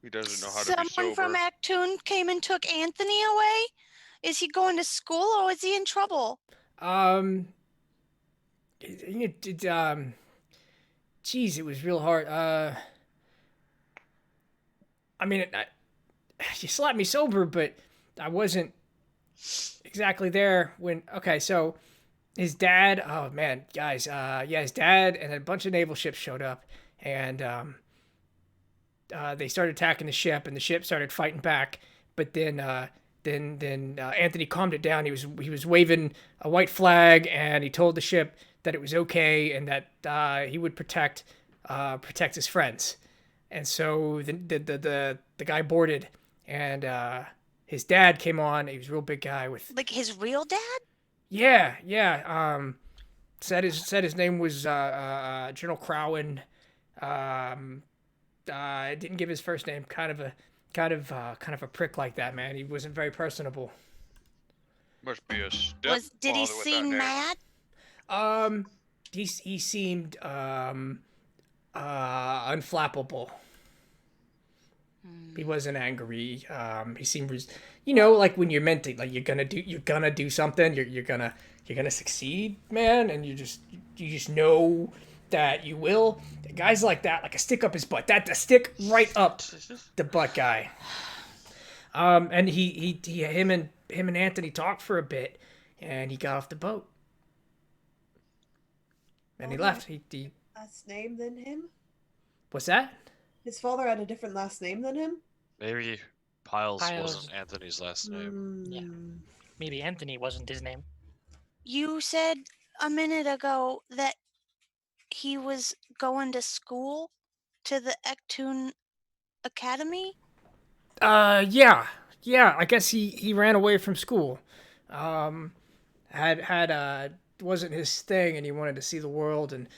He doesn't know how to be Someone sober. from Ectune came and took Anthony away? Is he going to school or is he in trouble? Geez, it was real hard. I mean, you slapped me sober, but I wasn't exactly there when. Okay, so his dad. Oh man, guys. Yeah, his dad and a bunch of naval ships showed up, and they started attacking the ship, and the ship started fighting back. But then Anthony calmed it down. He was waving a white flag, and he told the ship that it was okay and that he would protect his friends. And so the guy boarded, and his dad came on. He was a real big guy with Like his real dad? yeah. Said his name was General Crowan. Didn't give his first name. Kind of a prick like that, man. He wasn't very personable. Must be a step. Did he father with that seem name. mad? He seemed unflappable. He wasn't angry. He seemed, like when you're meant to, like you're gonna do something. You're gonna succeed, man, and you just know that you will. Guys like that, like a stick up his butt. That the stick right up the butt guy. And him and Anthony talked for a bit, and he got off the boat, and he left. He Last name than him? what's that? His father had a different last name than him? Maybe Piles Piles. wasn't Anthony's last name. Yeah. Mm. Maybe Anthony wasn't his name. You said a minute ago that he was going to school to the Ectoon Academy? Yeah. I guess he ran away from school. Wasn't his thing, and he wanted to see the world, and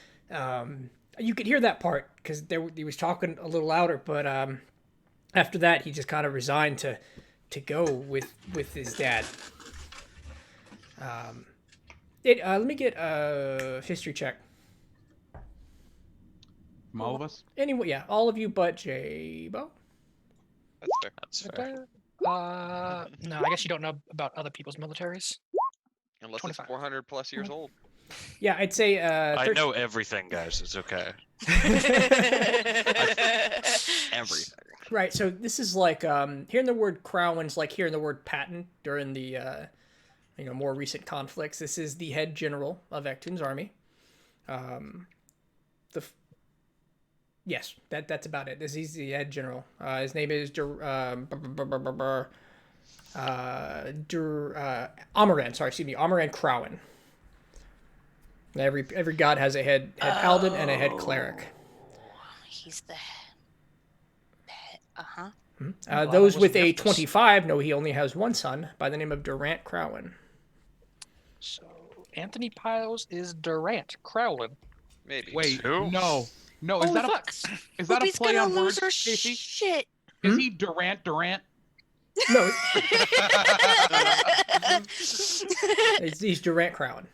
you could hear that part because he was talking a little louder. But after that, he just kind of resigned to go with his dad. Let me get a history check. From all of us? Anyway, yeah, all of you but J-Bo. That's fair. No, I guess you don't know about other people's militaries. Unless 25. it's 400 plus years old. Yeah, I'd say I know everything, guys. It's okay. Everything. Right, so this is like hearing the word Crowan's like hearing the word patent during the more recent conflicts. This is the head general of Ectoon's army. Yes, that's about it. He's the head general. His name is Amaran. Sorry, excuse me, Amaran Crowan. Every god has a head paladin and a head cleric. He's the head. Uh-huh. Glad I Those wasn't with there a for this. 25 know he only has one son by the name of Durant Crowan. So Anthony Piles is Durant Crowlin. Maybe. Wait, Who? no. Is Holy that fuck. is that a Whoopi's play gonna on lose words, her Casey? shit. Is he Durant? No, he's Durant Crowan.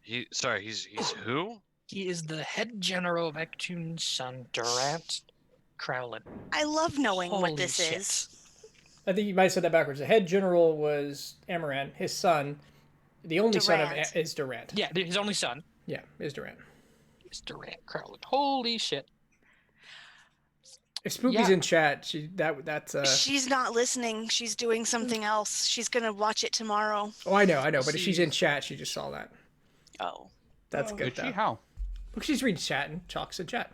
He's who? He is the head general of Ectoon's son, Durant Crowlin. I love knowing Holy what this shit. is. I think you might have said that backwards. The head general was Amaran. His son, the only son Durant. is Durant. Yeah, his only son Yeah, is Durant. is Durant Crowlin. Holy shit. If Spooky's Yeah. in chat, that's She's not listening. She's doing something else. She's gonna watch it tomorrow. Oh, I know. But if she's in chat, she just saw that. Oh. That's Oh. good Did she? though. How? Look, she's reading chat and talks in chat.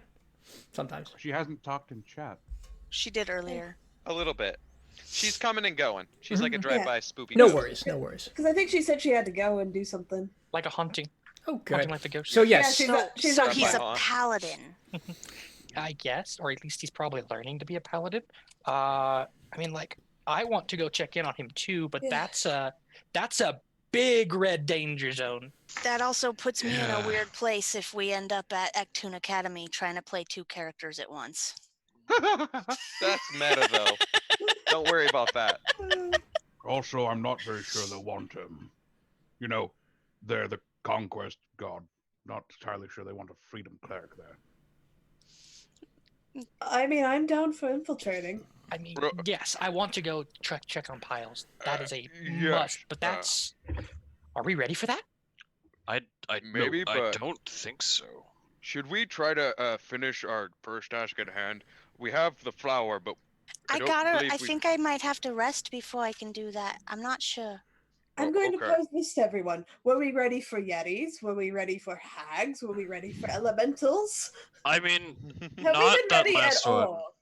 Sometimes. She hasn't talked in chat. She did earlier. A little bit. She's coming and going. She's like a drive-by spoopy. No ghost. worries. Because I think she said she had to go and do something. Like a hunting. Oh, Hunting good. like the ghost. So yes, she's So on he's a fire. paladin. I guess, or at least he's probably learning to be a paladin. I mean, like, I want to go check in on him too, but Yeah. that's a big red danger zone. That also puts me in a Yeah. weird place if we end up at Ectoon Academy trying to play two characters at once. That's meta though. Don't worry about that. Also, I'm not very sure they'll want him. They're the conquest god. Not entirely sure they want a freedom cleric there. I mean, I'm down for infiltrating. I mean, Bro- yes, I want to go check on piles. That is a yes, must. But that's. Are we ready for that? I Maybe, no, I but- don't think so. Should we try to finish our first task at hand? We have the flour, but I don't gotta. believe I we- think I might have to rest before I can do that. I'm not sure. I'm Oh, going to okay. pose this to everyone. Were we ready for yetis? Were we ready for hags? Were we ready for elementals? I mean, Have not we been that ready last at one. all?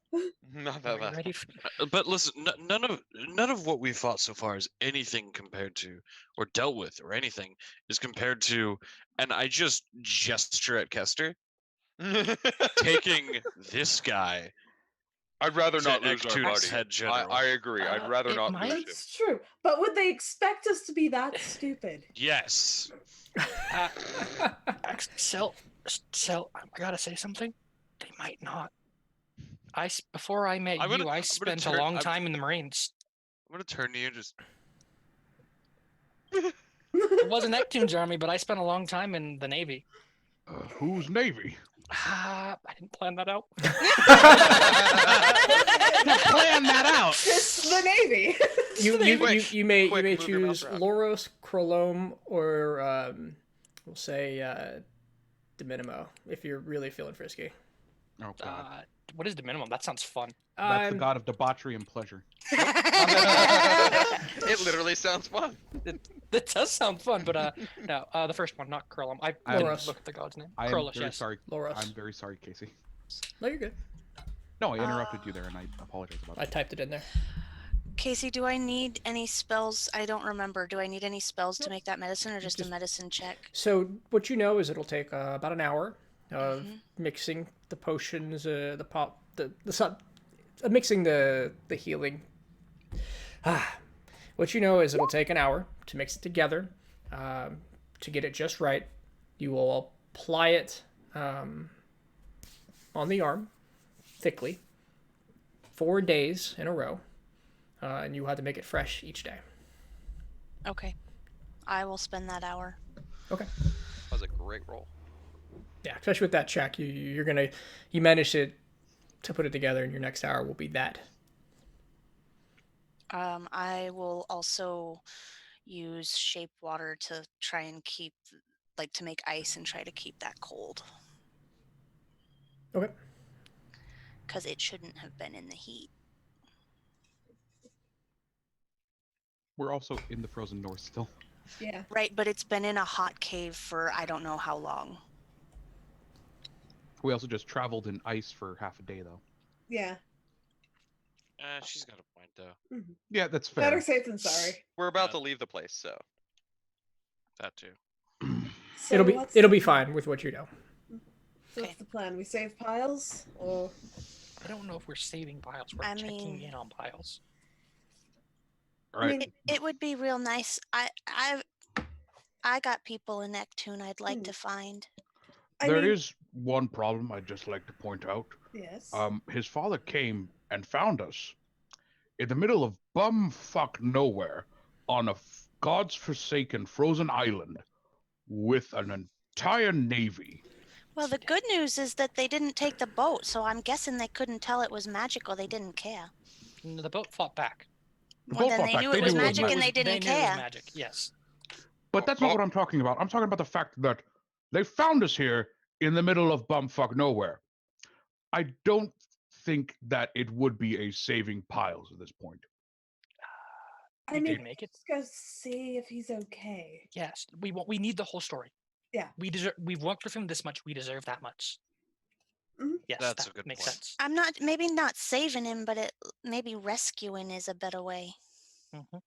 Not Are that we last ready? one. But listen, none of what we've fought so far is anything compared to, or dealt with, or anything is compared to. And I just gesture at Kester, taking this guy. I'd rather to not lose our Ektu's buddy. head general. I agree. I'd rather it not might- lose him. That's true. But would they expect us to be that stupid? Yes. Actually, Sel, I gotta say something. They might not. Before I met I'm gonna- you, I'm I gonna spent turn- a long I'm- time in the Marines. I'm gonna turn to you and just. It wasn't Neptune's army, but I spent a long time in the Navy. Who's Navy? I didn't plan that out. Plan that out. It's the Navy. You may Quick, move your mouse choose around. Loros, Chrolome, or we'll say de Minimo if you're really feeling frisky. Oh god. What is the minimum? That sounds fun. That's the god of debauchery and pleasure. It literally sounds fun. That does sound fun, but no, the first one, not Chrolome. I I'm- didn't Loros. look at the god's name. I am Krolos, very yes. sorry. Loros. I'm very sorry, Casey. No, you're good. No, I interrupted you there, and I apologize about I that. typed it in there. Casey, do I need any spells? I don't remember. Do I need any spells to make that medicine, or just a Just- medicine check? So what you know is it'll take about an hour of Mhm. mixing the potions, mixing the healing. What you know is it'll take an hour to mix it together, to get it just right. You will apply it on the arm, thickly, 4 days in a row, and you have to make it fresh each day. Okay. I will spend that hour. Okay. That was a great roll. Yeah, especially with that check, you manage to put it together, and your next hour will be that. I will also use shape water to try and keep, to make ice and try to keep that cold. Okay. Because it shouldn't have been in the heat. We're also in the frozen north still. Yeah. Right, but it's been in a hot cave for I don't know how long. We also just traveled in ice for half a day, though. Yeah. She's got a point though. Yeah, that's fair. Better safe than sorry. We're about Yeah. to leave the place, so. That too. So it'll what's be the- fine with what you know. So what's the plan? We save piles, or I don't know if we're saving piles. We're I checking mean- in on piles. All right. mean- It would be real nice. I got people in Neptune I'd like to find. There is one problem I'd just like to point out. Yes. His father came and found us in the middle of bumfuck nowhere on a god's forsaken frozen island with an entire navy. Well, the good news is that they didn't take the boat, so I'm guessing they couldn't tell it was magical. They didn't care. No, the boat fought back. The Well, boat then fought they back. knew it was knew magic and they They didn't knew it was care. magic. Yes. But that's not what I'm talking about. I'm talking about the fact that they found us here in the middle of bumfuck nowhere. I don't think that it would be a saving piles at this point. I we mean, did make it. let's go see if he's okay. Yes. We need the whole story. Yeah. We've worked with him this much. We deserve that much. Mhm. Yes, That's that a good makes point. sense. I'm maybe not saving him, but maybe rescuing is a better way. Mhm.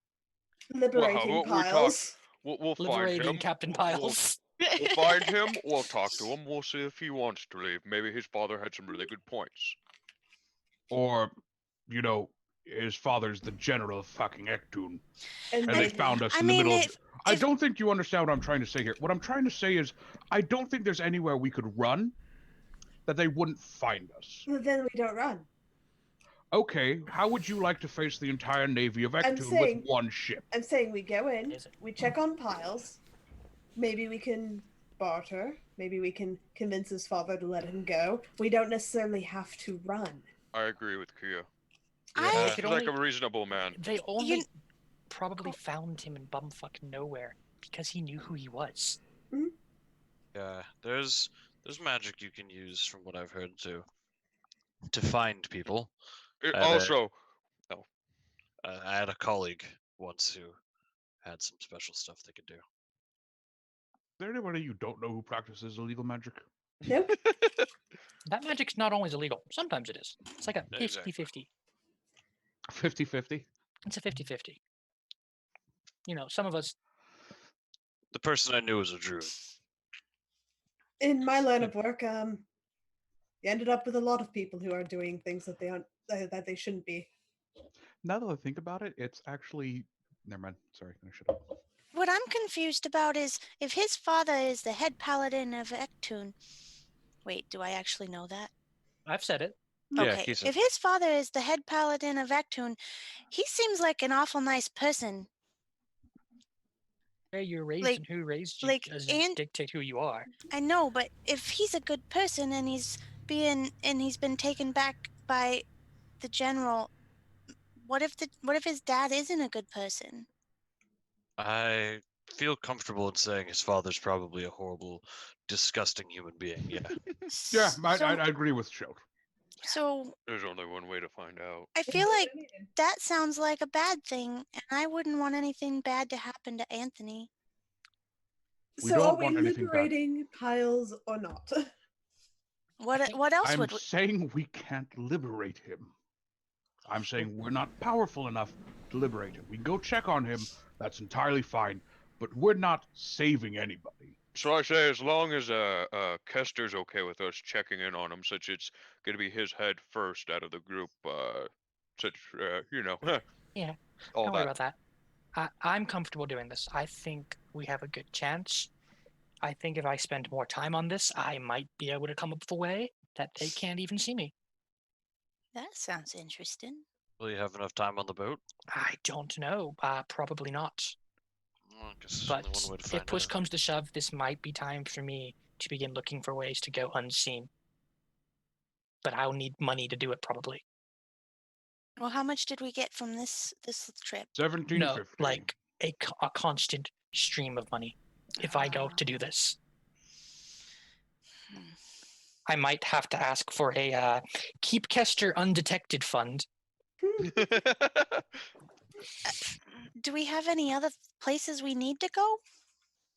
Liberating about we talk- piles. We'll find Liberating him. Captain We'll- Piles. We'll find him. We'll talk to him. We'll see if he wants to leave. Maybe his father had some really good points. Or, you know, his father's the general of fucking Ektoon, And and they then found us I in the mean, middle if- of. I if- don't think you understand what I'm trying to say here. What I'm trying to say is, I don't think there's anywhere we could run that they wouldn't find us. then we don't run. Okay, how would you like to face the entire navy of Ektoon saying- with one ship? I'm saying we go in, Is it? we check on piles. Maybe we can barter. Maybe we can convince his father to let him go. We don't necessarily have to run. I agree with Kia. I- they He could seems like only- a reasonable man. They only probably found him in bumfuck nowhere because he knew who he was. Yeah, there's magic you can use from what I've heard to find people. It I had a- also, I had a colleague once who had some special stuff they could do. Is there anybody you don't know who practices illegal magic? Nope. That magic's not always illegal. Sometimes it is. It's like a Exactly. 50-50. 50-50? It's a 50-50. You know, some of us. The person I knew was a druid. In my line of work, you ended up with a lot of people who are doing things that they aren't, that they shouldn't be. Now that I think about it, it's actually... Never mind. Sorry, I should have. What I'm confused about is if his father is the head paladin of Ectune. Wait, do I actually know that? I've said it. Yeah, Okay, he said. if his father is the head paladin of Ectune, he seems like an awful nice person. Where you're raised Like- and who raised you like, doesn't and- dictate who you are. I know, but if he's a good person and he's been taken back by the general, what if his dad isn't a good person? I feel comfortable in saying his father's probably a horrible, disgusting human being. Yeah. Yeah, I So, agree with Schild. so there's only one way to find out. I feel like that sounds like a bad thing, and I wouldn't want anything bad to happen to Anthony. We So are don't we want anything bad. liberating Piles or not? What else I'm would we... saying we can't liberate him. I'm saying we're not powerful enough to liberate him. We can go check on him. That's entirely fine. But we're not saving anybody. So I say, as long as Kester's okay with us checking in on him, since it's gonna be his head first out of the group, such you know, Yeah, all Don't worry that. about that. I'm comfortable doing this. I think we have a good chance. I think if I spend more time on this, I might be able to come up with a way that they can't even see me. That sounds interesting. Will you have enough time on the boat? I don't know. Probably not. Well, I guess there's But only one way to find if push out. comes to shove, this might be time for me to begin looking for ways to go unseen. But I'll need money to do it, probably. Well, how much did we get from this trip? 1750. No, like a constant stream of money. If I go to do this, Hmm. I might have to ask for a keep Kester undetected fund. Do we have any other places we need to go?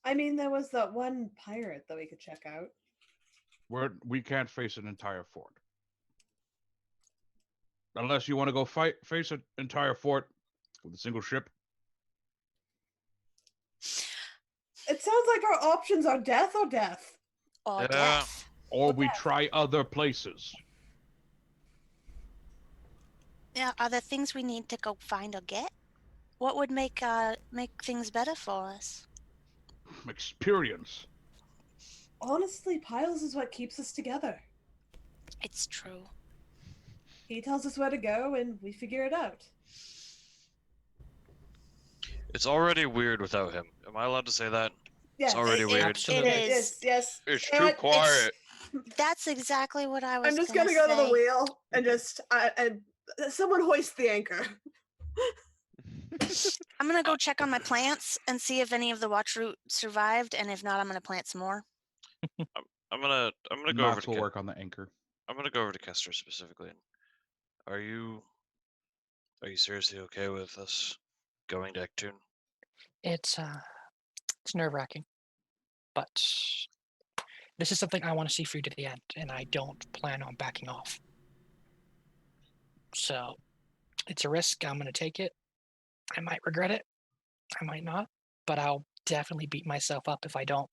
I mean, there was that one pirate that we could check out. We can't face an entire fort. Unless you want to go face an entire fort with a single ship. It sounds like our options are death or death. Or Yeah. death? Or we try other places. Yeah, are there things we need to go find or get? What would make things better for us? Experience. Honestly, Piles is what keeps us together. It's true. He tells us where to go and we figure it out. It's already weird without him. Am I allowed to say that? Yes. It's already weird. Absolutely. It is. Yes. It's You know too what? quiet. That's exactly what I was. I'm just gonna go to the say. wheel and just someone hoist the anchor. I'm gonna go check on my plants and see if any of the watch route survived, and if not, I'm gonna plant some more. I'm gonna go over Max to will work on the anchor. I'm gonna go over to Kester specifically. Are you seriously okay with us going to Ectune? It's nerve-wracking, but this is something I want to see through to the end, and I don't plan on backing off. So it's a risk. I'm going to take it. I might regret it. I might not, but I'll definitely beat myself up if I don't.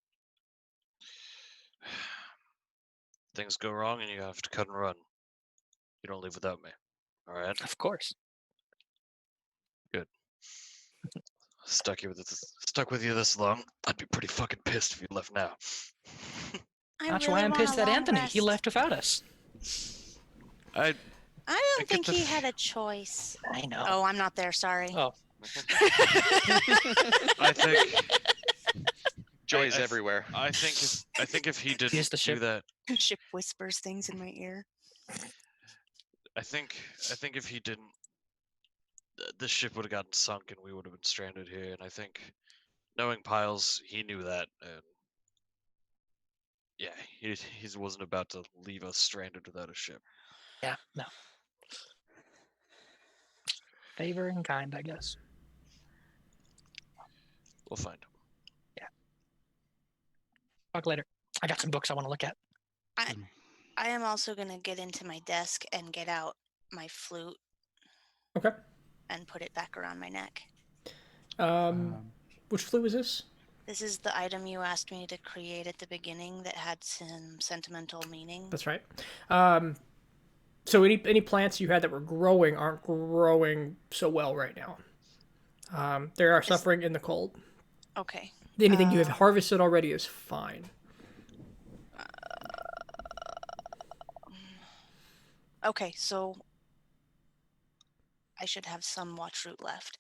Things go wrong and you have to cut and run. You don't leave without me. All right. Of course. Stuck with you this long. I'd be pretty fucking pissed if you left now. That's really why I'm want a pissed at long Anthony. He rest. left without us. I I don't get think the he f- had a choice. I know. Oh, I'm not there. Sorry. Oh. I think Joy is I everywhere. I think if he didn't Here's the do ship. that, Ship whispers things in my ear. I think if he didn't, the ship would have gotten sunk and we would have been stranded here. And I think, knowing Piles, he knew that, and yeah, he wasn't about to leave us stranded without a ship. Yeah, no. Favor in kind, I guess. We'll find him. Talk later. I got some books I want to look at. I am also gonna get into my desk and get out my flute Okay. and put it back around my neck. Which flute is this? This is the item you asked me to create at the beginning that had some sentimental meaning. That's right. So any plants you had that were growing aren't growing so well right now. They are suffering in the cold. Okay. Anything you have harvested already is fine. Okay, so I should have some watch root left.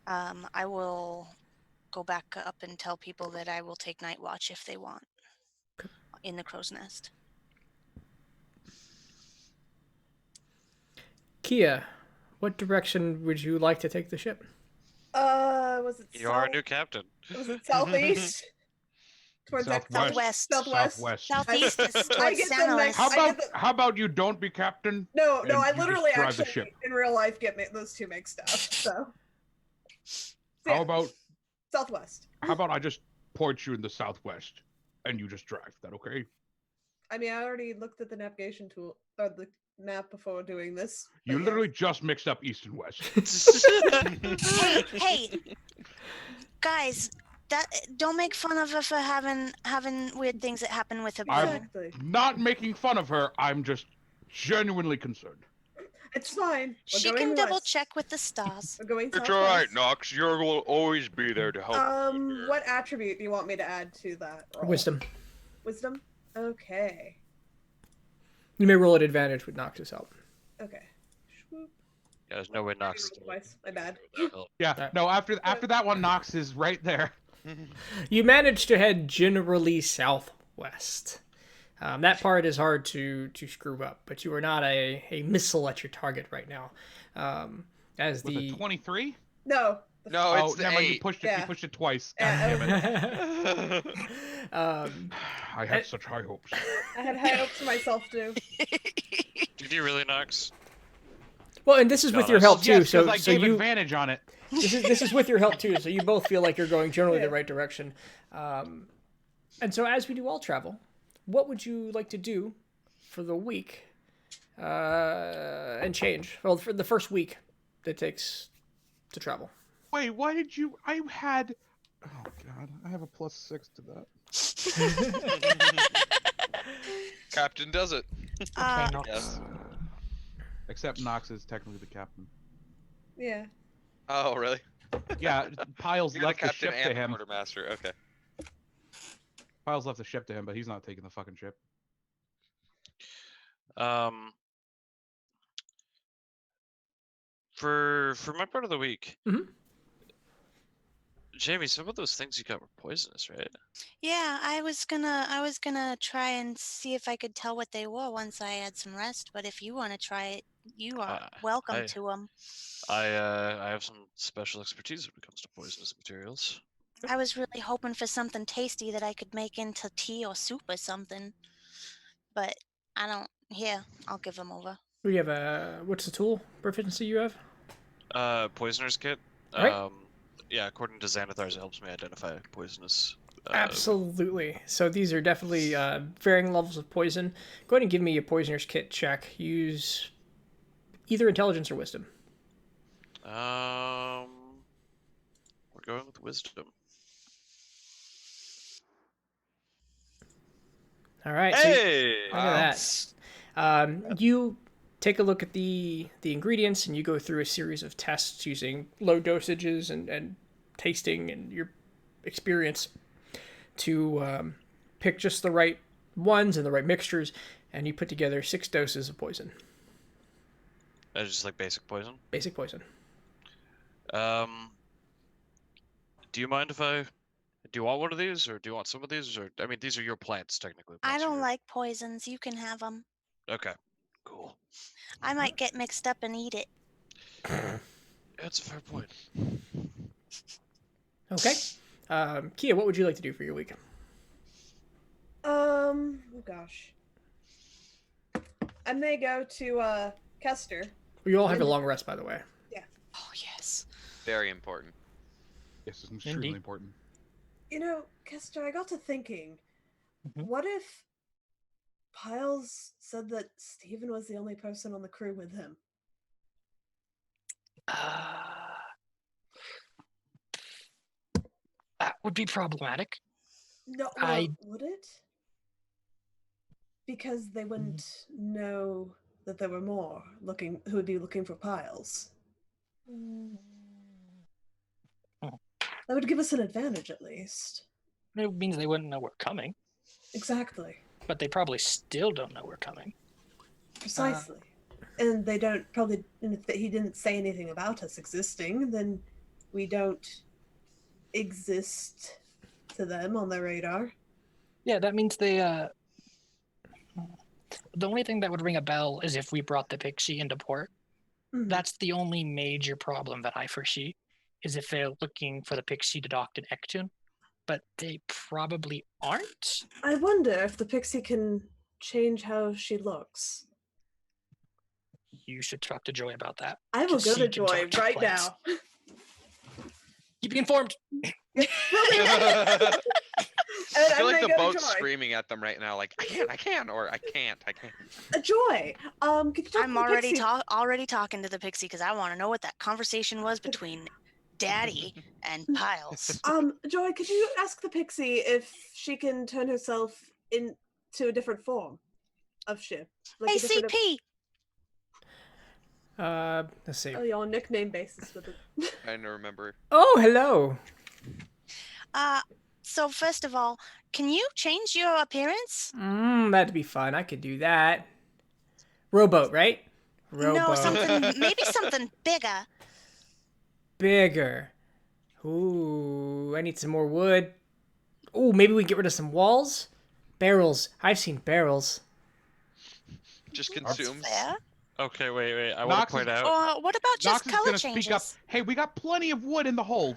I will go back up and tell people that I will take night watch if they want in the crow's nest. Kia, what direction would you like to take the ship? Was it You are a new captain. Was it southeast? Towards Southwest. Southwest. Southwest. Southeast is I towards get the San next- How I about get the- how about you don't be captain? No, and I you just literally drive the actually ship? in real life get those two mixed up. So How about southwest? I just point you in the southwest and you just drive? That okay? I mean, I already looked at the navigation tool or the map before doing this. but You yeah. literally just mixed up east and west. Hey, guys, don't make fun of her for having weird things that happen with her I'm- brother. Exactly. Not making fun of her. I'm just genuinely concerned. It's fine. We're She going can double west. check with the stars. We're going It's southwest. alright, Nox. You will always be there to help. What attribute do you want me to add to that roll? Wisdom. Wisdom? Okay. You may roll at advantage with Nox's help. Okay. Swoop. Yeah, there's no way Nox is Twice. My bad. Yeah. Alright. No. After that one, Knox is right there. You manage to head generally southwest. That part is hard to screw up, but you are not a missile at your target right now. As Was the it 23? No. No, Oh, it's the never mind. You 8. pushed it. Yeah. You pushed it twice. Yeah, God damn it. I had it- such high hopes. I had high hopes for myself too. Did you really, Nox? well, and this is with No, your that's- help too. Yes, So because I so gave you advantage on it. this is with your help too. So you both feel like you're going generally the Yeah. right direction. And so as we do all travel, what would you like to do for the week and change? Well, for the first week that takes to travel. Wait, why did you? I had. Oh God, I have a +6 to that. Captain does it. Uh, Nox. Yes. Except Knox is technically the captain. Yeah. Oh, really? Yeah, Piles You're the left the captain ship to and the him. quartermaster. Okay. Piles left the ship to him, but he's not taking the fucking ship. For my part of the week, Mhm. Jamie, some of those things you got were poisonous, right? yeah, I was gonna try and see if I could tell what they were once I had some rest. But if you want to try it, you are welcome I- to them. I have some special expertise when it comes to poisonous materials. I was really hoping for something tasty that I could make into tea or soup or something. But I don't. Here, I'll give them over. We have a what's the tool proficiency you have? Poisoner's kit. Right. Yeah, according to Xanathar's, it helps me identify poisonous. Absolutely. So these are definitely varying levels of poison. Go ahead and give me a poisoner's kit check. Use either intelligence or wisdom. We're going with wisdom. All right. Hey! So look at that. You take a look at the ingredients and you go through a series of tests using low dosages and tasting and your experience to pick just the right ones and the right mixtures, and you put together 6 doses of poison. That's just like basic poison. Basic poison. Do you mind if I Do you want one of these, or do you want some of these, or I mean, these are your plants technically. I plants are don't your- like poisons. You can have them. Okay, cool. I might get mixed up and eat it. That's a fair point. Okay. Kia, what would you like to do for your week? Oh gosh. I may go to Kester. We all have a long rest, by the way. Oh, yes. Very important. Yes, it's extremely Indeed. important. You know, Kester, I got to thinking, Mhm. what if Piles said that Steven was the only person on the crew with him? That would be problematic. No, I- would it? Because they wouldn't know that there were more who would be looking for Piles. That would give us an advantage, at least. It means they wouldn't know we're coming, Exactly. but they probably still don't know we're coming. Precisely. And they don't probably, and if he didn't say anything about us existing, then we don't exist to them on their radar. Yeah, that means they. The only thing that would ring a bell is if we brought the Pixie into port. Mhm. That's the only major problem that I foresee, is if they're looking for the Pixie to dock in Ectun, but they probably aren't. I wonder if the Pixie can change how she looks. You should talk to Joy about that. I will 'cause go she to can Joy talk to right plants. now. Keep me informed. I feel I like may the go to boat's Joy. screaming at them right now, like, I can't, or I can't. Joy, could you talk I'm to the already Pixie? already talking to the Pixie because I want to know what that conversation was between Daddy and Piles. Joy, could you ask the Pixie if she can turn herself into a different form of ship? Like Hey, a different CP! Let's see. Oh, you're on nickname basis with it. I don't remember. Oh, hello. So first of all, can you change your appearance? That'd be fun. I could do that. Rowboat, right? No, Rowboat. maybe something bigger. Bigger. Ooh, I need some more wood. Ooh, maybe we can get rid of some walls? Barrels. I've seen barrels. Just That's consumes. fair. Okay, wait. I want Nox to point is- out. Or what about just Nox is color gonna changes? speak up. Hey, we got plenty of wood in the hold.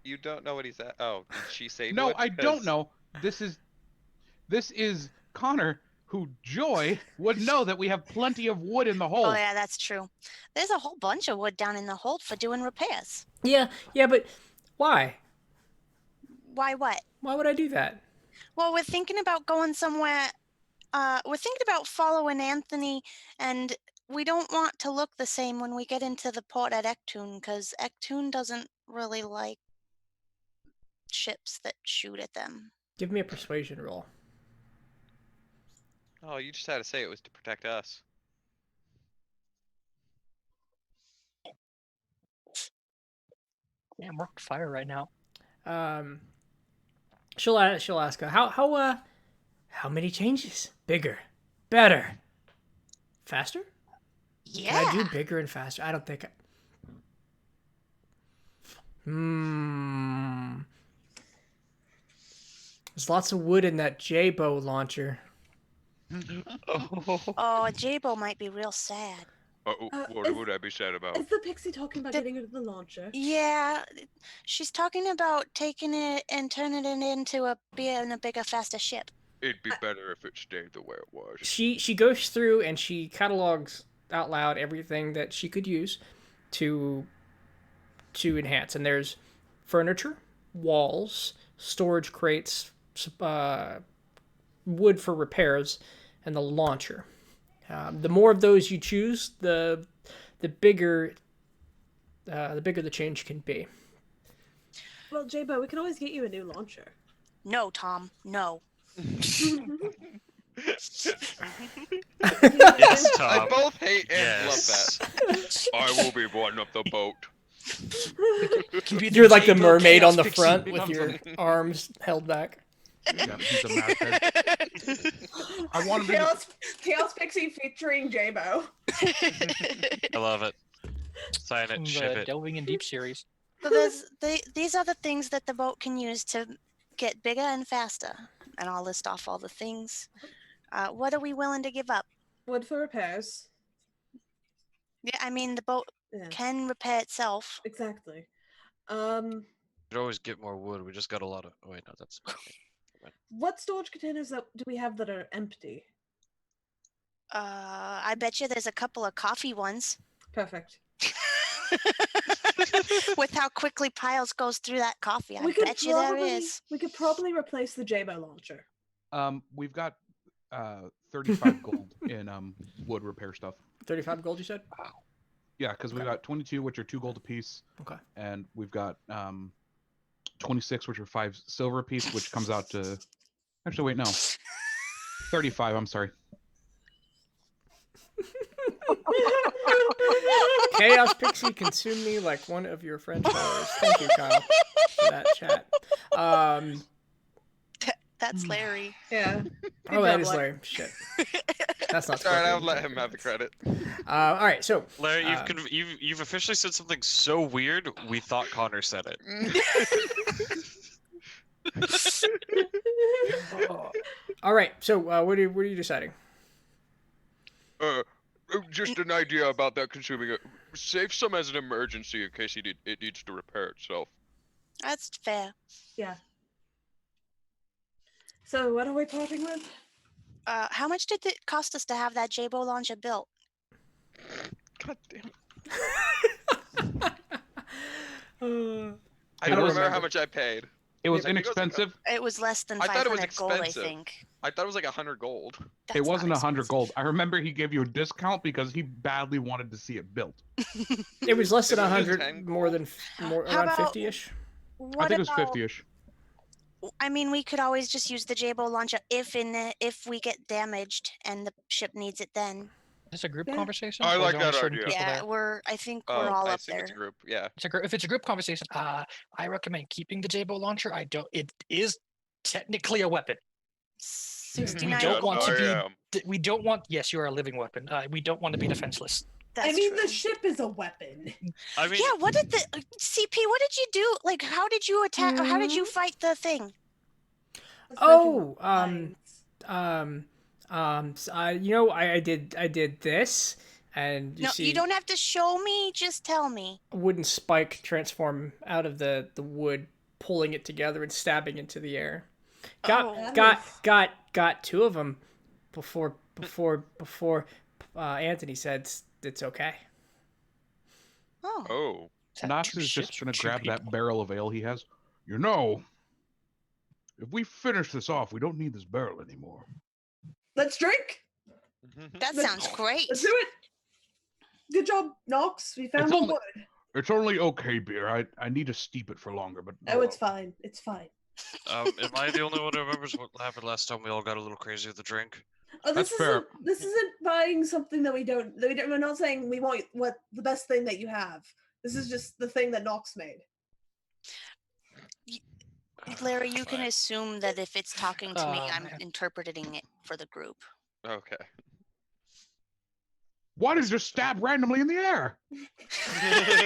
You don't know what he's at. Oh, did she say No, wood? I don't 'Cause know. This is Connor, who Joy would know that we have plenty of wood in the hold. Oh yeah, that's true. There's a whole bunch of wood down in the hold for doing repairs. Yeah, but why? Why what? Why would I do that? Well, we're thinking about going somewhere. We're thinking about following Anthony, and we don't want to look the same when we get into the port at Ectun, because Ectun doesn't really like ships that shoot at them. Give me a persuasion roll. Oh, you just had to say it was to protect us. Damn, we're on fire right now. She'll ask her how many changes? Bigger, better, faster? Yeah. Can I do bigger and faster? I don't think. There's lots of wood in that J-bow launcher. Oh, Jabo might be real sad. What would I be sad about? Is the Pixie talking about getting rid of the launcher? Yeah, she's talking about taking it and turning it into being a bigger, faster ship. It'd be better if it stayed the way it was. She goes through and she catalogs out loud everything that she could use to enhance. And there's furniture, walls, storage crates, wood for repairs, and the launcher. The more of those you choose, the bigger the change can be. Well, J-Bo, we can always get you a new launcher. No, Tom, no. Yes, Tom. I both hate and Yes. love that. I will be one of the boat. You're like the J-Bo mermaid Chaos on the Pixie front with becomes your arms held back. Yeah, he's a masthead. I want him to. Chaos Pixie featuring J-Bo. I love it. Sign it, From ship the it. Delving in Deep series. So these are the things that the boat can use to get bigger and faster. And I'll list off all the things. What are we willing to give up? Wood for repairs. Yeah, I mean the boat Yeah, can repair itself. exactly. We could always get more wood. We just got a lot of. Oh wait, no, that's. What storage containers do we have that are empty? I bet you there's a couple of coffee ones. Perfect. With how quickly Piles goes through that coffee, I We could bet you there probably is. we could probably replace the Jabo launcher. We've got 35 gold in wood repair stuff. 35 gold, you said? Yeah, because we've got 22, which are 2 gold apiece. Okay. And we've got 26, which are 5 silver apiece, which comes out to. Actually, wait, no. 35, I'm sorry. Chaos Pixie, consume me like one of your French fries. Thank you, Kyle, for that chat. That's Larry. Yeah. Oh, that job, is Larry. Larry. Shit. That's not Sorry, I Scorpion. would let him have the credit. All right, so Larry, you've officially said something so weird. We thought Connor said it. all right, so what are you deciding? Just an idea about that consuming it. Save some as an emergency in case it needs to repair itself. That's fair. Yeah. So what are we parting with? How much did it cost us to have that Jabo launcher built? God damn. Uh, I don't remember how much I paid. It was I think it was like inexpensive. It was less than I thought it 500 was gold, I expensive. think. I thought it was like 100 gold. That's It not wasn't 100 expensive. gold. I remember he gave you a discount because he badly wanted to see it built. it was less than Is it 100, 10 more than How around about- 50-ish. What I think it was about- 50-ish. I mean, we could always just use the Jabo launcher if we get damaged and the ship needs it then. Is this a group Yeah. conversation? I or is like there only that certain idea. people Yeah, there? I think we're all I up assume there. it's a group. Yeah. If it's a group conversation, I recommend keeping the Jabo launcher. It is technically a weapon. 69 We don't want to I be. am. We don't want. Yes, you are a living weapon. We don't want to be defenseless. That's I mean, true. the ship is a weapon. I mean, Yeah, what did the CP? What did you do? Like, how did you attack? How did you fight the thing? Let's Oh, mention lines. I did this, and you No, see you don't have to show me. Just tell me. a wooden spike transform out of the wood, pulling it together and stabbing into the air. Oh. Got 2 of them before Anthony said it's okay. Oh. Oh. Is that Knox two is just ships or going to two grab that people? barrel of ale he has. You know, if we finish this off, we don't need this barrel anymore. Let's drink. That sounds great. Let's do it. Good job, Nox. We found It's more only- wood. It's only okay beer. I need to steep it for longer, but Oh, it's fine. It's fine. am I the only one who remembers what happened last time? We all got a little crazy with the drink. Oh, That's fair. This isn't buying something that we don't. We're not saying we want what the best thing that you have. This is just the thing that Nox made. Larry, you can assume that if it's talking to me, Oh, I'm man. interpreting it for the group. Okay. Why did it just stab randomly in the air?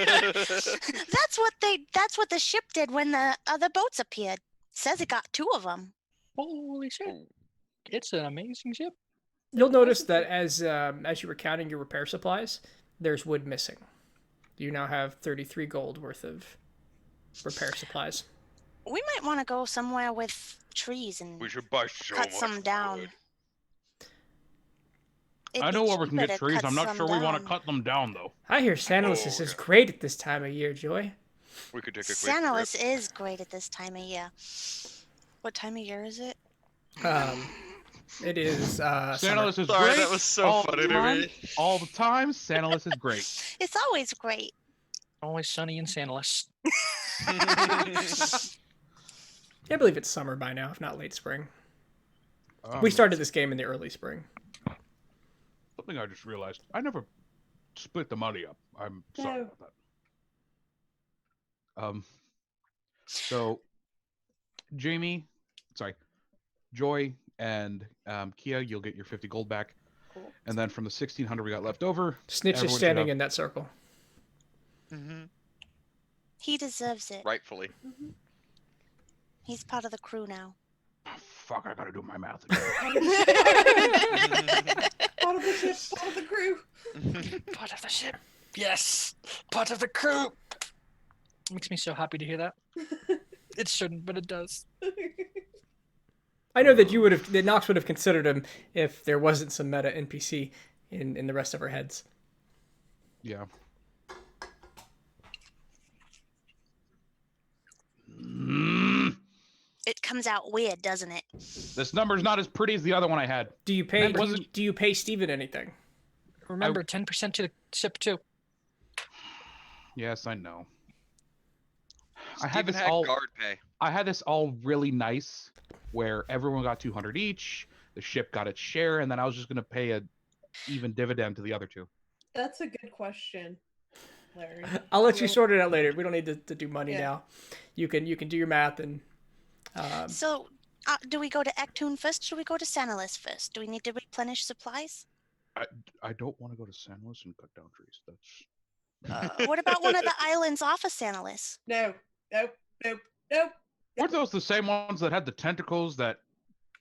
That's what the ship did when the other boats appeared. Says it got 2 of them. Holy shit! It's an amazing ship. You'll notice that as you were counting your repair supplies, there's wood missing. You now have 33 gold worth of repair supplies. We might want to go somewhere with trees and We should buy so cut much some down. wood. I know where we can get trees. I'm not sure we want to cut them down, though. I hear Santalis is great at this time of year, Joy. We could take a quick Santalis trip. is great at this time of year. What time of year is it? It is summer. Santalis is Sorry, great. that was so all funny the to time, me. All the time, Santalis is great. It's always great. Always sunny in Santalis. I believe it's summer by now, if not late spring. We started this game in the early spring. Something I just realized. I never split the money up. I'm sorry No. about that. So Joy and Kia, you'll get your 50 gold back. Cool. And then from the 1600 we got left over, Snitch is everyone should standing have- in that circle. He deserves it. Rightfully. Mhm. He's part of the crew now. Fuck, I gotta do my math again. Part of the ship, part of the crew. Part of the ship. Yes. Part of the crew. Makes me so happy to hear that. It shouldn't, but it does. I know that Nox would have considered him if there wasn't some meta NPC in the rest of our heads. Yeah. It comes out weird, doesn't it? This number's not as pretty as the other one I had. Do you pay? That wasn't- Do you pay Steven anything? Remember, 10% to the ship too. Yes, I know. I Steven had this had all. guard pay. I had this all really nice, where everyone got 200 each. The ship got its share, and then I was just gonna pay a even dividend to the other two. That's a good question, Larry. I'll let you Well- sort it out later. We don't need to do money Yeah. now. You can do your math and. So, do we go to Actun first or do we go to Sanalis first? Do we need to replenish supplies? I don't want to go to San Luis and cut down trees. That's. What about one of the islands off of Sanalis? No, nope, nope, nope. Weren't those the same ones that had the tentacles that?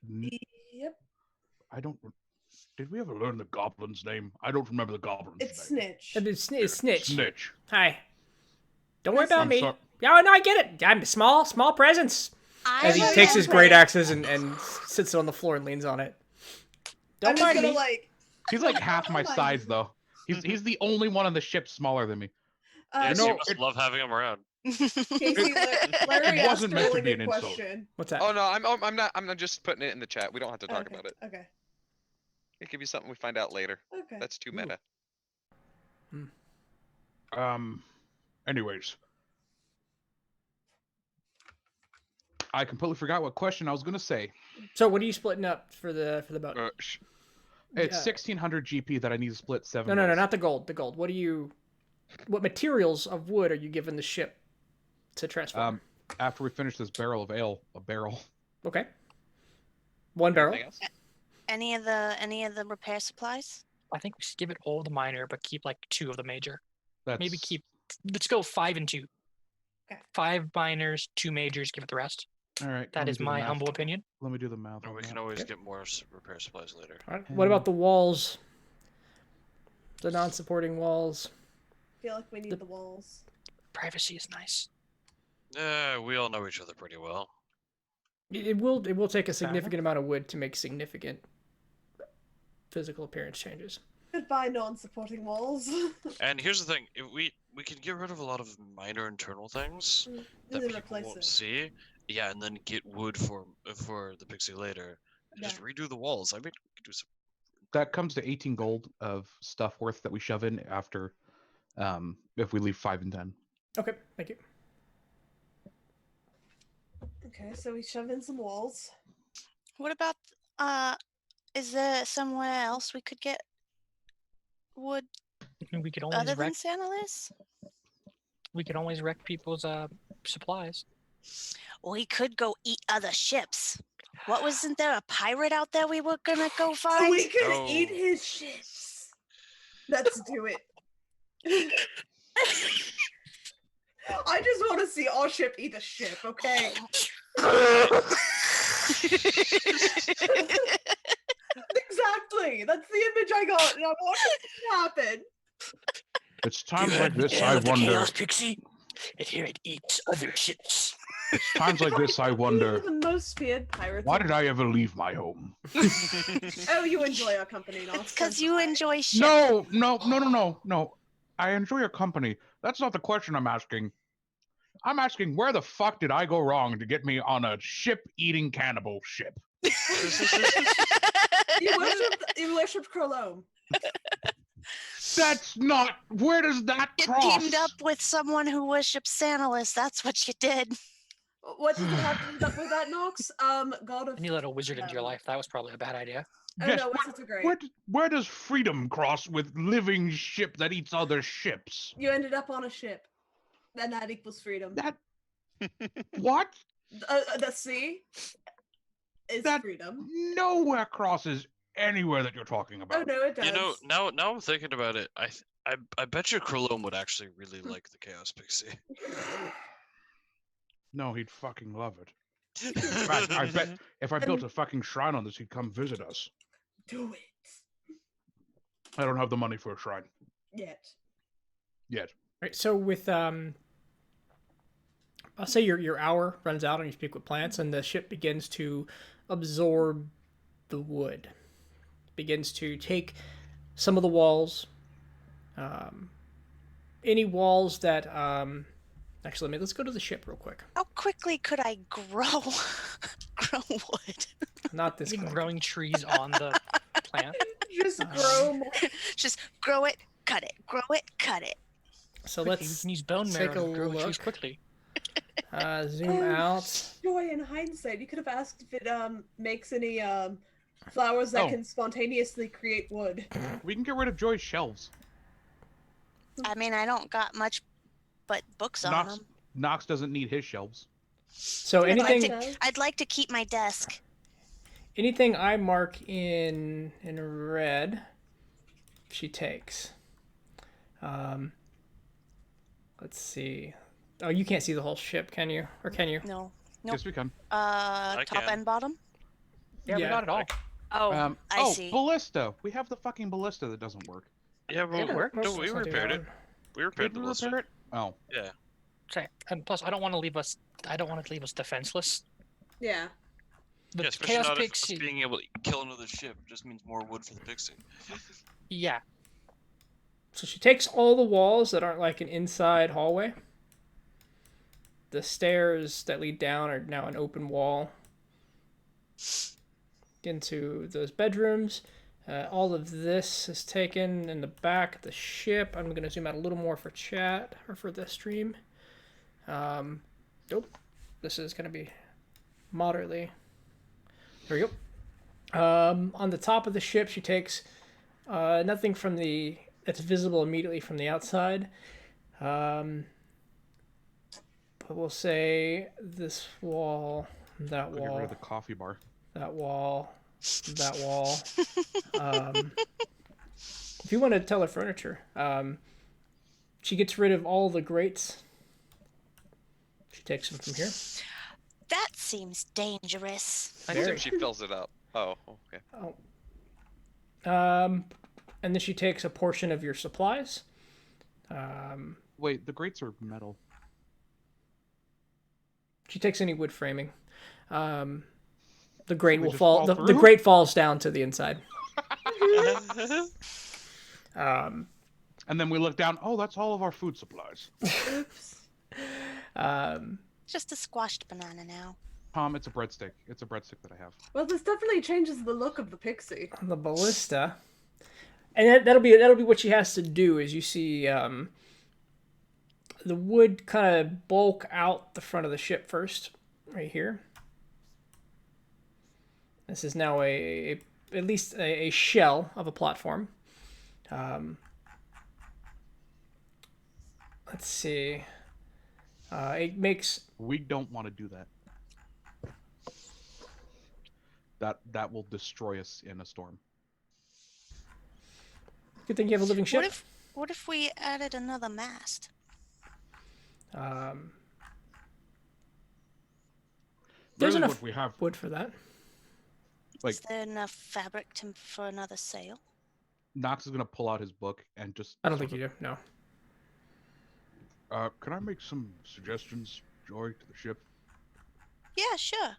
Yep, I don't. Did we ever learn the goblin's name? I don't remember the goblin's it's name. Snitch. It's Snitch. Snitch. Hi. Don't worry about I'm me. sorry. Yeah, no, I get it. I'm small presence. As he I takes his remember- great axes and sits on the floor and leans on it. I'm Don't just mind gonna me. like. He's like half my Oh my size, though. He's the only one on the ship smaller than me. Yes, know, you must love having him around. Casey, Larry It asked wasn't a meant to really be good an insult. question. What's that? Oh no, I'm not just putting it in the chat. We don't have to talk Okay, about it. Okay. It could be something we find out later. Okay. That's too Ooh. meta. Anyways. I completely forgot what question I was gonna say. So what are you splitting up for the boat? It's Yeah. 1600 GP that I need to split 7 No, ways. not the gold. The gold. What materials of wood are you giving the ship to transform? After we finish this barrel of ale, a barrel. Okay. One barrel. Anything else? Any of the repair supplies? I think we should give it all the minor, but keep like 2 of the major. That's Maybe keep. Let's go 5 and 2. Okay. 5 minors, 2 majors. Give it the rest. all right. That let me is do the my math. humble opinion. Let me do the math. And on we that. can always Okay. get more repair supplies later. All right. What about the walls? The non-supporting walls. I feel like we need the walls. Privacy is nice. We all know each other pretty well. It will take a significant amount of wood to make significant physical appearance changes. Goodbye, non-supporting walls. And here's the thing: if we can get rid of a lot of minor internal things and that then people replace won't it. see. Yeah, and then get wood for the pixie later. And just redo the walls. I mean, we could do some. That comes to 18 gold of stuff worth that we shove in after, if we leave 5 and 10. Okay, thank you. Okay, so we shove in some walls. What about is there somewhere else we could get wood We could always other than wreck. Sanalis? We could always wreck people's supplies. We could go eat other ships. Wasn't there a pirate out there we were gonna go find? Oh, we could eat No. his ships. Let's do it. I just want to see our ship eat a ship, okay? Exactly. That's the image I got, and I want it to happen. It's times like this I wonder. Pixie. And here it eats other ships. It's times like this I wonder. The most feared pirates. Why did I ever leave my home? Oh, you enjoy our company, Nox. It's because That's you why. enjoy ships. No. I enjoy your company. That's not the question I'm asking. I'm asking where the fuck did I go wrong to get me on a ship-eating cannibal ship? You worshipped Chrolome. That's not. Where does that You cross? teamed up with someone who worships Sanalis. That's what you did. What did you have to end up with that, Nox? God of. And you let a wizard into your life. That was probably a bad idea. Oh Yes, no, wizards are great. Where does freedom cross with living ship that eats other ships? You ended up on a ship. And that equals freedom. That. What? The sea is That- freedom. Nowhere crosses anywhere that you're talking Oh about. no, it does. You know, now I'm thinking about it. I bet you Chrolome would actually really like the Chaos Pixie. No, he'd fucking love it. In fact, I bet if I built a fucking shrine on this, he'd come visit us. Do it. I don't have the money for a shrine Yet. yet. Right. So with I'll say your hour runs out and you speak with plants, and the ship begins to absorb the wood. Begins to take some of the walls. Any walls that actually, let's go to the ship real quick. How quickly could I grow wood? Not this Even quick. growing trees on the plant. Just grow more. Just grow it, cut it, grow it, cut it. So Quickly, let's we can use bone take marrow a to grow trees look. quickly. Zoom out. Joy, in hindsight, you could have asked if it makes any flowers that Oh. can spontaneously create wood. We can get rid of Joy's shelves. I mean, I don't got much but books on Knox, them. Knox doesn't need his shelves. So I'd like anything to- I'd like to keep my desk. anything I mark in red, she takes. Let's see. Oh, you can't see the whole ship, can you? Or can you? No. Nope. Yes, we can. Top can. and bottom? Yeah, we Yeah. got it all. Oh, I see. Ballista. We have the fucking ballista that doesn't work. Yeah, but It worked. no, we Let's not do repaired that it. one. We repaired Did the we ballista. repair it? Oh. Yeah. Okay. And plus, I don't want to leave us. I don't want it to leave us defenseless. Yeah. The Yeah, especially chaos not if us pixie. being able to kill another ship just means more wood for the pixie. Yeah. So she takes all the walls that aren't like an inside hallway. The stairs that lead down are now an open wall into those bedrooms. All of this is taken in the back of the ship. I'm going to zoom out a little more for chat or for the stream. Nope. This is going to be moderately. There we go. On the top of the ship, she takes nothing from that's visible immediately from the outside. But we'll say this wall, that We'll get rid wall, of the coffee bar. that wall, that wall. If you want to tell her furniture, she gets rid of all the grates. She takes them from here. That seems dangerous. I assume she fills it up. Oh, okay. And then she takes a portion of your supplies. Wait, the grates are metal. She takes any wood framing. The grate we will just fall. fall The through? grate falls down to the inside. And then we look down. Oh, that's all of our food supplies. Oops. Just a squashed banana now. Tom, it's a breadstick. It's a breadstick that I have. Well, this definitely changes the look of the pixie. The ballista, and that'll be what she has to do. Is you see the wood kind of bulk out the front of the ship first, right here. This is now at least a shell of a platform. Let's see. It makes. We don't want to do that. That will destroy us in a storm. Good thing you have a living ship. What if we added another mast? There's Really, enough what we have. wood for that. Like- Is there enough fabric for another sail? Knox is gonna pull out his book and just. I don't think you do. No. Can I make some suggestions, Joy, to the ship? Yeah, sure.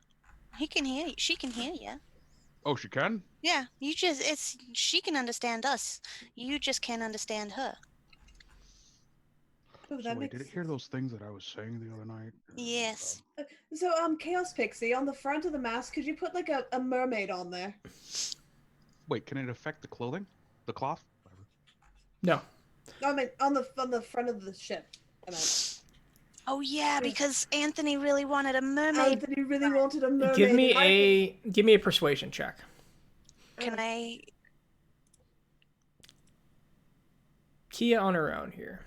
He can hear you. She can hear you. Oh, she can. Yeah, she can understand us. You just can't understand her. Oh, So that wait, makes did it hear those things that I was saying the other night? Yes. So, Chaos Pixie, on the front of the mask, could you put like a mermaid on there? Wait, can it affect the clothing, the cloth? Whatever. No. I mean, on the front of the ship. I meant. Oh yeah, because Anthony really wanted a mermaid. Anthony really wanted a mermaid. Give me and a persuasion check. Can I? Kia on her own here.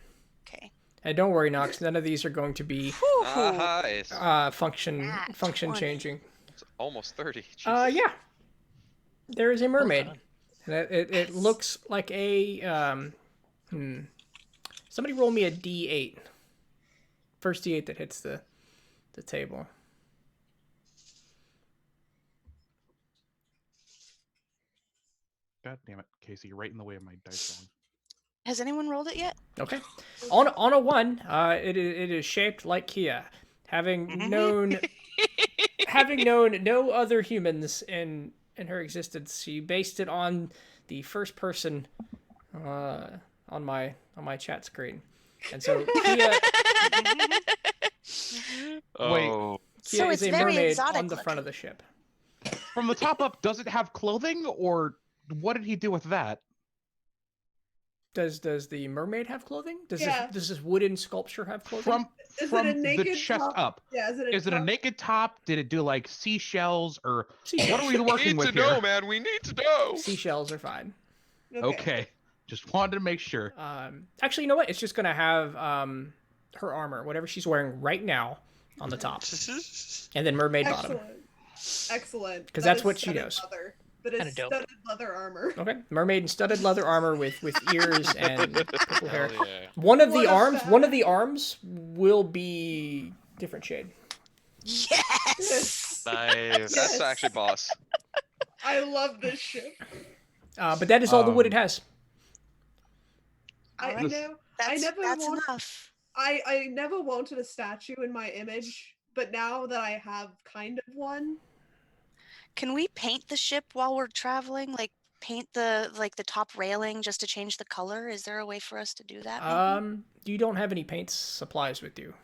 Okay. And don't worry, Knox. None of these are going to be Nice. function 20. changing. It's almost 30. Jeez. Yeah. There is a mermaid. done. And it looks like a Somebody roll me a D8. First D8 that hits the table. God damn it, Casey, you're right in the way of my dice rolling. Has anyone rolled it yet? Okay. On a 1, it is shaped like Kia, having known no other humans in her existence. She based it on the first person on my chat screen. And so Kia Oh, So is it's a very mermaid exotic on the front looking. of the ship. From the top up, does it have clothing, or what did he do with that? Does the mermaid have clothing? Does Yeah. this wooden sculpture have clothing? From Is from it a the naked chest top? up. Yeah, Is it a top? naked top? Did it do like seashells, or Seashells. what are we We working need with to here? know, man. We need to know. Seashells are fine. Okay, just wanted to make sure. Actually, you know what? It's just gonna have her armor, whatever she's wearing right now, on the top, and then mermaid bottom. Excellent. 'Cause That that's is what she studded knows. Leather. That is Kinda dope. studded leather armor. Okay, mermaid in studded leather armor with ears and purple hair. hell yeah. One of What the a arms will be different shade. Yes. Nice. That's Yes. actually boss. I love this ship. But that is all the wood it has. I Alright, know. That's never that's want- enough. I never wanted a statue in my image, but now that I have kind of one, Can we paint the ship while we're traveling? Like paint the top railing just to change the color? Is there a way for us to do that? Maybe? You don't have any paint supplies with you.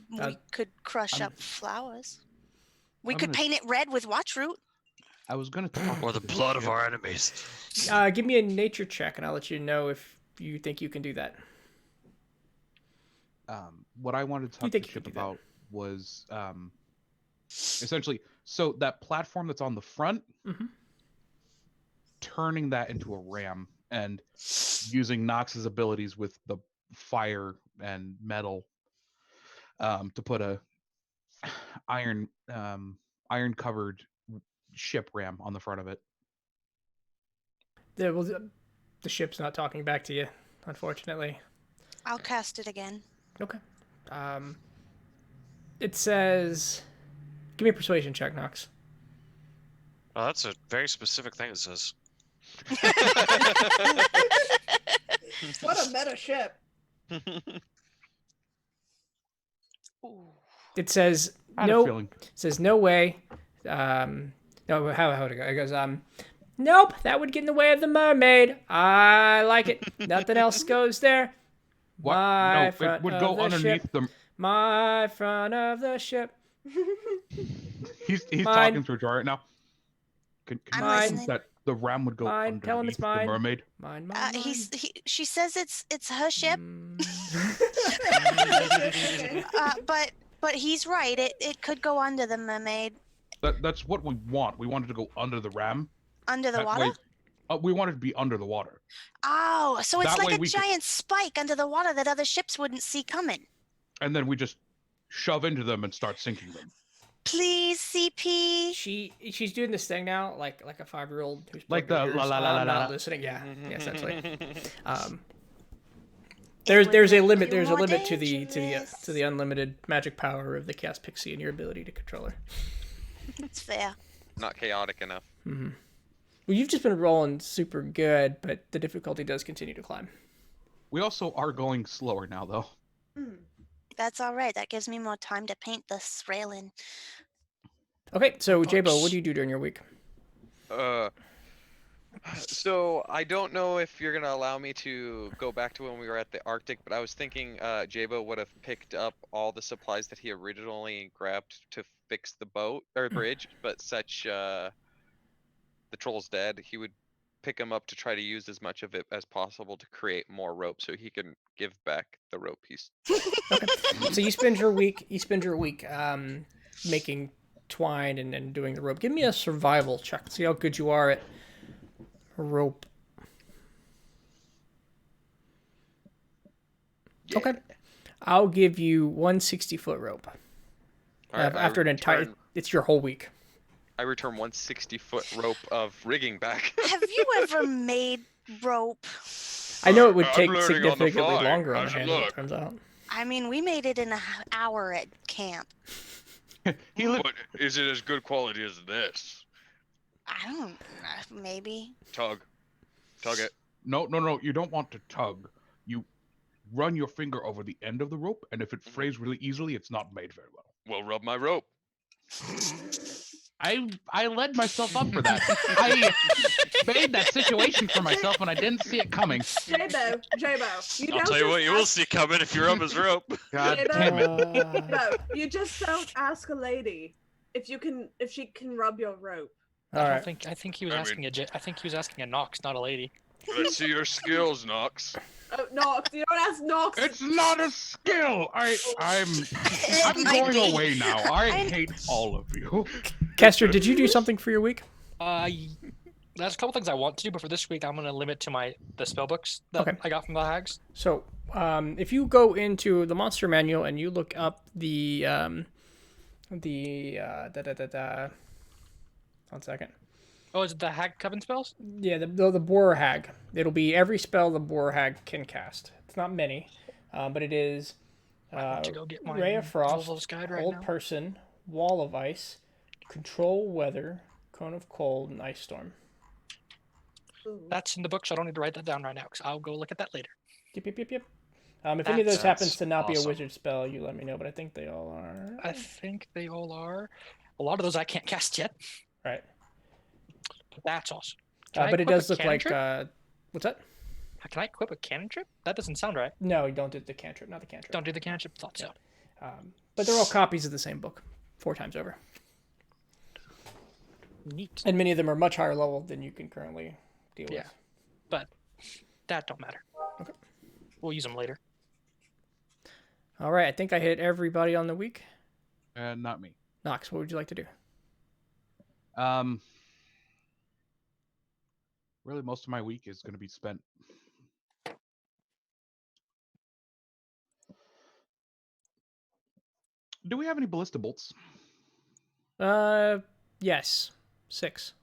We could crush I'm- up flowers. We I'm could gonna- paint it red with watch root. I was gonna talk Or to the this blood of ship. our enemies. Give me a nature check, and I'll let you know if you think you can do that. What I wanted to You talk to think the you ship could do that? about was essentially, so that platform that's on the front, Mhm. turning that into a ram and using Nox's abilities with the fire and metal to put a iron covered ship ram on the front of it. The ship's not talking back to you, unfortunately. I'll cast it again. Okay. It says, give me a persuasion check, Nox. Well, that's a very specific thing it says. what a meta ship. Ooh. It says I had a no. feeling. It says no way. No, how'd it go? It goes nope. That would get in the way of the mermaid. I like it. Nothing else goes there. What? My No, it front would of go the underneath ship. the. My front of the ship. He's Mine. talking through a jar right now. Can I'm you mention listening. that the ram would go Mine. Tell him underneath it's mine. the mermaid? Mine. Mine. She says it's her ship. Mm. But he's right. It could go under the mermaid. That's what we want. We wanted to go under the ram. Under the That water? way- we wanted to be under the water. Oh, so it's That like way a we could- giant spike under the water that other ships wouldn't see coming. And then we just shove into them and start sinking them. Please, CP. She's doing this thing now, like a 5-year-old who's Like plugged the her ears. la la la I'm la not la. listening. Yeah, essentially. It There's would a make limit. you There's a more limit to dangerous. the unlimited magic power of the Chaos Pixie and your ability to control her. It's fair. Not chaotic enough. Mm-hmm. Well, you've just been rolling super good, but the difficulty does continue to climb. We also are going slower now, though. Hmm. That's all right. That gives me more time to paint this railing. Okay, so Jabo, what Ouch. do you do during your week? So I don't know if you're gonna allow me to go back to when we were at the Arctic, but I was thinking Jabo would have picked up all the supplies that he originally grabbed to fix the boat or bridge, but the troll's dead. He would pick them up to try to use as much of it as possible to create more rope, so he can give back the rope piece. Okay, so you spend your week. Making twine and doing the rope. Give me a survival check. See how good you are at rope. Yeah. Okay. I'll give you 1 60-foot rope. Alright, I After an entire, return- it's your whole week. I return 160-foot rope of rigging back. Have you ever made rope? I know it would I'm take learning on the significantly fly. longer on the How's it handle, it look? turns out. I mean, we made it in an hour at camp. He lived. But is it as good quality as this? I don't know, maybe. Tug it. No. You don't want to tug. You run your finger over the end of the rope, and if it frays really easily, it's not made very well. Well, rub my rope. I led myself up for that. I made that situation for myself when I didn't see it coming. Jabo, you I'll don't tell you what, just you will ask- see coming if you rub his rope. God Jabo, damn it. Jabo, you just don't ask a lady if she can rub your rope. All I right. think he was I mean- asking I think he was asking a Nox, not a lady. Let's see your skills, Nox. Oh, Nox, you don't ask Nox. It's not a skill. I'm might going be. away now. I I'm- hate all of you. Kester, did you do something for your week? There's a couple things I want to do, but for this week I'm gonna limit to the spell books that Okay. I got from the hags. So, if you go into the monster manual and you look up one second. Oh, is it the hag coven spells? Yeah, the boar hag. It'll be every spell the boar hag can cast. It's not many, but it is I want to go get my Ray of Frost, Volvo's guide right Hold now. Person, Wall of Ice, Control Weather, Cone of Cold, and Ice Storm. Ooh. That's in the book, so I don't need to write that down right now because I'll go look at that later. Yep. If any of those happens That's to not be a awesome. wizard spell, you let me know. But I think they all are. I think they all are. A lot of those I can't cast yet. Right. But that's awesome. Can I But it equip does a look cannon like. trip? What's that? Can I equip a cannon trip? That doesn't sound right. No, you don't do the cantrip, not the cantrip. Don't do the cannon trip. Thought so. But they're all copies of the same book, 4 times over. Neat. And many of them are much higher level than you can currently deal Yeah. with. But that don't matter. Okay. We'll use them later. All right, I think I hit everybody on the week. Not me. Knox, what would you like to do? Really, most of my week is going to be spent. Do we have any ballista bolts? Yes, 6.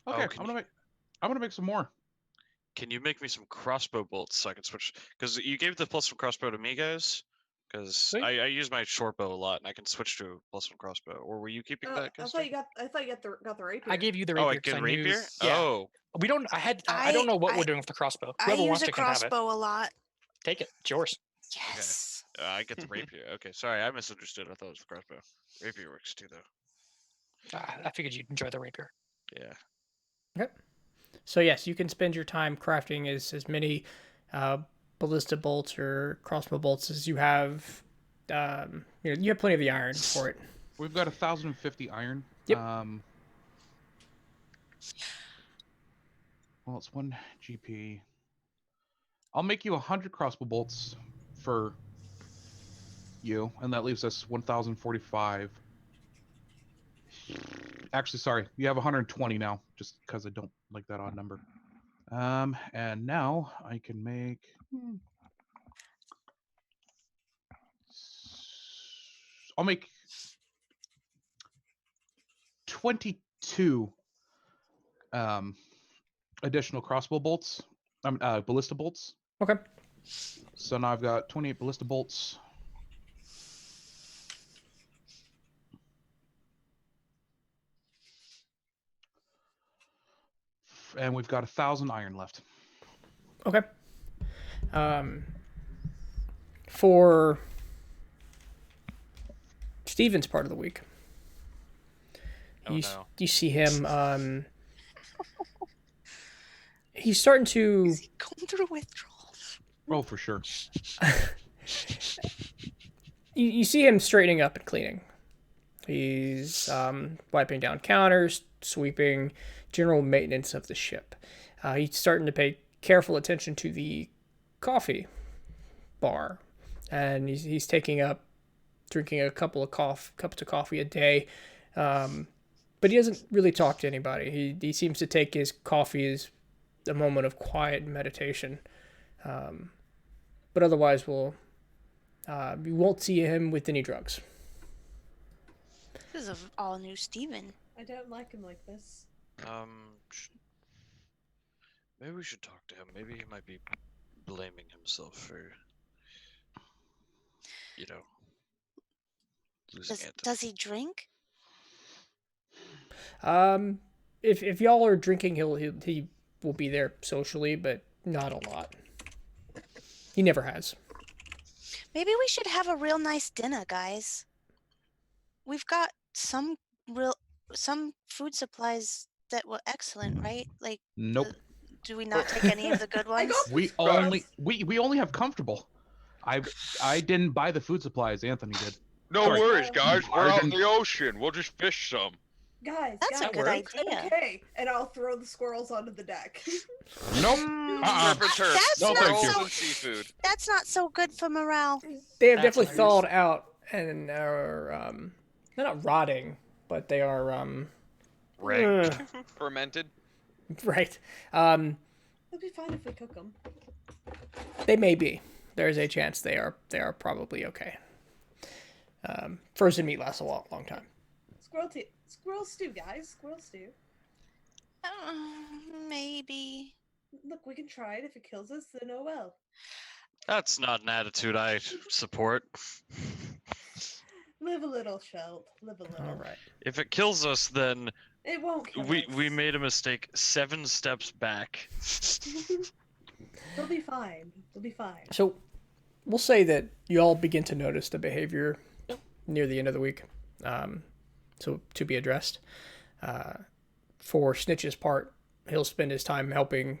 Okay, can I'm gonna make some more. Can you make me some crossbow bolts so I can switch? Because you gave the +1 crossbow to me, guys. Because Sweet. I use my short bow a lot, and I can switch to a +1 crossbow. Or were you keeping that? I Kester? thought you got the rapier. I gave you the Oh, rapier. I 'cause get I rapier. use- Yeah. Oh, We don't. I don't know what I- we're doing with the crossbow. I Whoever use wants a it can have it. crossbow a lot. Take it. It's yours. Yes. I get the rapier. Okay, sorry, I misunderstood. I thought it was the crossbow. Rapier works too, though. I figured you'd enjoy the rapier. Yeah. Okay. So yes, you can spend your time crafting as many ballista bolts or crossbow bolts as you have. You have plenty of the iron for it. We've got 1,050 iron. Yep. Well, it's 1 GP. I'll make you 100 crossbow bolts for you, and that leaves us 1,045. Actually, sorry, you have 120 now, just because I don't like that odd number. And now I can make. I'll make 22 additional crossbow bolts. Ballista bolts. Okay. So now I've got 28 ballista bolts. And we've got 1,000 iron left. Okay. For Steven's part of the week, Oh, no. you see him. He's starting to. Is he going through withdrawals? Oh, for sure. You see him straightening up and cleaning. He's wiping down counters, sweeping, general maintenance of the ship. He's starting to pay careful attention to the coffee bar, and he's drinking a couple of cups of coffee a day. But he doesn't really talk to anybody. He seems to take his coffee as a moment of quiet meditation. But otherwise, you won't see him with any drugs. This is an all new Steven. I don't like him like this. Maybe we should talk to him. Maybe he might be blaming himself for, losing Anthony. Does he drink? If y'all are drinking, he will be there socially, but not a lot. He never has. Maybe we should have a real nice dinner, guys. We've got some food supplies that were excellent, right? Like, Nope. do we not take any of the good ones? We only have comfortable. I didn't buy the food supplies. Anthony did. No Sorry. worries, guys. We're out in Arden- the ocean. We'll just fish some. Guys, That's a guys, good works. idea. okay. And I'll throw the squirrels onto the deck. Nope. Surf and turf. That's No, not thank you. so. and seafood. That's not so good for morale. They have That's definitely hilarious. thawed out and are they're not rotting, but they are Right. Fermented. right. It'll be fine if we cook them. They may be. There's a chance they are probably okay. Frozen meat lasts a long time. Squirrel stew, guys. Squirrel stew. Maybe. Look, we can try it. If it kills us, then oh well. That's not an attitude I support. Live a little, Shelt. Live a little. All right. If it kills us, then It won't kill we us. made a mistake 7 steps back. They'll be fine. They'll be fine. So we'll say that you all begin to notice the behavior near the end of the week. So to be addressed. For Snitch's part, he'll spend his time helping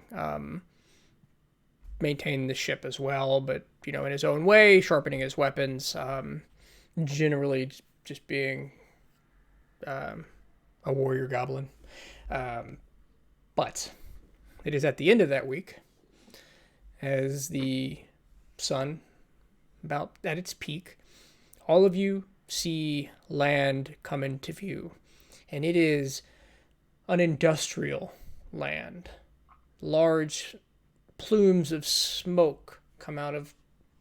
maintain the ship as well, but in his own way, sharpening his weapons, generally just being a warrior goblin. But it is at the end of that week, as the sun about at its peak, all of you see land come into view, and it is an industrial land. Large plumes of smoke come out of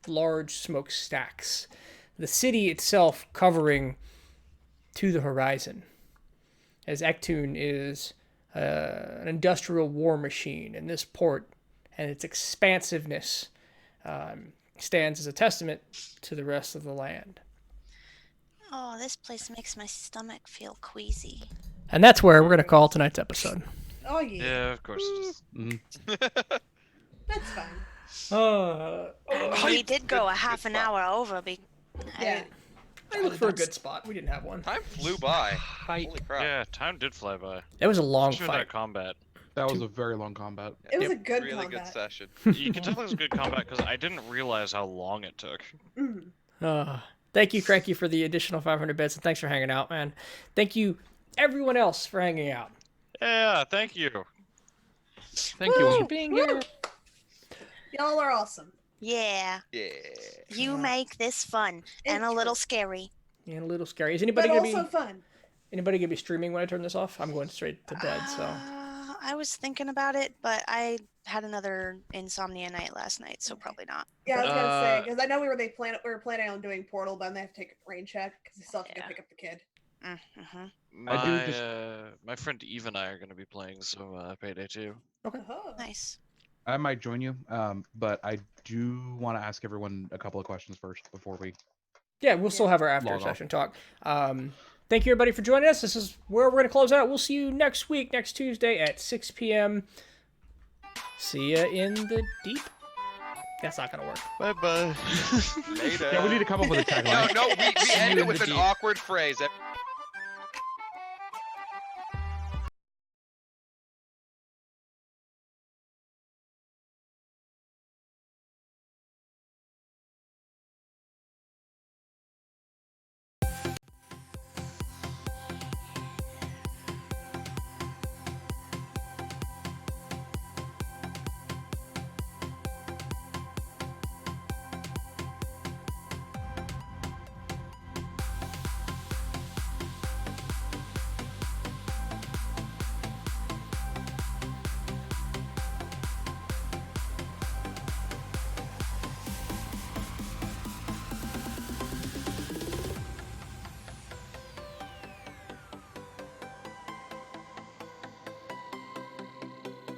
large smokestacks. The city itself covering to the horizon, as Ektun is an industrial war machine, and this port and its expansiveness stands as a testament to the rest of the land. Oh, this place makes my stomach feel queasy. And that's where we're going to call tonight's episode. Oh yeah, Yeah, of course it is. that's fine. We did go a half an hour over. Yeah. I looked for a good spot. We didn't have one. Time flew by. Height. Holy crap. Yeah, time did fly by. It was a long Especially with fight. that combat. That was a very long combat. It was Yep. a good Really good combat. session. You can tell it was good combat because I didn't realize how long it took. Mhm. Thank you, Cranky, for the additional 500 bits, and thanks for hanging out, man. Thank you, everyone else, for hanging out. Yeah, thank you. Thank you. for being here. Y'all are awesome. Yeah, Yeah. you make this fun and a It's little true. scary. And a little scary. Is But anybody gonna also be fun. streaming when I turn this off? I'm going straight to bed, so I was thinking about it, but I had another insomnia night last night, so probably not. Yeah, I was gonna say Uh, because I know we were planning on doing Portal, but then they have to take a rain check because they still have to Yeah. go pick up the kid. Mm-hmm. My friend Eve and I are going to be playing some Payday 2. Oh. Nice. I might join you, but I do want to ask everyone a couple of questions first before we. yeah, we'll still have our after Log off. session talk. Thank you, everybody, for joining us. This is where we're going to close out. We'll see you next week, next Tuesday at 6 p.m. See ya in the deep. That's not going to work. Bye bye. Later. Yeah, we need to come up with a No, tagline. no, we end you it in with the an deep. awkward phrase.